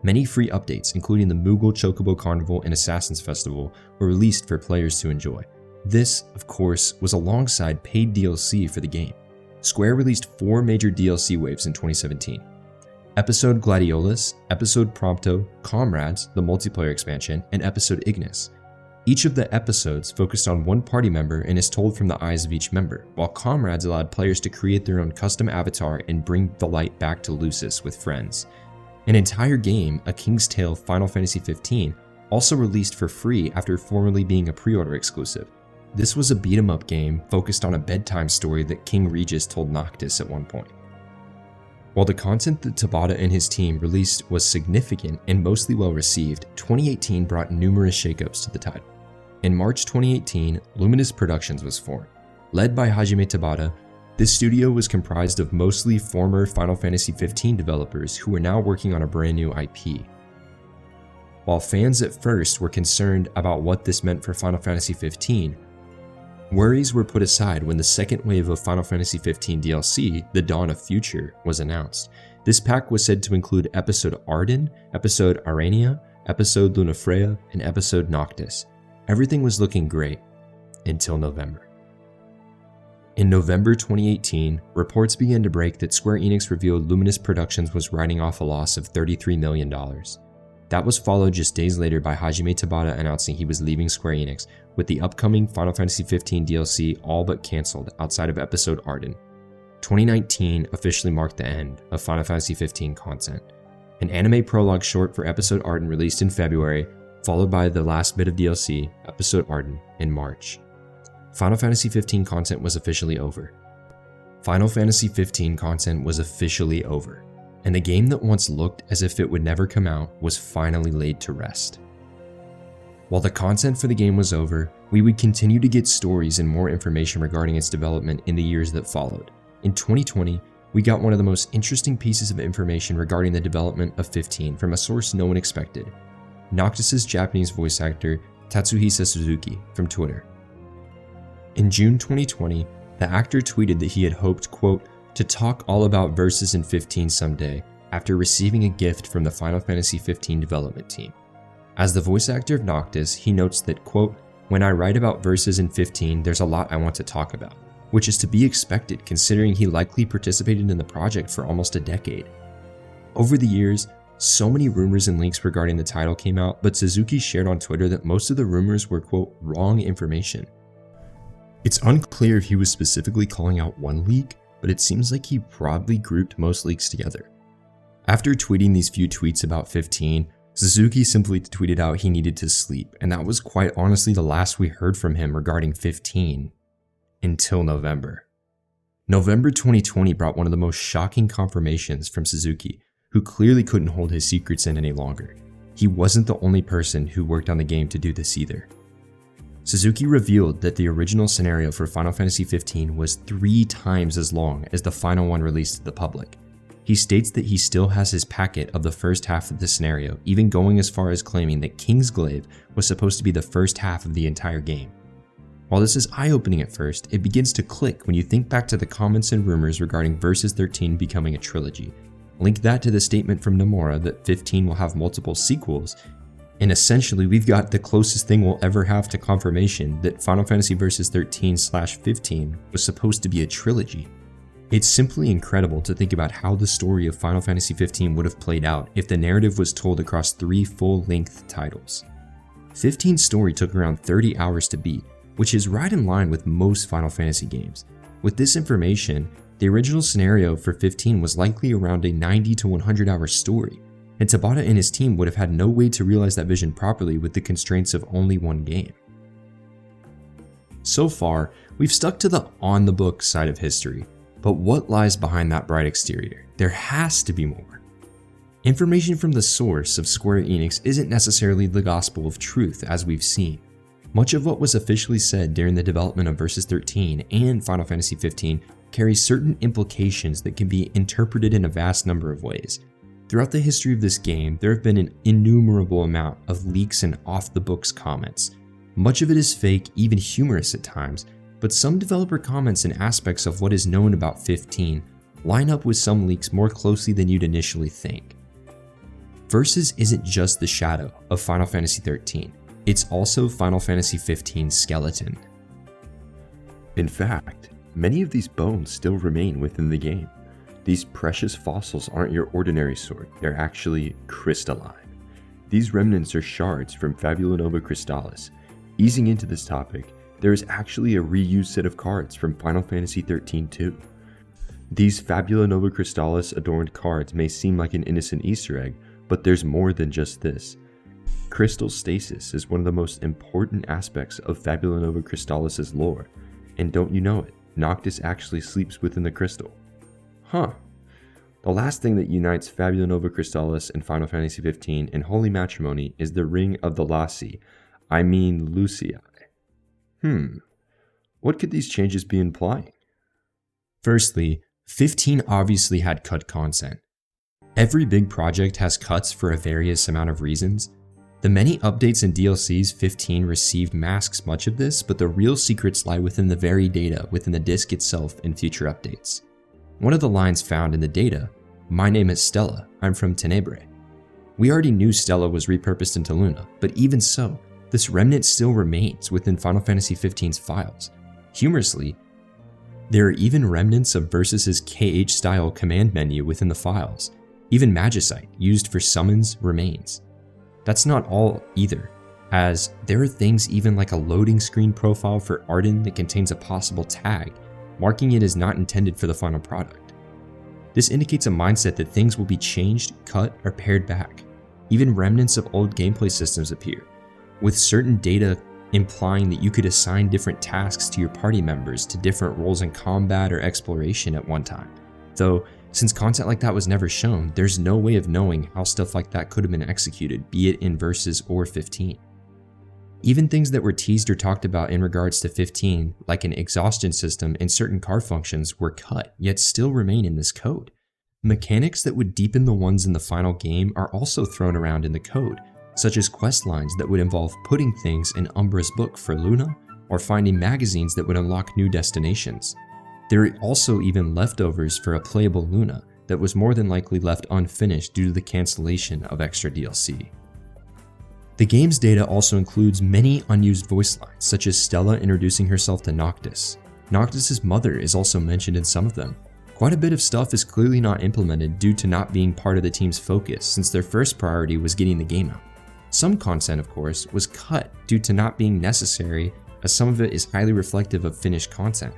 Many free updates, including the Moogle Chocobo Carnival and Assassin's Festival, were released for players to enjoy. This, of course, was alongside paid DLC for the game. Square released 4 major DLC waves in 2017. Episode Gladiolus, Episode Prompto, Comrades, the multiplayer expansion, and Episode Ignis. Each of the episodes focused on one party member and is told from the eyes of each member, while Comrades allowed players to create their own custom avatar and bring the light back to Lucis with friends. An entire game, A King's Tale Final Fantasy XV, also released for free after formerly being a pre-order exclusive. This was a beat-em-up game focused on a bedtime story that King Regis told Noctis at one point. While the content that Tabata and his team released was significant and mostly well received, 2018 brought numerous shakeups to the title. In March 2018, Luminous Productions was formed. Led by Hajime Tabata, this studio was comprised of mostly former Final Fantasy XV developers who were now working on a brand new IP. While fans at first were concerned about what this meant for Final Fantasy XV, worries were put aside when the second wave of Final Fantasy XV DLC, The Dawn of Future, was announced. This pack was said to include Episode Arden, Episode Arania, Episode Lunafreya, and Episode Noctis. Everything was looking great until November. In November 2018, reports began to break that Square Enix revealed Luminous Productions was writing off a loss of $33 million. That was followed just days later by Hajime Tabata announcing he was leaving Square Enix, with the upcoming Final Fantasy XV DLC all but cancelled outside of Episode Arden. 2019 officially marked the end of Final Fantasy XV content. An anime prologue short for Episode Arden released in February, followed by the last bit of DLC, Episode Arden, in March. Final Fantasy XV content was officially over. Final Fantasy XV content was officially over, and the game that once looked as if it would never come out was finally laid to rest. While the content for the game was over, we would continue to get stories and more information regarding its development in the years that followed. In 2020, we got one of the most interesting pieces of information regarding the development of 15 from a source no one expected: Noctis' Japanese voice actor Tatsuhisa Suzuki from Twitter. In June 2020, the actor tweeted that he had hoped, quote, to talk all about Versus in 15 someday after receiving a gift from the Final Fantasy XV development team. As the voice actor of Noctis, he notes that, quote, when I write about Versus in 15, there's a lot I want to talk about, which is to be expected considering he likely participated in the project for almost a decade. Over the years, so many rumors and leaks regarding the title came out, but Suzuki shared on Twitter that most of the rumors were, quote, wrong information. It's unclear if he was specifically calling out one leak, but it seems like he broadly grouped most leaks together. After tweeting these few tweets about 15, Suzuki simply tweeted out he needed to sleep, and that was quite honestly the last we heard from him regarding 15 until November. November 2020 brought one of the most shocking confirmations from Suzuki, who clearly couldn't hold his secrets in any longer. He wasn't the only person who worked on the game to do this either. Suzuki revealed that the original scenario for Final Fantasy XV was 3 times as long as the final one released to the public. He states that he still has his packet of the first half of the scenario, even going as far as claiming that Kingsglaive was supposed to be the first half of the entire game. While this is eye-opening at first, it begins to click when you think back to the comments and rumors regarding Versus 13 becoming a trilogy. Link that to the statement from Nomura that 15 will have multiple sequels, and essentially we've got the closest thing we'll ever have to confirmation that Final Fantasy Versus 13/15 was supposed to be a trilogy. It's simply incredible to think about how the story of Final Fantasy 15 would have played out if the narrative was told across 3 full-length titles. 15's story took around 30 hours to beat, which is right in line with most Final Fantasy games. With this information, the original scenario for 15 was likely around a 90 to 100 hour story, and Tabata and his team would have had no way to realize that vision properly with the constraints of only one game. So far, we've stuck to the on-the-book side of history, but what lies behind that bright exterior? There has to be more. Information from the source of Square Enix isn't necessarily the gospel of truth, as we've seen. Much of what was officially said during the development of Versus 13 and Final Fantasy 15 carries certain implications that can be interpreted in a vast number of ways. Throughout the history of this game, there have been an innumerable amount of leaks and off-the-books comments. Much of it is fake, even humorous at times, but some developer comments and aspects of what is known about 15 line up with some leaks more closely than you'd initially think. Versus isn't just the shadow of Final Fantasy 13, it's also Final Fantasy 15's skeleton. In fact, many of these bones still remain within the game. These precious fossils aren't your ordinary sort, they're actually crystalline. These remnants are shards from Fabula Nova Crystalis. Easing into this topic, there is actually a reused set of cards from Final Fantasy 13 too. These Fabula Nova Crystalis adorned cards may seem like an innocent Easter egg, but there's more than just this. Crystal stasis is one of the most important aspects of Fabula Nova Crystalis' lore, and don't you know it, Noctis actually sleeps within the crystal. Huh. The last thing that unites Fabula Nova Crystalis and Final Fantasy 15 in holy matrimony is the Ring of the Lassi, Lucii. What could these changes be implying? Firstly, 15 obviously had cut content. Every big project has cuts for a various amount of reasons. The many updates and DLCs 15 received masks much of this, but the real secrets lie within the very data within the disc itself and future updates. One of the lines found in the data, "My name is Stella, I'm from Tenebrae." We already knew Stella was repurposed into Luna, but even so, this remnant still remains within Final Fantasy 15's files. Humorously, there are even remnants of Versus's KH-style command menu within the files. Even Magicite, used for summons, remains. That's not all either, as there are things even like a loading screen profile for Arden that contains a possible tag, marking it as not intended for the final product. This indicates a mindset that things will be changed, cut, or pared back. Even remnants of old gameplay systems appear, with certain data implying that you could assign different tasks to your party members to different roles in combat or exploration at one time. Though, since content like that was never shown, there's no way of knowing how stuff like that could have been executed, be it in Versus or 15. Even things that were teased or talked about in regards to 15, like an exhaustion system and certain card functions, were cut, yet still remain in this code. Mechanics that would deepen the ones in the final game are also thrown around in the code, such as quest lines that would involve putting things in Umbra's book for Luna, or finding magazines that would unlock new destinations. There are also even leftovers for a playable Luna that was more than likely left unfinished due to the cancellation of extra DLC. The game's data also includes many unused voice lines, such as Stella introducing herself to Noctis. Noctis' mother is also mentioned in some of them. Quite a bit of stuff is clearly not implemented due to not being part of the team's focus, since their first priority was getting the game out. Some content, of course, was cut due to not being necessary, as some of it is highly reflective of finished content.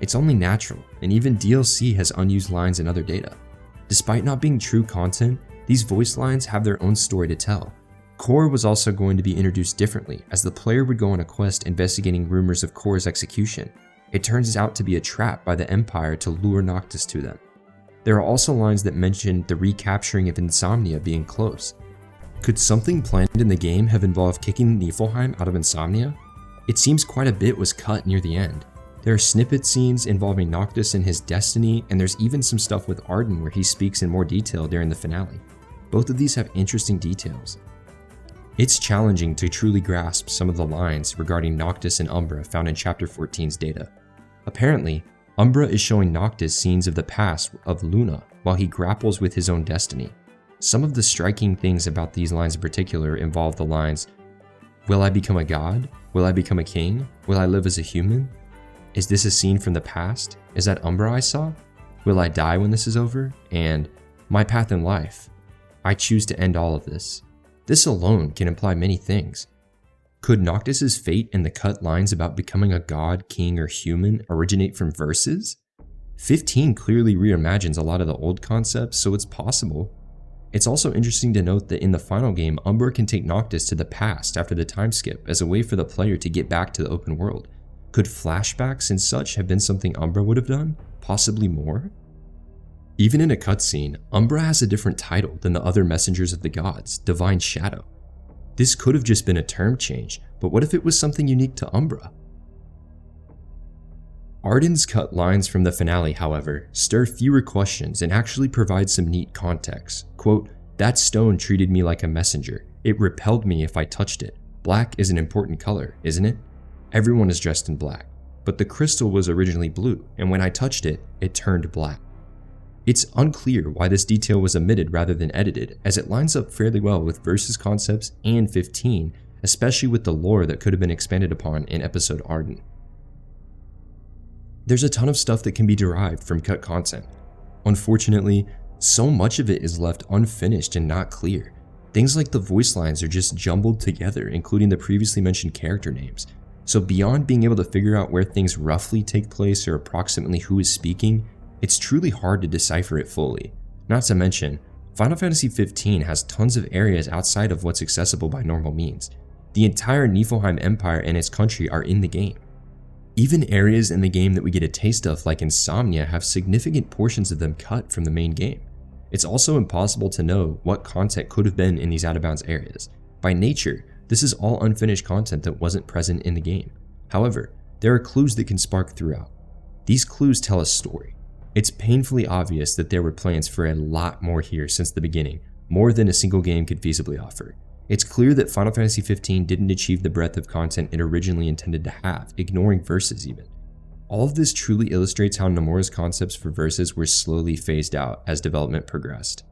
It's only natural, and even DLC has unused lines and other data. Despite not being true content, these voice lines have their own story to tell. Core was also going to be introduced differently, as the player would go on a quest investigating rumors of Core's execution. It turns out to be a trap by the Empire to lure Noctis to them. There are also lines that mention the recapturing of Insomnia being close. Could something planned in the game have involved kicking Niflheim out of Insomnia? It seems quite a bit was cut near the end. There are snippet scenes involving Noctis and his destiny, and there's even some stuff with Arden where he speaks in more detail during the finale. Both of these have interesting details. It's challenging to truly grasp some of the lines regarding Noctis and Umbra found in Chapter 14's data. Apparently, Umbra is showing Noctis scenes of the past of Luna while he grapples with his own destiny. Some of the striking things about these lines in particular involve the lines, "Will I become a god? Will I become a king? Will I live as a human? Is this a scene from the past? Is that Umbra I saw? Will I die when this is over?" And "My path in life. I choose to end all of this." This alone can imply many things. Could Noctis's fate and the cut lines about becoming a god, king, or human originate from verses? 15 clearly reimagines a lot of the old concepts, so it's possible. It's also interesting to note that in the final game, Umbra can take Noctis to the past after the time skip as a way for the player to get back to the open world. Could flashbacks and such have been something Umbra would have done? Possibly more? Even in a cutscene, Umbra has a different title than the other messengers of the gods, Divine Shadow. This could have just been a term change, but what if it was something unique to Umbra? Arden's cut lines from the finale, however, stir fewer questions and actually provide some neat context. Quote, "That stone treated me like a messenger. It repelled me if I touched it. Black is an important color, isn't it? Everyone is dressed in black. But the crystal was originally blue, and when I touched it, it turned black." It's unclear why this detail was omitted rather than edited, as it lines up fairly well with Versus concepts and 15, especially with the lore that could have been expanded upon in episode Arden. There's a ton of stuff that can be derived from cut content. Unfortunately, so much of it is left unfinished and not clear. Things like the voice lines are just jumbled together, including the previously mentioned character names. So beyond being able to figure out where things roughly take place or approximately who is speaking, it's truly hard to decipher it fully. Not to mention, Final Fantasy XV has tons of areas outside of what's accessible by normal means. The entire Niflheim Empire and its country are in the game. Even areas in the game that we get a taste of, like Insomnia, have significant portions of them cut from the main game. It's also impossible to know what content could have been in these out-of-bounds areas. By nature, this is all unfinished content that wasn't present in the game. However, there are clues that can spark throughout. These clues tell a story. It's painfully obvious that there were plans for a lot more here since the beginning, more than a single game could feasibly offer. It's clear that Final Fantasy XV didn't achieve the breadth of content it originally intended to have, ignoring Versus even. All of this truly illustrates how Nomura's concepts for Versus were slowly phased out as development progressed.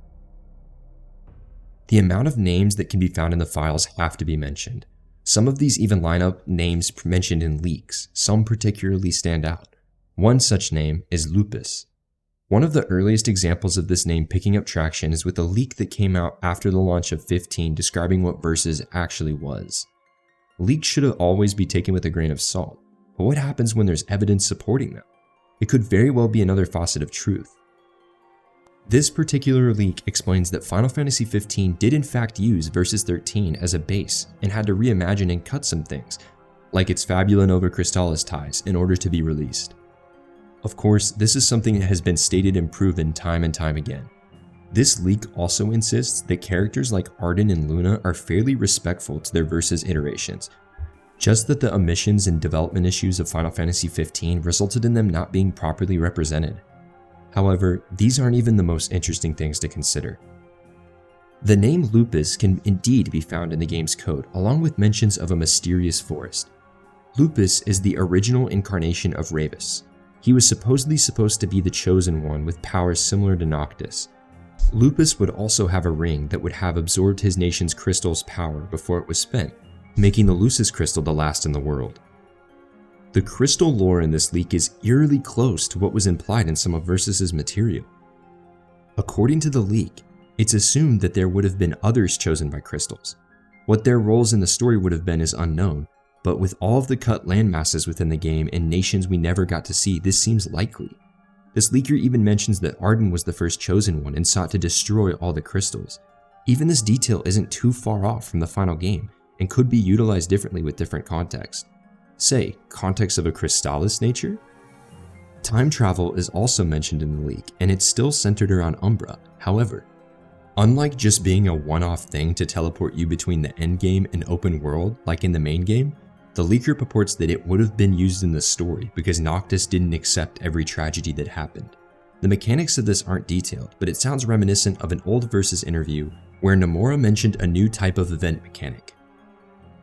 The amount of names that can be found in the files have to be mentioned. Some of these even line up names mentioned in leaks, some particularly stand out. One such name is Lupus. One of the earliest examples of this name picking up traction is with a leak that came out after the launch of 15 describing what Versus actually was. Leaks should always be taken with a grain of salt, but what happens when there's evidence supporting them? It could very well be another facet of truth. This particular leak explains that Final Fantasy XV did in fact use Versus 13 as a base and had to reimagine and cut some things, like its Fabula Nova Crystalis ties, in order to be released. Of course, this is something that has been stated and proven time and time again. This leak also insists that characters like Arden and Luna are fairly respectful to their Versus iterations, just that the omissions and development issues of Final Fantasy XV resulted in them not being properly represented. However, these aren't even the most interesting things to consider. The name Lupus can indeed be found in the game's code, along with mentions of a mysterious forest. Lupus is the original incarnation of Ravus. He was supposedly supposed to be the chosen one with powers similar to Noctis. Lupus would also have a ring that would have absorbed his nation's crystal's power before it was spent, making the Lucis crystal the last in the world. The crystal lore in this leak is eerily close to what was implied in some of Versus's material. According to the leak, it's assumed that there would have been others chosen by crystals. What their roles in the story would have been is unknown, but with all of the cut landmasses within the game and nations we never got to see, this seems likely. This leaker even mentions that Arden was the first chosen one and sought to destroy all the crystals. Even this detail isn't too far off from the final game and could be utilized differently with different contexts. Say, context of a Crystalis nature? Time travel is also mentioned in the leak, and it's still centered around Umbra. However, unlike just being a one-off thing to teleport you between the endgame and open world like in the main game, The leaker purports that it would have been used in the story because Noctis didn't accept every tragedy that happened. The mechanics of this aren't detailed, but it sounds reminiscent of an old Versus interview where Nomura mentioned a new type of event mechanic.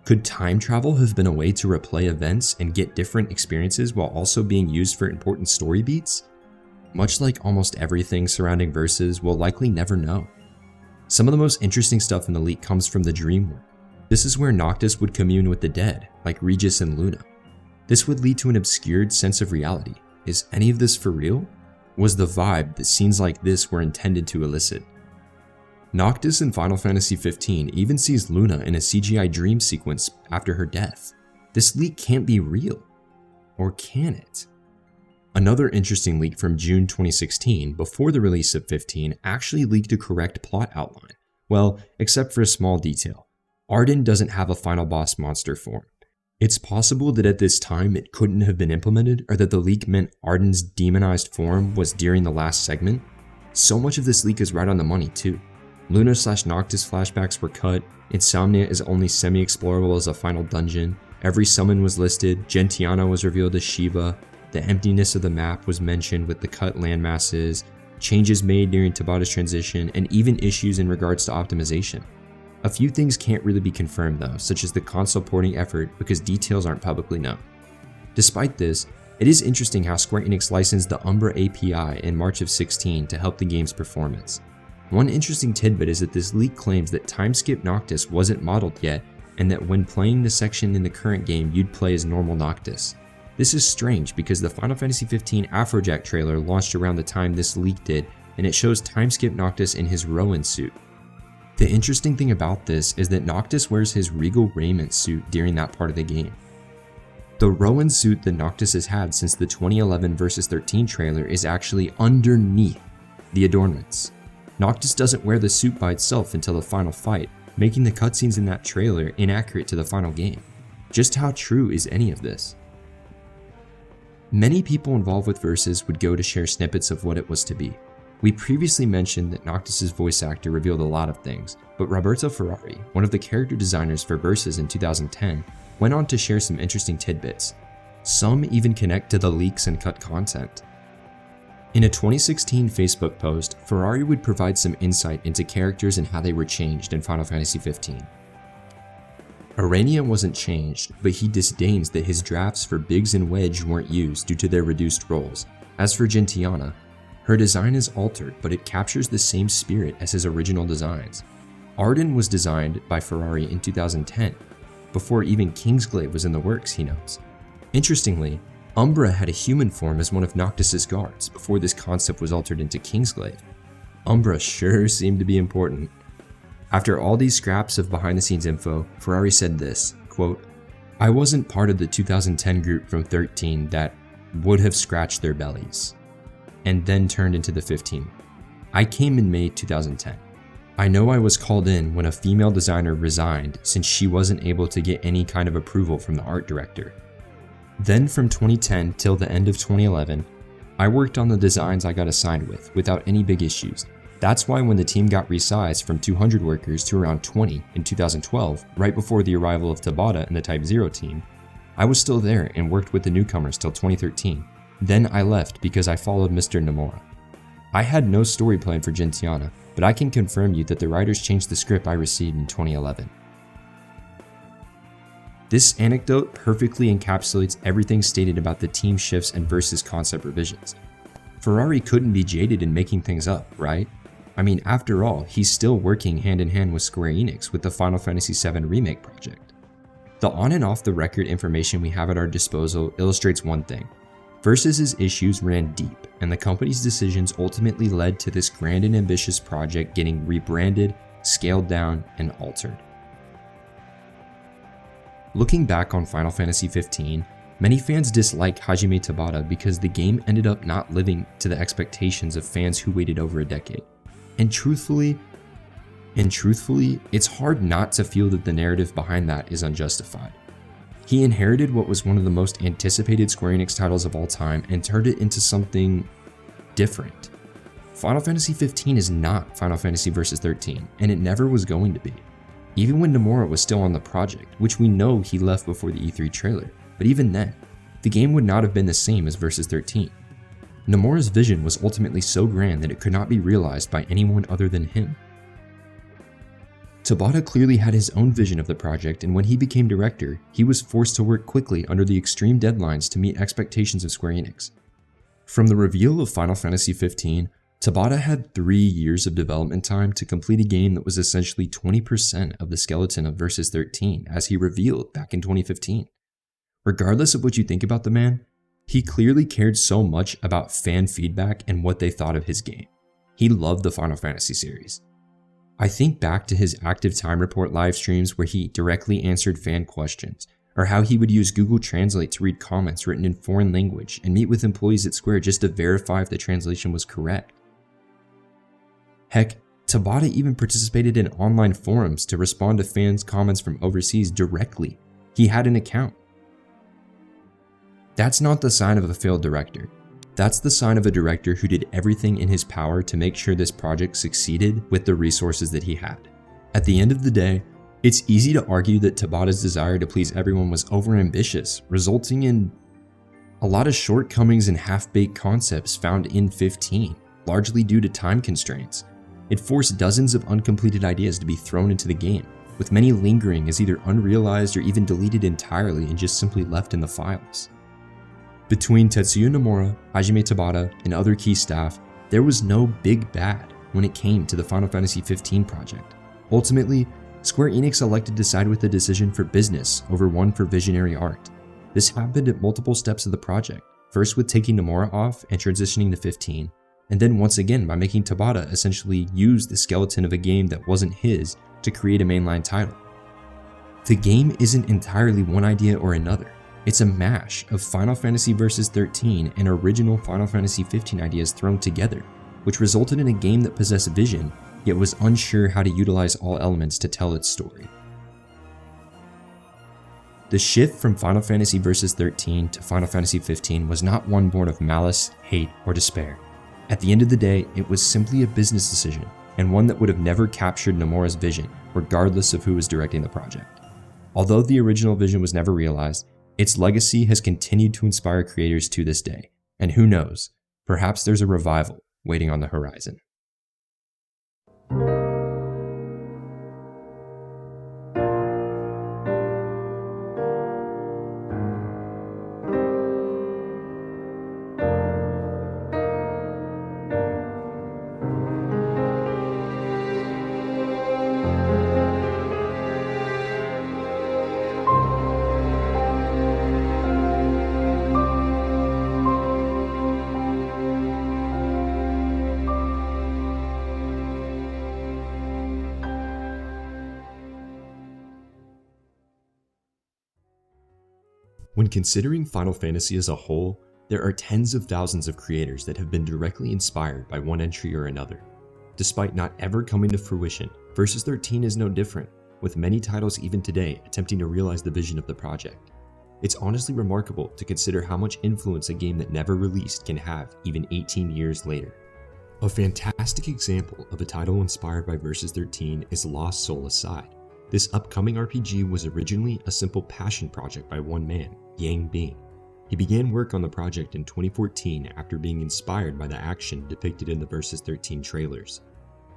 Could time travel have been a way to replay events and get different experiences while also being used for important story beats? Much like almost everything surrounding Versus, we'll likely never know. Some of the most interesting stuff in the leak comes from the Dream World. This is where Noctis would commune with the dead, like Regis and Luna. This would lead to an obscured sense of reality. Is any of this for real? Was the vibe that scenes like this were intended to elicit? Noctis in Final Fantasy XV even sees Luna in a CGI dream sequence after her death. This leak can't be real. Or can it? Another interesting leak from June 2016, before the release of 15, actually leaked a correct plot outline. Well, except for a small detail. Ardyn doesn't have a final boss monster form. It's possible that at this time it couldn't have been implemented, or that the leak meant Ardyn's demonized form was during the last segment. So much of this leak is right on the money too. Luna/Noctis flashbacks were cut, Insomnia is only semi-explorable as a final dungeon, every summon was listed, Gentiana was revealed as Shiva, the emptiness of the map was mentioned with the cut landmasses, changes made during Tabata's transition, and even issues in regards to optimization. A few things can't really be confirmed though, such as the console porting effort, because details aren't publicly known. Despite this, it is interesting how Square Enix licensed the Umbra API in March of 16 to help the game's performance. One interesting tidbit is that this leak claims that Timeskip Noctis wasn't modeled yet, and that when playing the section in the current game you'd play as normal Noctis. This is strange because the Final Fantasy XV Afrojack trailer launched around the time this leak did, and it shows Timeskip Noctis in his Rowan suit. The interesting thing about this is that Noctis wears his regal raiment suit during that part of the game. The Rowan suit that Noctis has had since the 2011 Versus 13 trailer is actually underneath the adornments. Noctis doesn't wear the suit by itself until the final fight, making the cutscenes in that trailer inaccurate to the final game. Just how true is any of this? Many people involved with Versus would go to share snippets of what it was to be. We previously mentioned that Noctis' voice actor revealed a lot of things, but Roberto Ferrari, one of the character designers for Versus in 2010, went on to share some interesting tidbits. Some even connect to the leaks and cut content. In a 2016 Facebook post, Ferrari would provide some insight into characters and how they were changed in Final Fantasy XV. Arania wasn't changed, but he disdains that his drafts for Biggs and Wedge weren't used due to their reduced roles. As for Gentiana, her design is altered, but it captures the same spirit as his original designs. Ardyn was designed by Ferrari in 2010, before even Kingsglaive was in the works, he notes. Interestingly, Umbra had a human form as one of Noctis' guards before this concept was altered into Kingsglaive. Umbra sure seemed to be important. After all these scraps of behind-the-scenes info, Ferrari said this, quote, "I wasn't part of the 2010 group from 13 that would have scratched their bellies, and then turned into the 15. I came in May 2010. I know I was called in when a female designer resigned since she wasn't able to get any kind of approval from the art director. Then from 2010 till the end of 2011, I worked on the designs I got assigned with without any big issues. That's why when the team got resized from 200 workers to around 20 in 2012, right before the arrival of Tabata and the Type 0 team, I was still there and worked with the newcomers till 2013. Then I left because I followed Mr. Nomura. I had no story plan for Gentiana, but I can confirm you that the writers changed the script I received in 2011. This anecdote perfectly encapsulates everything stated about the team shifts and Versus concept revisions. Ferrari couldn't be jaded in making things up, right? I mean, after all, he's still working hand in hand with Square Enix with the Final Fantasy VII Remake project. The on and off the record information we have at our disposal illustrates one thing. Versus' issues ran deep, and the company's decisions ultimately led to this grand and ambitious project getting rebranded, scaled down, and altered. Looking back on Final Fantasy XV, many fans dislike Hajime Tabata because the game ended up not living to the expectations of fans who waited over a decade. And truthfully, it's hard not to feel that the narrative behind that is unjustified. He inherited what was one of the most anticipated Square Enix titles of all time and turned it into something different. Final Fantasy XV is not Final Fantasy Versus 13, and it never was going to be. even when Nomura was still on the project, which we know he left before the E3 trailer, but even then, the game would not have been the same as Versus 13. Nomura's vision was ultimately so grand that it could not be realized by anyone other than him. Tabata clearly had his own vision of the project, and when he became director, he was forced to work quickly under the extreme deadlines to meet expectations of Square Enix. From the reveal of Final Fantasy XV, Tabata had 3 years of development time to complete a game that was essentially 20% of the skeleton of Versus 13, as he revealed back in 2015. Regardless of what you think about the man, he clearly cared so much about fan feedback and what they thought of his game. He loved the Final Fantasy series. I think back to his Active Time Report live streams where he directly answered fan questions, or how he would use Google Translate to read comments written in foreign language and meet with employees at Square just to verify if the translation was correct. Heck, Tabata even participated in online forums to respond to fans' comments from overseas directly. He had an account. That's not the sign of a failed director. That's the sign of a director who did everything in his power to make sure this project succeeded with the resources that he had. At the end of the day, it's easy to argue that Tabata's desire to please everyone was overambitious, resulting in a lot of shortcomings and half-baked concepts found in 15, largely due to time constraints. It forced dozens of uncompleted ideas to be thrown into the game, with many lingering as either unrealized or even deleted entirely and just simply left in the files. Between Tetsuya Nomura, Hajime Tabata, and other key staff, there was no big bad when it came to the Final Fantasy XV project. Ultimately, Square Enix elected to side with the decision for business over one for visionary art. This happened at multiple steps of the project, first with taking Nomura off and transitioning to 15, and then once again by making Tabata essentially use the skeleton of a game that wasn't his to create a mainline title. The game isn't entirely one idea or another. It's a mash of Final Fantasy Versus 13 and original Final Fantasy 15 ideas thrown together, which resulted in a game that possessed vision, yet was unsure how to utilize all elements to tell its story. The shift from Final Fantasy Versus 13 to Final Fantasy 15 was not one born of malice, hate, or despair. At the end of the day, it was simply a business decision, and one that would have never captured Nomura's vision, regardless of who was directing the project. Although the original vision was never realized, its legacy has continued to inspire creators to this day, and who knows, perhaps there's a revival waiting on the horizon. When considering Final Fantasy as a whole, there are tens of thousands of creators that have been directly inspired by one entry or another. Despite not ever coming to fruition, Versus 13 is no different, with many titles even today attempting to realize the vision of the project. It's honestly remarkable to consider how much influence a game that never released can have even 18 years later. A fantastic example of a title inspired by Versus 13 is Lost Soul Aside. This upcoming RPG was originally a simple passion project by one man, Yang Bing. He began work on the project in 2014 after being inspired by the action depicted in the Versus 13 trailers.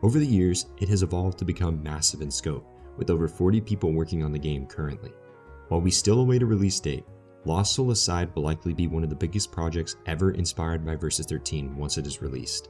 Over the years, it has evolved to become massive in scope, with over 40 people working on the game currently. While we still await a release date, Lost Soul Aside will likely be one of the biggest projects ever inspired by Versus 13 once it is released.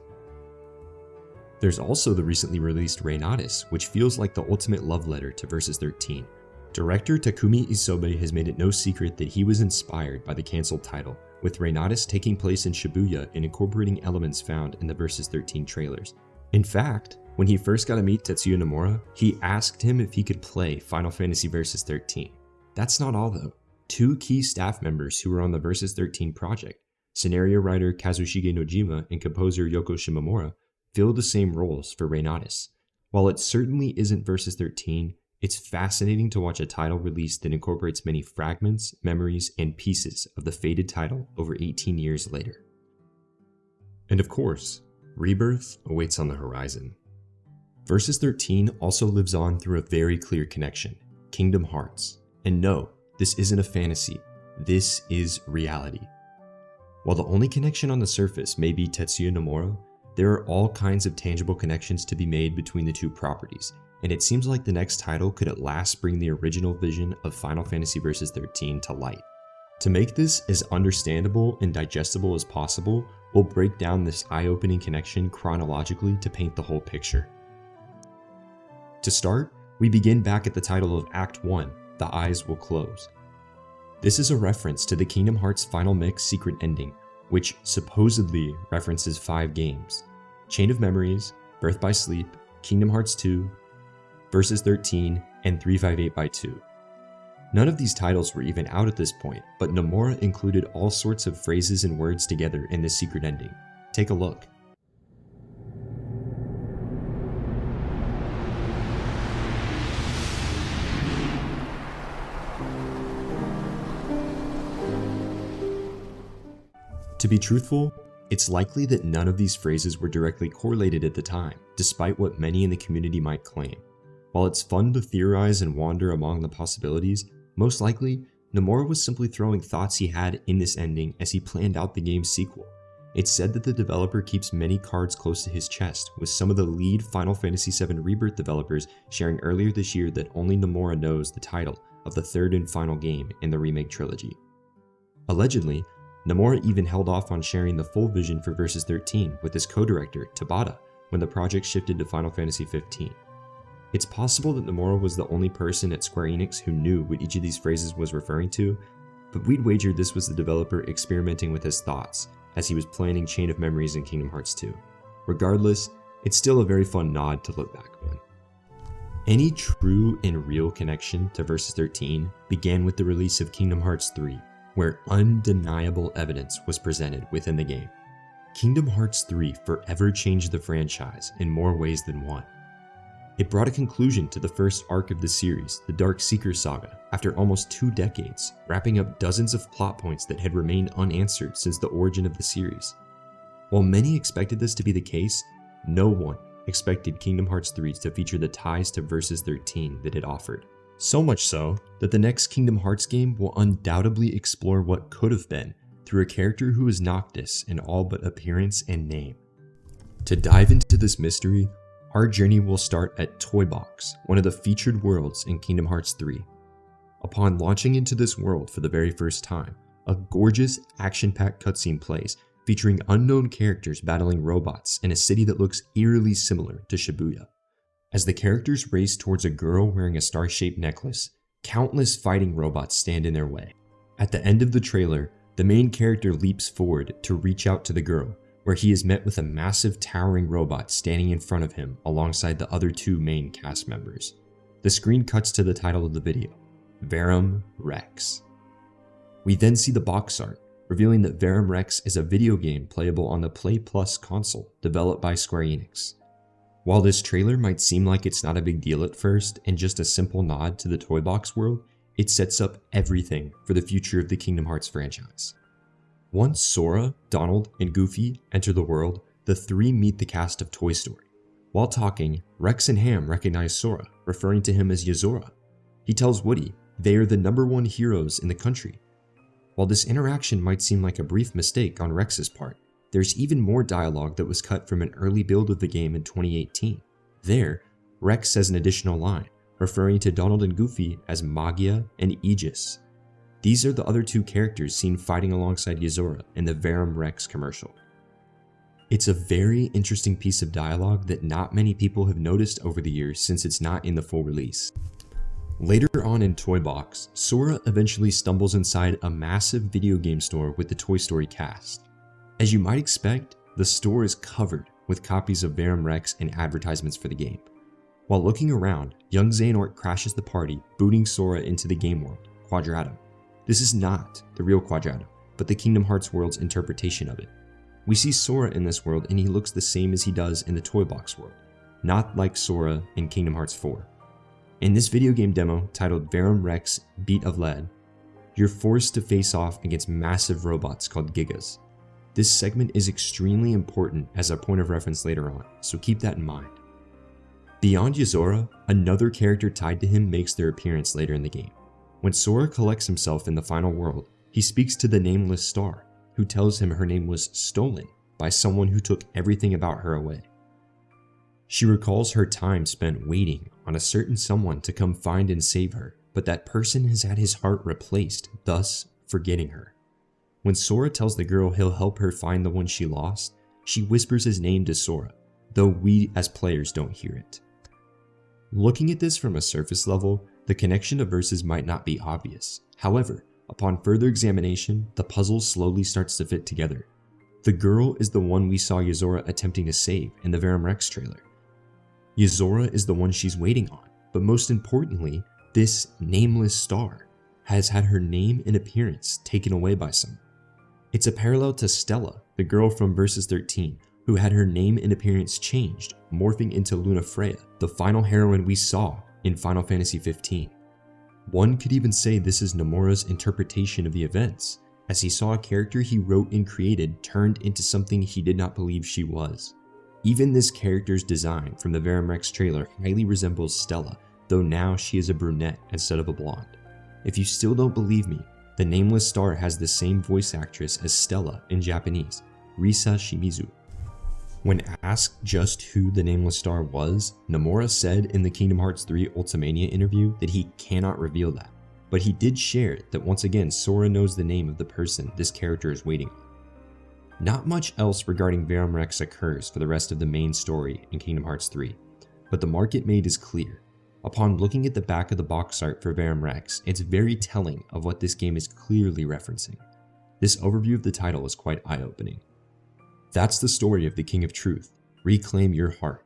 There's also the recently released Reinatis, which feels like the ultimate love letter to Versus 13. Director Takumi Isobe has made it no secret that he was inspired by the cancelled title, with Reinatis taking place in Shibuya and incorporating elements found in the Versus 13 trailers. In fact, when he first got to meet Tetsuya Nomura, he asked him if he could play Final Fantasy Versus 13. That's not all though. 2 key staff members who were on the Versus 13 project, scenario writer Kazushige Nojima and composer Yoko Shimomura, fill the same roles for Reinatis. While it certainly isn't Versus 13, it's fascinating to watch a title release that incorporates many fragments, memories, and pieces of the fated title over 18 years later. And of course, Rebirth awaits on the horizon. Versus 13 also lives on through a very clear connection, Kingdom Hearts. And no, this isn't a fantasy, this is reality. While the only connection on the surface may be Tetsuya Nomura, there are all kinds of tangible connections to be made between the two properties, and it seems like the next title could at last bring the original vision of Final Fantasy Versus 13 to light. To make this as understandable and digestible as possible, we'll break down this eye-opening connection chronologically to paint the whole picture. To start, we begin back at the title of Act 1, The Eyes Will Close. This is a reference to the Kingdom Hearts Final Mix secret ending, which supposedly references 5 games: Chain of Memories, Birth by Sleep, Kingdom Hearts 2, Versus 13, and 358x2. None of these titles were even out at this point, but Nomura included all sorts of phrases and words together in this secret ending. Take a look. To be truthful, it's likely that none of these phrases were directly correlated at the time, despite what many in the community might claim. While it's fun to theorize and wander among the possibilities, most likely, Nomura was simply throwing thoughts he had in this ending as he planned out the game's sequel. It's said that the developer keeps many cards close to his chest, with some of the lead Final Fantasy VII Rebirth developers sharing earlier this year that only Nomura knows the title of the third and final game in the remake trilogy. Allegedly, Nomura even held off on sharing the full vision for Versus 13 with his co-director, Tabata, when the project shifted to Final Fantasy 15. It's possible that Nomura was the only person at Square Enix who knew what each of these phrases was referring to, but we'd wager this was the developer experimenting with his thoughts as he was planning Chain of Memories and Kingdom Hearts 2. Regardless, it's still a very fun nod to look back on. Any true and real connection to Versus 13 began with the release of Kingdom Hearts 3, where undeniable evidence was presented within the game. Kingdom Hearts 3 forever changed the franchise in more ways than one. It brought a conclusion to the first arc of the series, the Dark Seeker saga, after almost 2 decades, wrapping up dozens of plot points that had remained unanswered since the origin of the series. While many expected this to be the case, no one expected Kingdom Hearts 3 to feature the ties to Versus 13 that it offered. So much so, that the next Kingdom Hearts game will undoubtedly explore what could have been through a character who is Noctis in all but appearance and name. To dive into this mystery, our journey will start at Toy Box, one of the featured worlds in Kingdom Hearts 3. Upon launching into this world for the very first time, a gorgeous, action-packed cutscene plays, featuring unknown characters battling robots in a city that looks eerily similar to Shibuya. As the characters race towards a girl wearing a star-shaped necklace, countless fighting robots stand in their way. At the end of the trailer, the main character leaps forward to reach out to the girl, where he is met with a massive towering robot standing in front of him alongside the other 2 main cast members. The screen cuts to the title of the video, Verum Rex. We then see the box art, revealing that Verum Rex is a video game playable on the Play Plus console developed by Square Enix. While this trailer might seem like it's not a big deal at first and just a simple nod to the Toy Box world, it sets up everything for the future of the Kingdom Hearts franchise. Once Sora, Donald, and Goofy enter the world, the 3 meet the cast of Toy Story. While talking, Rex and Ham recognize Sora, referring to him as Yozora. He tells Woody they are the #1 heroes in the country. While this interaction might seem like a brief mistake on Rex's part, there's even more dialogue that was cut from an early build of the game in 2018. There, Rex says an additional line, referring to Donald and Goofy as Magia and Aegis. These are the other 2 characters seen fighting alongside Yozora in the Verum Rex commercial. It's a very interesting piece of dialogue that not many people have noticed over the years since it's not in the full release. Later on in Toy Box, Sora eventually stumbles inside a massive video game store with the Toy Story cast. As you might expect, the store is covered with copies of Verum Rex and advertisements for the game. While looking around, young Xehanort crashes the party, booting Sora into the game world, Quadratum. This is not the real Quadratum, but the Kingdom Hearts world's interpretation of it. We see Sora in this world and he looks the same as he does in the Toy Box world, not like Sora in Kingdom Hearts 4. In this video game demo titled Verum Rex Beat of Lead, you're forced to face off against massive robots called Gigas. This segment is extremely important as a point of reference later on, so keep that in mind. Beyond Yozora, another character tied to him makes their appearance later in the game. When Sora collects himself in the final world, he speaks to the Nameless Star, who tells him her name was stolen by someone who took everything about her away. She recalls her time spent waiting on a certain someone to come find and save her, but that person has had his heart replaced, thus forgetting her. When Sora tells the girl he'll help her find the one she lost, she whispers his name to Sora, though we as players don't hear it. Looking at this from a surface level, the connection to verses might not be obvious. However, upon further examination, the puzzle slowly starts to fit together. The girl is the one we saw Yozora attempting to save in the Verum Rex trailer. Yozora is the one she's waiting on, but most importantly, this Nameless Star has had her name and appearance taken away by someone. It's a parallel to Stella, the girl from Versus 13, who had her name and appearance changed, morphing into Lunafreya, the final heroine we saw in Final Fantasy XV. One could even say this is Nomura's interpretation of the events, as he saw a character he wrote and created turned into something he did not believe she was. Even this character's design from the Verum Rex trailer highly resembles Stella, though now she is a brunette instead of a blonde. If you still don't believe me, the Nameless Star has the same voice actress as Stella in Japanese, Risa Shimizu. When asked just who the Nameless Star was, Nomura said in the Kingdom Hearts 3 Ultimania interview that he cannot reveal that, but he did share that once again Sora knows the name of the person this character is waiting on. Not much else regarding Verum Rex occurs for the rest of the main story in Kingdom Hearts 3, but the mark it made is clear. Upon looking at the back of the box art for Verum Rex, it's very telling of what this game is clearly referencing. This overview of the title is quite eye-opening. That's the story of the King of Truth, Reclaim Your Heart.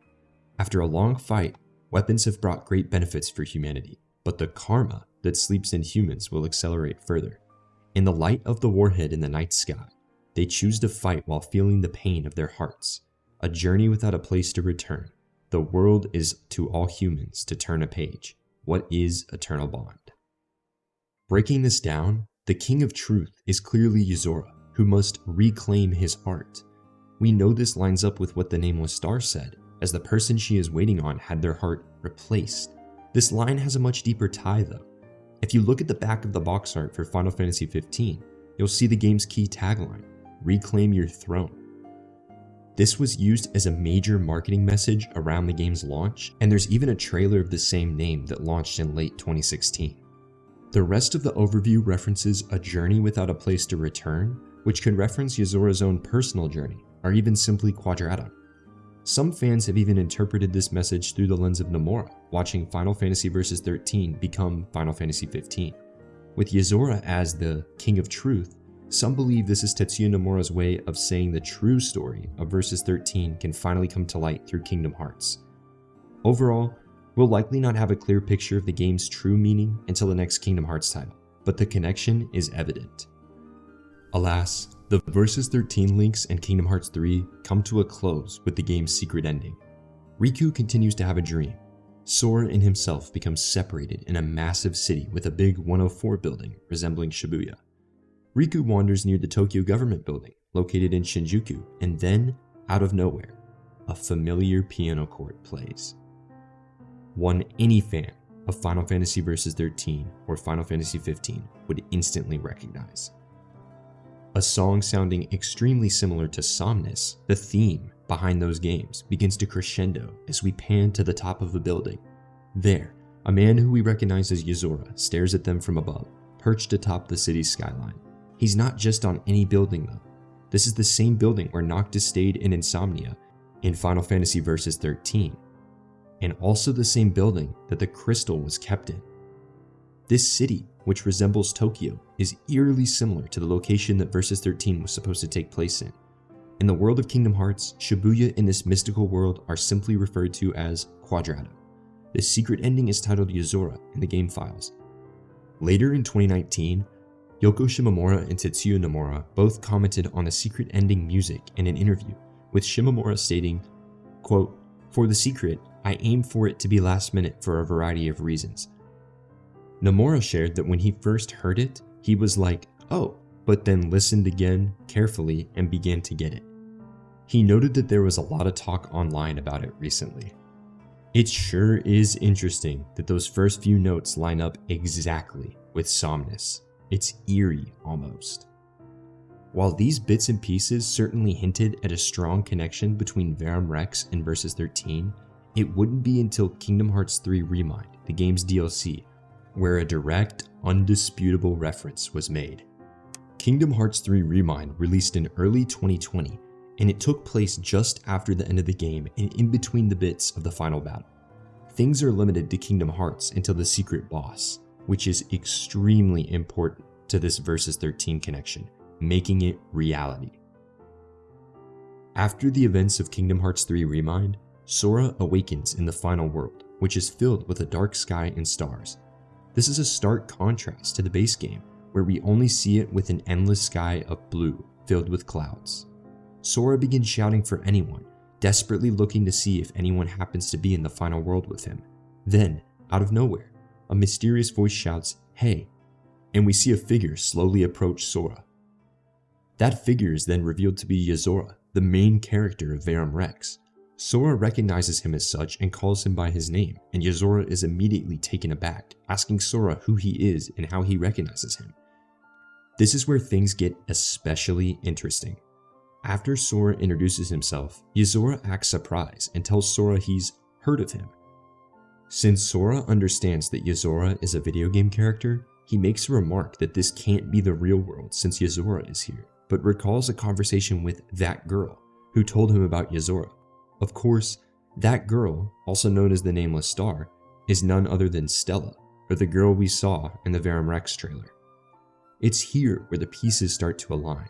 After a long fight, weapons have brought great benefits for humanity, but the karma that sleeps in humans will accelerate further. In the light of the warhead in the night sky, they choose to fight while feeling the pain of their hearts. A journey without a place to return. The world is to all humans to turn a page. What is eternal bond? Breaking this down, the King of Truth is clearly Yozora, who must reclaim his heart. We know this lines up with what the Nameless Star said, as the person she is waiting on had their heart replaced. This line has a much deeper tie though. If you look at the back of the box art for Final Fantasy XV, you'll see the game's key tagline, Reclaim Your Throne. This was used as a major marketing message around the game's launch, and there's even a trailer of the same name that launched in late 2016. The rest of the overview references a journey without a place to return, which could reference Yozora's own personal journey, or even simply Quadratum. Some fans have even interpreted this message through the lens of Nomura, watching Final Fantasy Versus 13 become Final Fantasy 15. With Yozora as the King of Truth, some believe this is Tetsuya Nomura's way of saying the true story of Versus 13 can finally come to light through Kingdom Hearts. Overall, we'll likely not have a clear picture of the game's true meaning until the next Kingdom Hearts title, but the connection is evident. Alas, the Versus 13 links in Kingdom Hearts 3 come to a close with the game's secret ending. Riku continues to have a dream. Sora and himself become separated in a massive city with a big 104 building resembling Shibuya. Riku wanders near the Tokyo government building, located in Shinjuku, and then, out of nowhere, a familiar piano chord plays. One any fan of Final Fantasy Versus 13 or Final Fantasy 15 would instantly recognize. A song sounding extremely similar to Somnus, the theme behind those games begins to crescendo as we pan to the top of a building. There, a man who we recognize as Yozora stares at them from above, perched atop the city's skyline. He's not just on any building though. This is the same building where Noctis stayed in Insomnia in Final Fantasy Versus 13, and also the same building that the crystal was kept in. This city, which resembles Tokyo, is eerily similar to the location that Versus 13 was supposed to take place in. In the world of Kingdom Hearts, Shibuya in this mystical world are simply referred to as Quadratum. The secret ending is titled Yozora in the game files. Later in 2019, Yoko Shimomura and Tetsuya Nomura both commented on the secret ending music in an interview, with Shimomura stating, quote, "For the secret, I aim for it to be last minute for a variety of reasons." Nomura shared that when he first heard it, he was like, oh, but then listened again carefully and began to get it. He noted that there was a lot of talk online about it recently. It sure is interesting that those first few notes line up exactly with Somnus. It's eerie almost. While these bits and pieces certainly hinted at a strong connection between Verum Rex and Versus 13, it wouldn't be until Kingdom Hearts 3 Remind, the game's DLC, where a direct, undisputable reference was made. Kingdom Hearts 3 Remind released in early 2020, and it took place just after the end of the game and in between the bits of the final battle. Things are limited to Kingdom Hearts until the secret boss, which is extremely important to this Versus 13 connection, making it reality. After the events of Kingdom Hearts 3 Remind, Sora awakens in the final world, which is filled with a dark sky and stars. This is a stark contrast to the base game, where we only see it with an endless sky of blue filled with clouds. Sora begins shouting for anyone, desperately looking to see if anyone happens to be in the final world with him. Then, out of nowhere, a mysterious voice shouts, "Hey," and we see a figure slowly approach Sora. That figure is then revealed to be Yozora, the main character of Verum Rex. Sora recognizes him as such and calls him by his name, and Yozora is immediately taken aback, asking Sora who he is and how he recognizes him. This is where things get especially interesting. After Sora introduces himself, Yozora acts surprised and tells Sora he's heard of him. Since Sora understands that Yozora is a video game character, he makes a remark that this can't be the real world since Yozora is here, but recalls a conversation with that girl who told him about Yozora. Of course, that girl, also known as the Nameless Star, is none other than Stella, or the girl we saw in the Verum Rex trailer. It's here where the pieces start to align.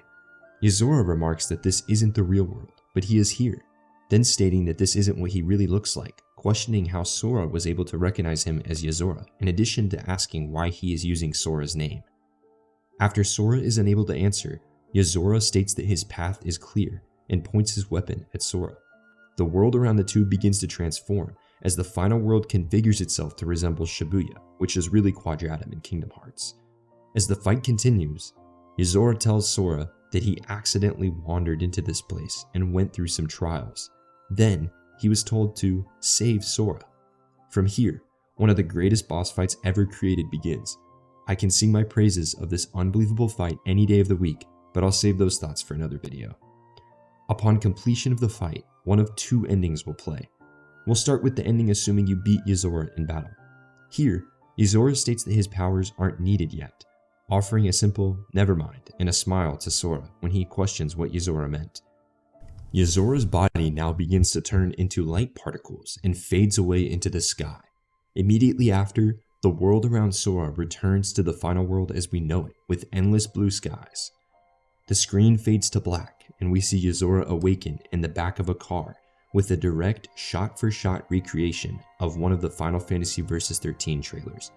Yozora remarks that this isn't the real world, but he is here, then stating that this isn't what he really looks like, questioning how Sora was able to recognize him as Yozora, in addition to asking why he is using Sora's name. After Sora is unable to answer, Yozora states that his path is clear and points his weapon at Sora. The world around the two begins to transform as the final world configures itself to resemble Shibuya, which is really Quadratum in Kingdom Hearts. As the fight continues, Yozora tells Sora that he accidentally wandered into this place and went through some trials. Then, he was told to save Sora. From here, one of the greatest boss fights ever created begins. I can sing my praises of this unbelievable fight any day of the week, but I'll save those thoughts for another video. Upon completion of the fight, one of two endings will play. We'll start with the ending assuming you beat Yozora in battle. Here, Yozora states that his powers aren't needed yet, offering a simple "never mind" and a smile to Sora when he questions what Yozora meant. Yozora's body now begins to turn into light particles and fades away into the sky. Immediately after, the world around Sora returns to the final world as we know it, with endless blue skies. The screen fades to black, and we see Yozora awaken in the back of a car with a direct shot-for-shot recreation of one of the Final Fantasy Versus 13 trailers.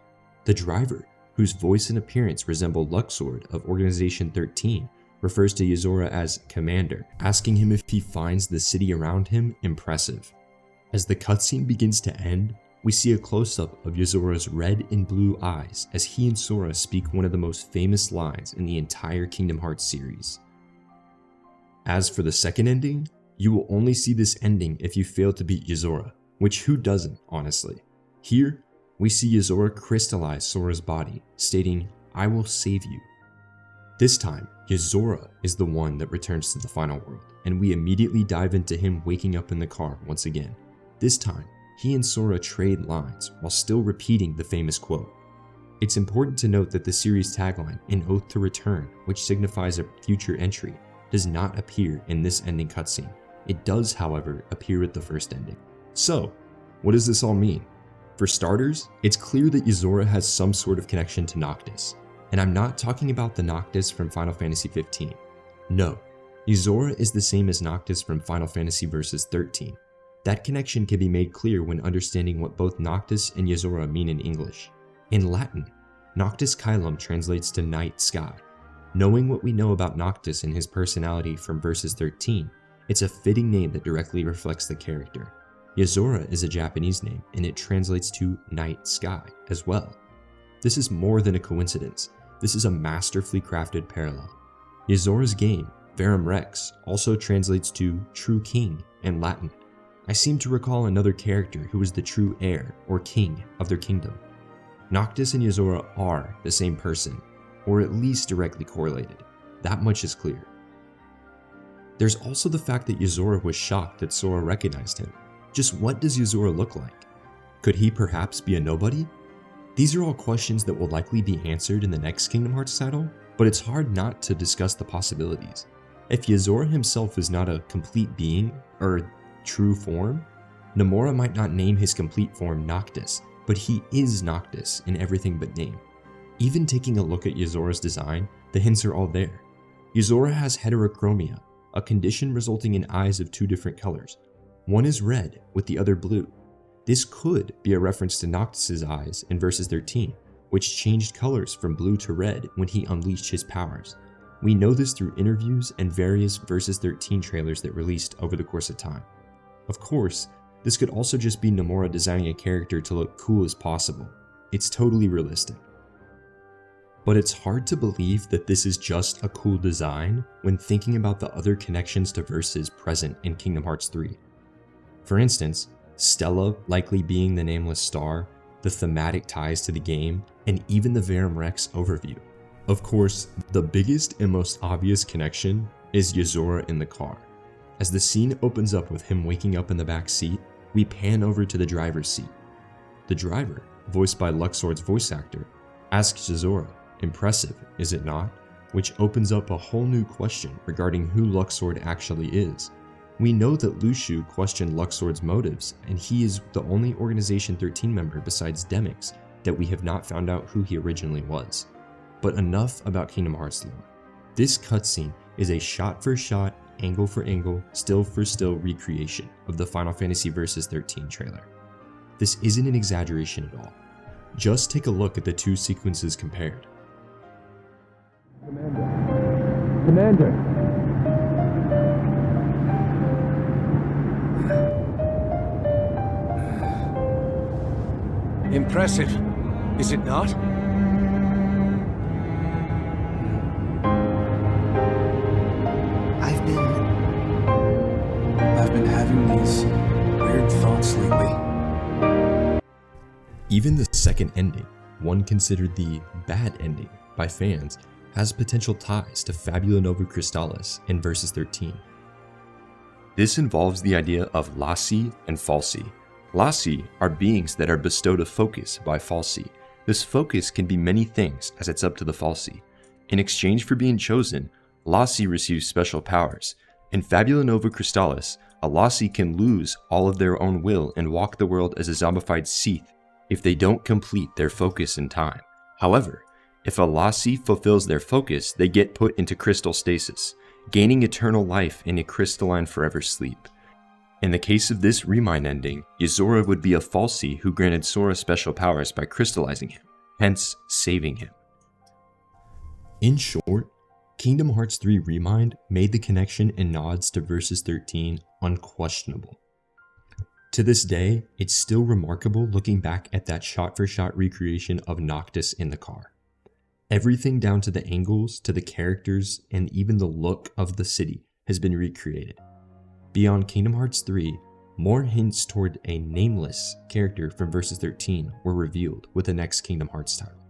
The driver, whose voice and appearance resemble Luxord of Organization 13, refers to Yozora as Commander, asking him if he finds the city around him impressive. As the cutscene begins to end, we see a close-up of Yozora's red and blue eyes as he and Sora speak one of the most famous lines in the entire Kingdom Hearts series. As for the second ending, you will only see this ending if you fail to beat Yozora, which who doesn't, honestly. Here, we see Yozora crystallize Sora's body, stating, "I will save you." This time, Yozora is the one that returns to the final world, and we immediately dive into him waking up in the car once again. This time, he and Sora trade lines while still repeating the famous quote. It's important to note that the series tagline, "An Oath to Return," which signifies a future entry, does not appear in this ending cutscene. It does, however, appear at the first ending. So, what does this all mean? For starters, it's clear that Yozora has some sort of connection to Noctis, and I'm not talking about the Noctis from Final Fantasy 15. No, Yozora is the same as Noctis from Final Fantasy Versus 13. That connection can be made clear when understanding what both Noctis and Yozora mean in English. In Latin, Noctis Caelum translates to night sky. Knowing what we know about Noctis and his personality from Versus 13, it's a fitting name that directly reflects the character. Yozora is a Japanese name, and it translates to night sky as well. This is more than a coincidence. This is a masterfully crafted parallel. Yozora's game, Verum Rex, also translates to True King in Latin. I seem to recall another character who was the true heir or king of their kingdom. Noctis and Yozora are the same person, or at least directly correlated. That much is clear. There's also the fact that Yozora was shocked that Sora recognized him. Just what does Yozora look like? Could he perhaps be a nobody? These are all questions that will likely be answered in the next Kingdom Hearts title, but it's hard not to discuss the possibilities. If Yozora himself is not a complete being, or true form, Nomura might not name his complete form Noctis, but he is Noctis in everything but name. Even taking a look at Yozora's design, the hints are all there. Yozora has heterochromia, a condition resulting in eyes of two different colors. One is red, with the other blue. This could be a reference to Noctis' eyes in Versus 13, which changed colors from blue to red when he unleashed his powers. We know this through interviews and various Versus 13 trailers that released over the course of time. Of course, this could also just be Nomura designing a character to look cool as possible. It's totally realistic. But it's hard to believe that this is just a cool design when thinking about the other connections to Versus present in Kingdom Hearts 3. For instance, Stella likely being the nameless star, the thematic ties to the game, and even the Verum Rex overview. Of course, the biggest and most obvious connection is Yozora in the car. As the scene opens up with him waking up in the back seat, we pan over to the driver's seat. The driver, voiced by Luxord's voice actor, asks Yozora, "Impressive, is it not?" Which opens up a whole new question regarding who Luxord actually is. We know that Lushu questioned Luxord's motives, and he is the only Organization 13 member besides Demyx that we have not found out who he originally was. But enough about Kingdom Hearts lore. This cutscene is a shot-for-shot, angle-for-angle, still-for-still recreation of the Final Fantasy Versus 13 trailer. This isn't an exaggeration at all. Just take a look at the two sequences compared. Commander! Impressive, is it not? I've been having these weird thoughts lately. Even the second ending, one considered the bad ending by fans, has potential ties to Fabula Nova Crystalis in Versus 13. This involves the idea of Lassi and Falsi. Lassi are beings that are bestowed a focus by Falsi. This focus can be many things, as it's up to the Falsi. In exchange for being chosen, Lassi receives special powers. In Fabula Nova Crystalis, a Lassi can lose all of their own will and walk the world as a zombified Seath if they don't complete their focus in time. However, if a Lassi fulfills their focus, they get put into crystal stasis, gaining eternal life in a crystalline forever sleep. In the case of this Remind ending, Yozora would be a Falsi who granted Sora special powers by crystallizing him, hence saving him. In short, Kingdom Hearts 3 Remind made the connection and nods to Versus 13 unquestionable. To this day, it's still remarkable looking back at that shot-for-shot recreation of Noctis in the car. Everything down to the angles, to the characters, and even the look of the city has been recreated. Beyond Kingdom Hearts 3, more hints toward a nameless character from Versus 13 were revealed with the next Kingdom Hearts title.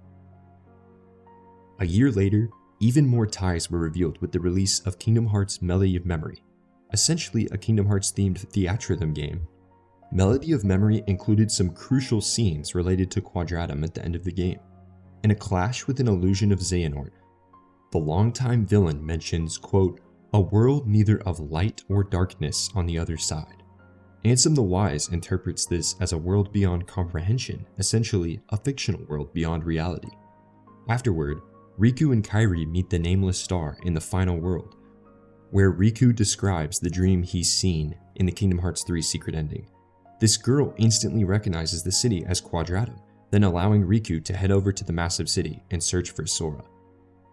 A year later, even more ties were revealed with the release of Kingdom Hearts Melody of Memory, essentially a Kingdom Hearts themed Theatrhythm game. Melody of Memory included some crucial scenes related to Quadratum at the end of the game. In a clash with an illusion of Xehanort, the longtime villain mentions, quote, "a world neither of light or darkness on the other side." Ansem the Wise interprets this as a world beyond comprehension, essentially a fictional world beyond reality. Afterward, Riku and Kairi meet the Nameless Star in the final world, where Riku describes the dream he's seen in the Kingdom Hearts 3 secret ending. This girl instantly recognizes the city as Quadratum, then allowing Riku to head over to the massive city and search for Sora.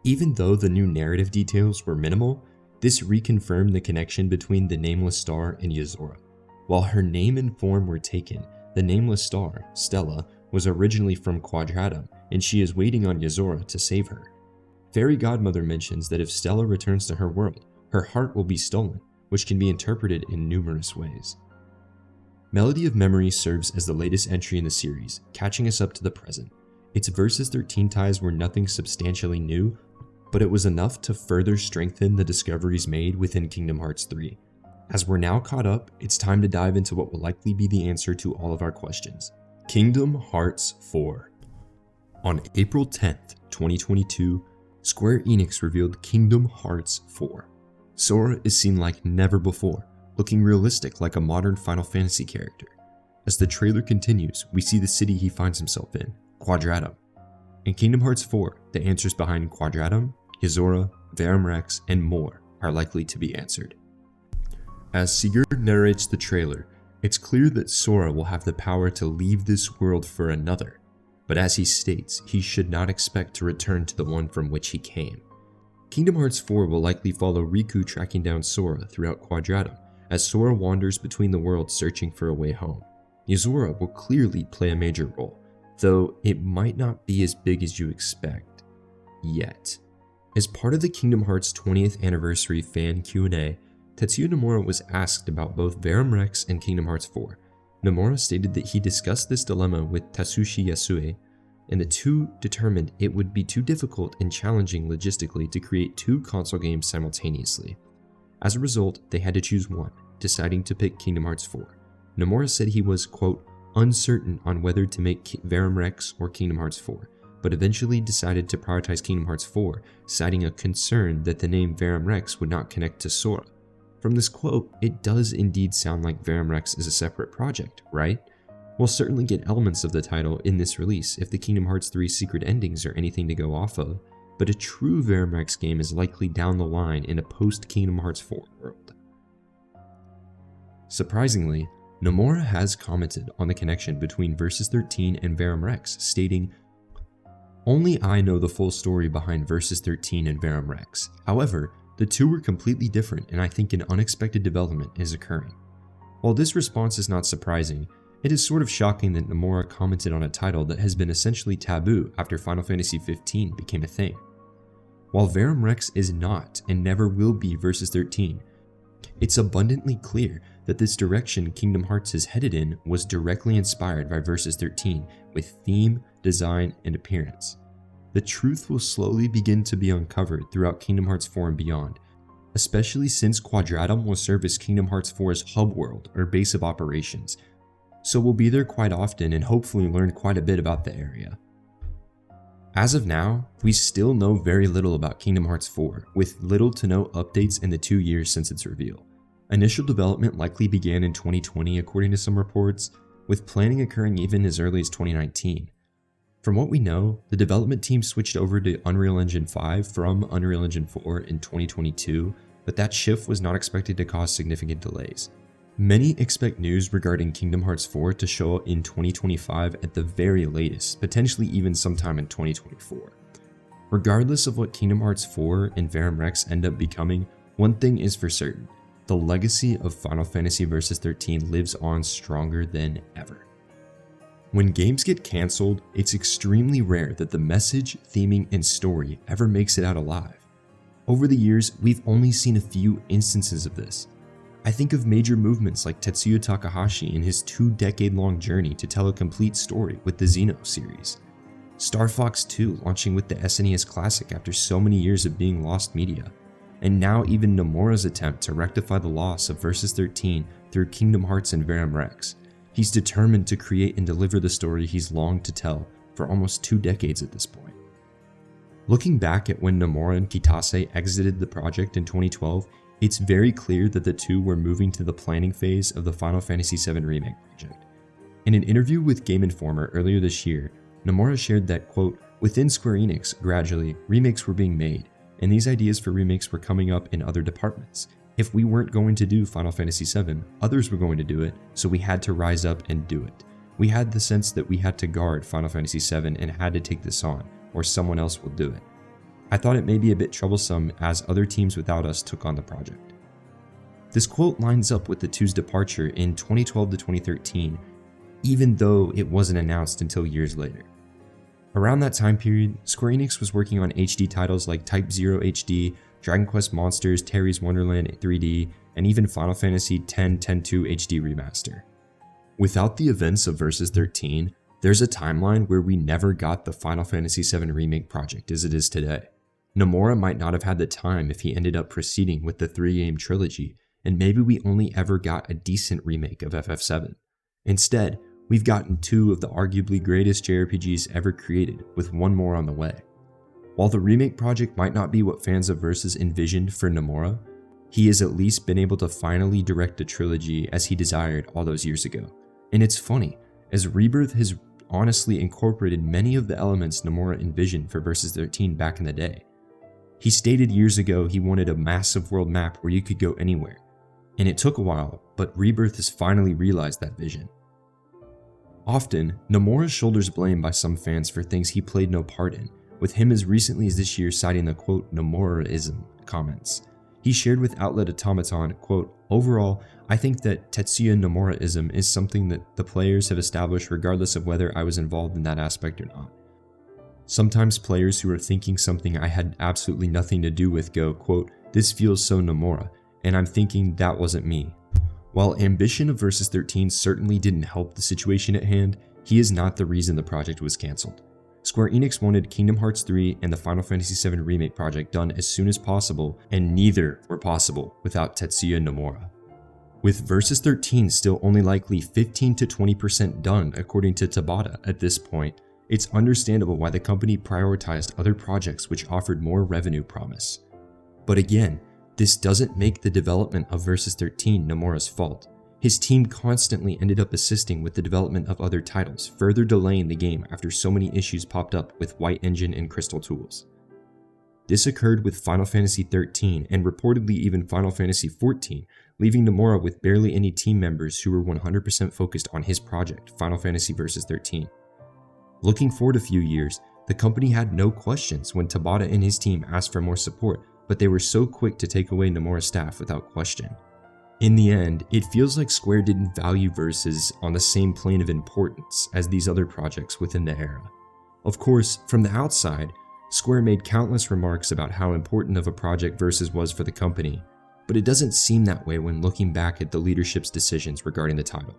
Even though the new narrative details were minimal, this reconfirmed the connection between the Nameless Star and Yozora. While her name and form were taken, the Nameless Star, Stella, was originally from Quadratum, and she is waiting on Yozora to save her. Fairy Godmother mentions that if Stella returns to her world, her heart will be stolen, which can be interpreted in numerous ways. Melody of Memory serves as the latest entry in the series, catching us up to the present. Its Versus 13 ties were nothing substantially new, but it was enough to further strengthen the discoveries made within Kingdom Hearts 3. As we're now caught up, it's time to dive into what will likely be the answer to all of our questions. Kingdom Hearts 4. On April 10th, 2022, Square Enix revealed Kingdom Hearts 4. Sora is seen like never before, looking realistic like a modern Final Fantasy character. As the trailer continues, we see the city he finds himself in, Quadratum. In Kingdom Hearts 4, the answers behind Quadratum, Yozora, Verum Rex, and more are likely to be answered. As Sigurd narrates the trailer, it's clear that Sora will have the power to leave this world for another, but as he states, he should not expect to return to the one from which he came. Kingdom Hearts 4 will likely follow Riku tracking down Sora throughout Quadratum, as Sora wanders between the worlds searching for a way home. Yozora will clearly play a major role, though it might not be as big as you expect, yet. As part of the Kingdom Hearts 20th Anniversary fan Q&A, Tetsuya Nomura was asked about both Verum Rex and Kingdom Hearts 4. Nomura stated that he discussed this dilemma with Tatsushi Yasue, and the two determined it would be too difficult and challenging logistically to create two console games simultaneously. As a result, they had to choose one, deciding to pick Kingdom Hearts 4. Nomura said he was, quote, uncertain on whether to make Verum Rex or Kingdom Hearts 4, but eventually decided to prioritize Kingdom Hearts 4, citing a concern that the name Verum Rex would not connect to Sora. From this quote, it does indeed sound like Verum Rex is a separate project, right? We'll certainly get elements of the title in this release if the Kingdom Hearts 3 secret endings are anything to go off of, but a true Verum Rex game is likely down the line in a post-Kingdom Hearts 4 world. Surprisingly, Nomura has commented on the connection between Versus 13 and Verum Rex, stating, only I know the full story behind Versus 13 and Verum Rex. However, the two were completely different, and I think an unexpected development is occurring. While this response is not surprising, it is sort of shocking that Nomura commented on a title that has been essentially taboo after Final Fantasy XV became a thing. While Verum Rex is not and never will be Versus 13, it's abundantly clear that this direction Kingdom Hearts is headed in was directly inspired by Versus 13 with theme, design, and appearance. The truth will slowly begin to be uncovered throughout Kingdom Hearts 4 and beyond, especially since Quadratum will serve as Kingdom Hearts 4's hub world or base of operations, so we'll be there quite often and hopefully learn quite a bit about the area. As of now, we still know very little about Kingdom Hearts 4, with little to no updates in the 2 years since its reveal. Initial development likely began in 2020 according to some reports, with planning occurring even as early as 2019. From what we know, the development team switched over to Unreal Engine 5 from Unreal Engine 4 in 2022, but that shift was not expected to cause significant delays. Many expect news regarding Kingdom Hearts 4 to show up in 2025 at the very latest, potentially even sometime in 2024. Regardless of what Kingdom Hearts 4 and Verum Rex end up becoming, one thing is for certain: the legacy of Final Fantasy Versus 13 lives on stronger than ever. When games get cancelled, it's extremely rare that the message, theming, and story ever makes it out alive. Over the years, we've only seen a few instances of this. I think of major movements like Tetsuya Takahashi in his 2-decade-long journey to tell a complete story with the Xeno series, Star Fox 2 launching with the SNES Classic after so many years of being lost media, and now even Nomura's attempt to rectify the loss of Versus 13 through Kingdom Hearts and Verum Rex. He's determined to create and deliver the story he's longed to tell for almost 2 decades at this point. Looking back at when Nomura and Kitase exited the project in 2012, it's very clear that the two were moving to the planning phase of the Final Fantasy VII Remake project. In an interview with Game Informer earlier this year, Nomura shared that, quote, within Square Enix, gradually, remakes were being made, and these ideas for remakes were coming up in other departments. If we weren't going to do Final Fantasy VII, others were going to do it, so we had to rise up and do it. We had the sense that we had to guard Final Fantasy VII and had to take this on, or someone else will do it. I thought it may be a bit troublesome as other teams without us took on the project. This quote lines up with the two's departure in 2012 to 2013, even though it wasn't announced until years later. Around that time period, Square Enix was working on HD titles like Type 0 HD, Dragon Quest Monsters, Terry's Wonderland 3D, and even Final Fantasy X-10-2 HD Remaster. Without the events of Versus 13, there's a timeline where we never got the Final Fantasy VII Remake project as it is today. Nomura might not have had the time if he ended up proceeding with the 3-game trilogy, and maybe we only ever got a decent remake of FF7. Instead, we've gotten 2 of the arguably greatest JRPGs ever created, with 1 more on the way. While the remake project might not be what fans of Versus envisioned for Nomura, he has at least been able to finally direct a trilogy as he desired all those years ago. And it's funny, as Rebirth has honestly incorporated many of the elements Nomura envisioned for Versus 13 back in the day. He stated years ago he wanted a massive world map where you could go anywhere, and it took a while, but Rebirth has finally realized that vision. Often, Nomura shoulders blame by some fans for things he played no part in, with him as recently as this year citing the quote Nomuraism comments. He shared with Outlet Automaton, quote, "Overall, I think that Tetsuya Nomuraism is something that the players have established regardless of whether I was involved in that aspect or not. Sometimes players who are thinking something I had absolutely nothing to do with go, quote, this feels so Nomura, and I'm thinking that wasn't me." While ambition of Versus 13 certainly didn't help the situation at hand, he is not the reason the project was cancelled. Square Enix wanted Kingdom Hearts 3 and the Final Fantasy VII Remake project done as soon as possible, and neither were possible without Tetsuya Nomura. With Versus 13 still only likely 15 to 20% done according to Tabata at this point, it's understandable why the company prioritized other projects which offered more revenue promise. But again, this doesn't make the development of Versus 13 Nomura's fault. His team constantly ended up assisting with the development of other titles, further delaying the game after so many issues popped up with White Engine and Crystal tools. This occurred with Final Fantasy XIII and reportedly even Final Fantasy XIV, leaving Nomura with barely any team members who were 100% focused on his project, Final Fantasy Versus 13. Looking forward a few years, the company had no questions when Tabata and his team asked for more support, but they were so quick to take away Nomura's staff without question. In the end, it feels like Square didn't value Versus on the same plane of importance as these other projects within the era. Of course, from the outside, Square made countless remarks about how important of a project Versus was for the company, but it doesn't seem that way when looking back at the leadership's decisions regarding the title.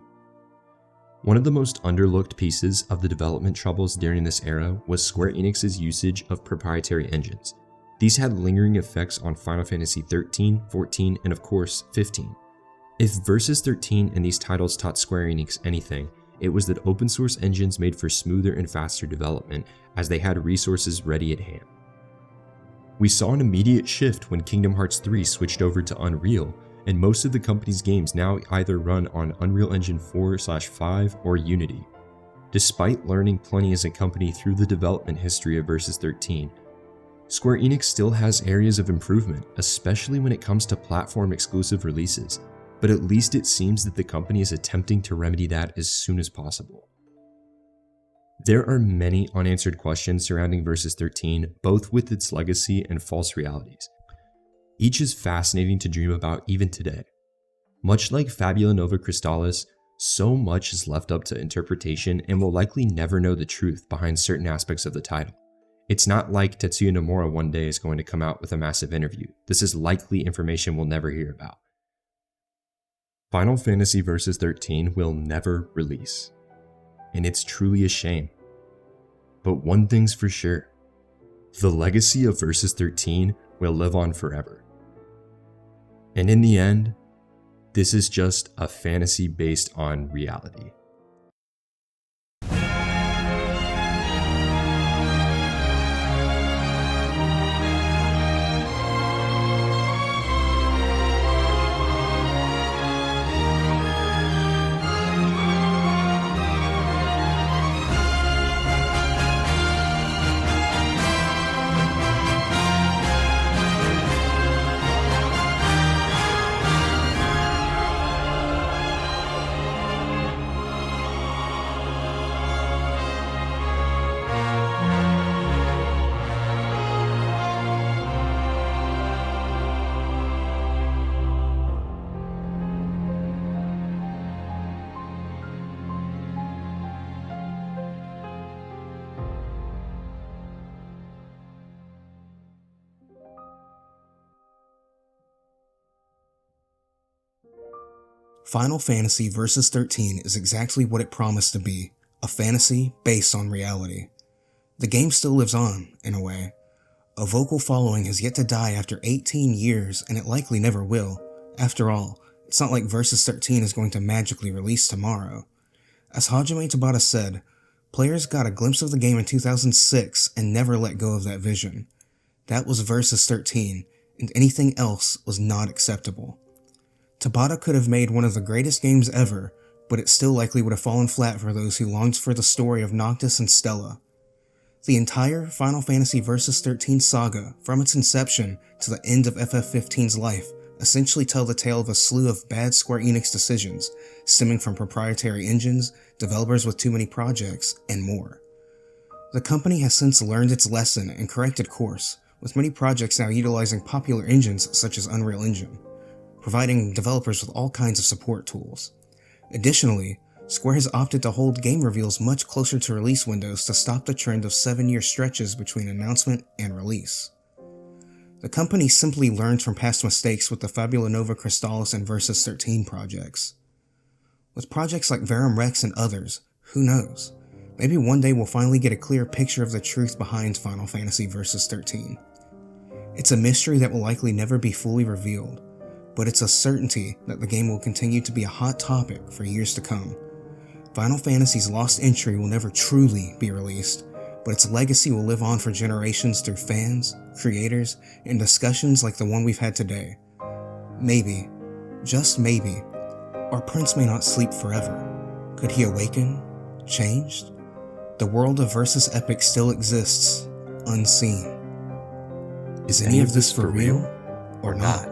One of the most underlooked pieces of the development troubles during this era was Square Enix's usage of proprietary engines. These had lingering effects on Final Fantasy XIII, XIV, and of course, XV. If Versus 13 and these titles taught Square Enix anything, it was that open source engines made for smoother and faster development as they had resources ready at hand. We saw an immediate shift when Kingdom Hearts 3 switched over to Unreal, and most of the company's games now either run on Unreal Engine 4/5 or Unity. Despite learning plenty as a company through the development history of Versus 13, Square Enix still has areas of improvement, especially when it comes to platform-exclusive releases, but at least it seems that the company is attempting to remedy that as soon as possible. There are many unanswered questions surrounding Versus 13, both with its legacy and false realities. Each is fascinating to dream about even today. Much like Fabula Nova Crystalis, so much is left up to interpretation and we'll likely never know the truth behind certain aspects of the title. It's not like Tetsuya Nomura one day is going to come out with a massive interview. This is likely information we'll never hear about. Final Fantasy Versus 13 will never release, and it's truly a shame. But one thing's for sure, the legacy of Versus 13 will live on forever. And in the end, this is just a fantasy based on reality. Final Fantasy Versus 13 is exactly what it promised to be, a fantasy based on reality. The game still lives on, in a way. A vocal following has yet to die after 18 years, and it likely never will. After all, it's not like Versus 13 is going to magically release tomorrow. As Hajime Tabata said, players got a glimpse of the game in 2006 and never let go of that vision. That was Versus 13, and anything else was not acceptable. Tabata could have made one of the greatest games ever, but it still likely would have fallen flat for those who longed for the story of Noctis and Stella. The entire Final Fantasy Versus 13 saga, from its inception to the end of FF15's life, essentially tell the tale of a slew of bad Square Enix decisions, stemming from proprietary engines, developers with too many projects, and more. The company has since learned its lesson and corrected course, with many projects now utilizing popular engines such as Unreal Engine, providing developers with all kinds of support tools. Additionally, Square has opted to hold game reveals much closer to release windows to stop the trend of 7-year stretches between announcement and release. The company simply learned from past mistakes with the Fabula Nova Crystalis and Versus 13 projects. With projects like Verum Rex and others, who knows? Maybe one day we'll finally get a clear picture of the truth behind Final Fantasy Versus 13. It's a mystery that will likely never be fully revealed, but it's a certainty that the game will continue to be a hot topic for years to come. Final Fantasy's lost entry will never truly be released, but its legacy will live on for generations through fans, creators, and discussions like the one we've had today. Maybe, just maybe, our prince may not sleep forever. Could he awaken? Changed? The world of Versus Epic still exists, unseen. Is any of this for real or not?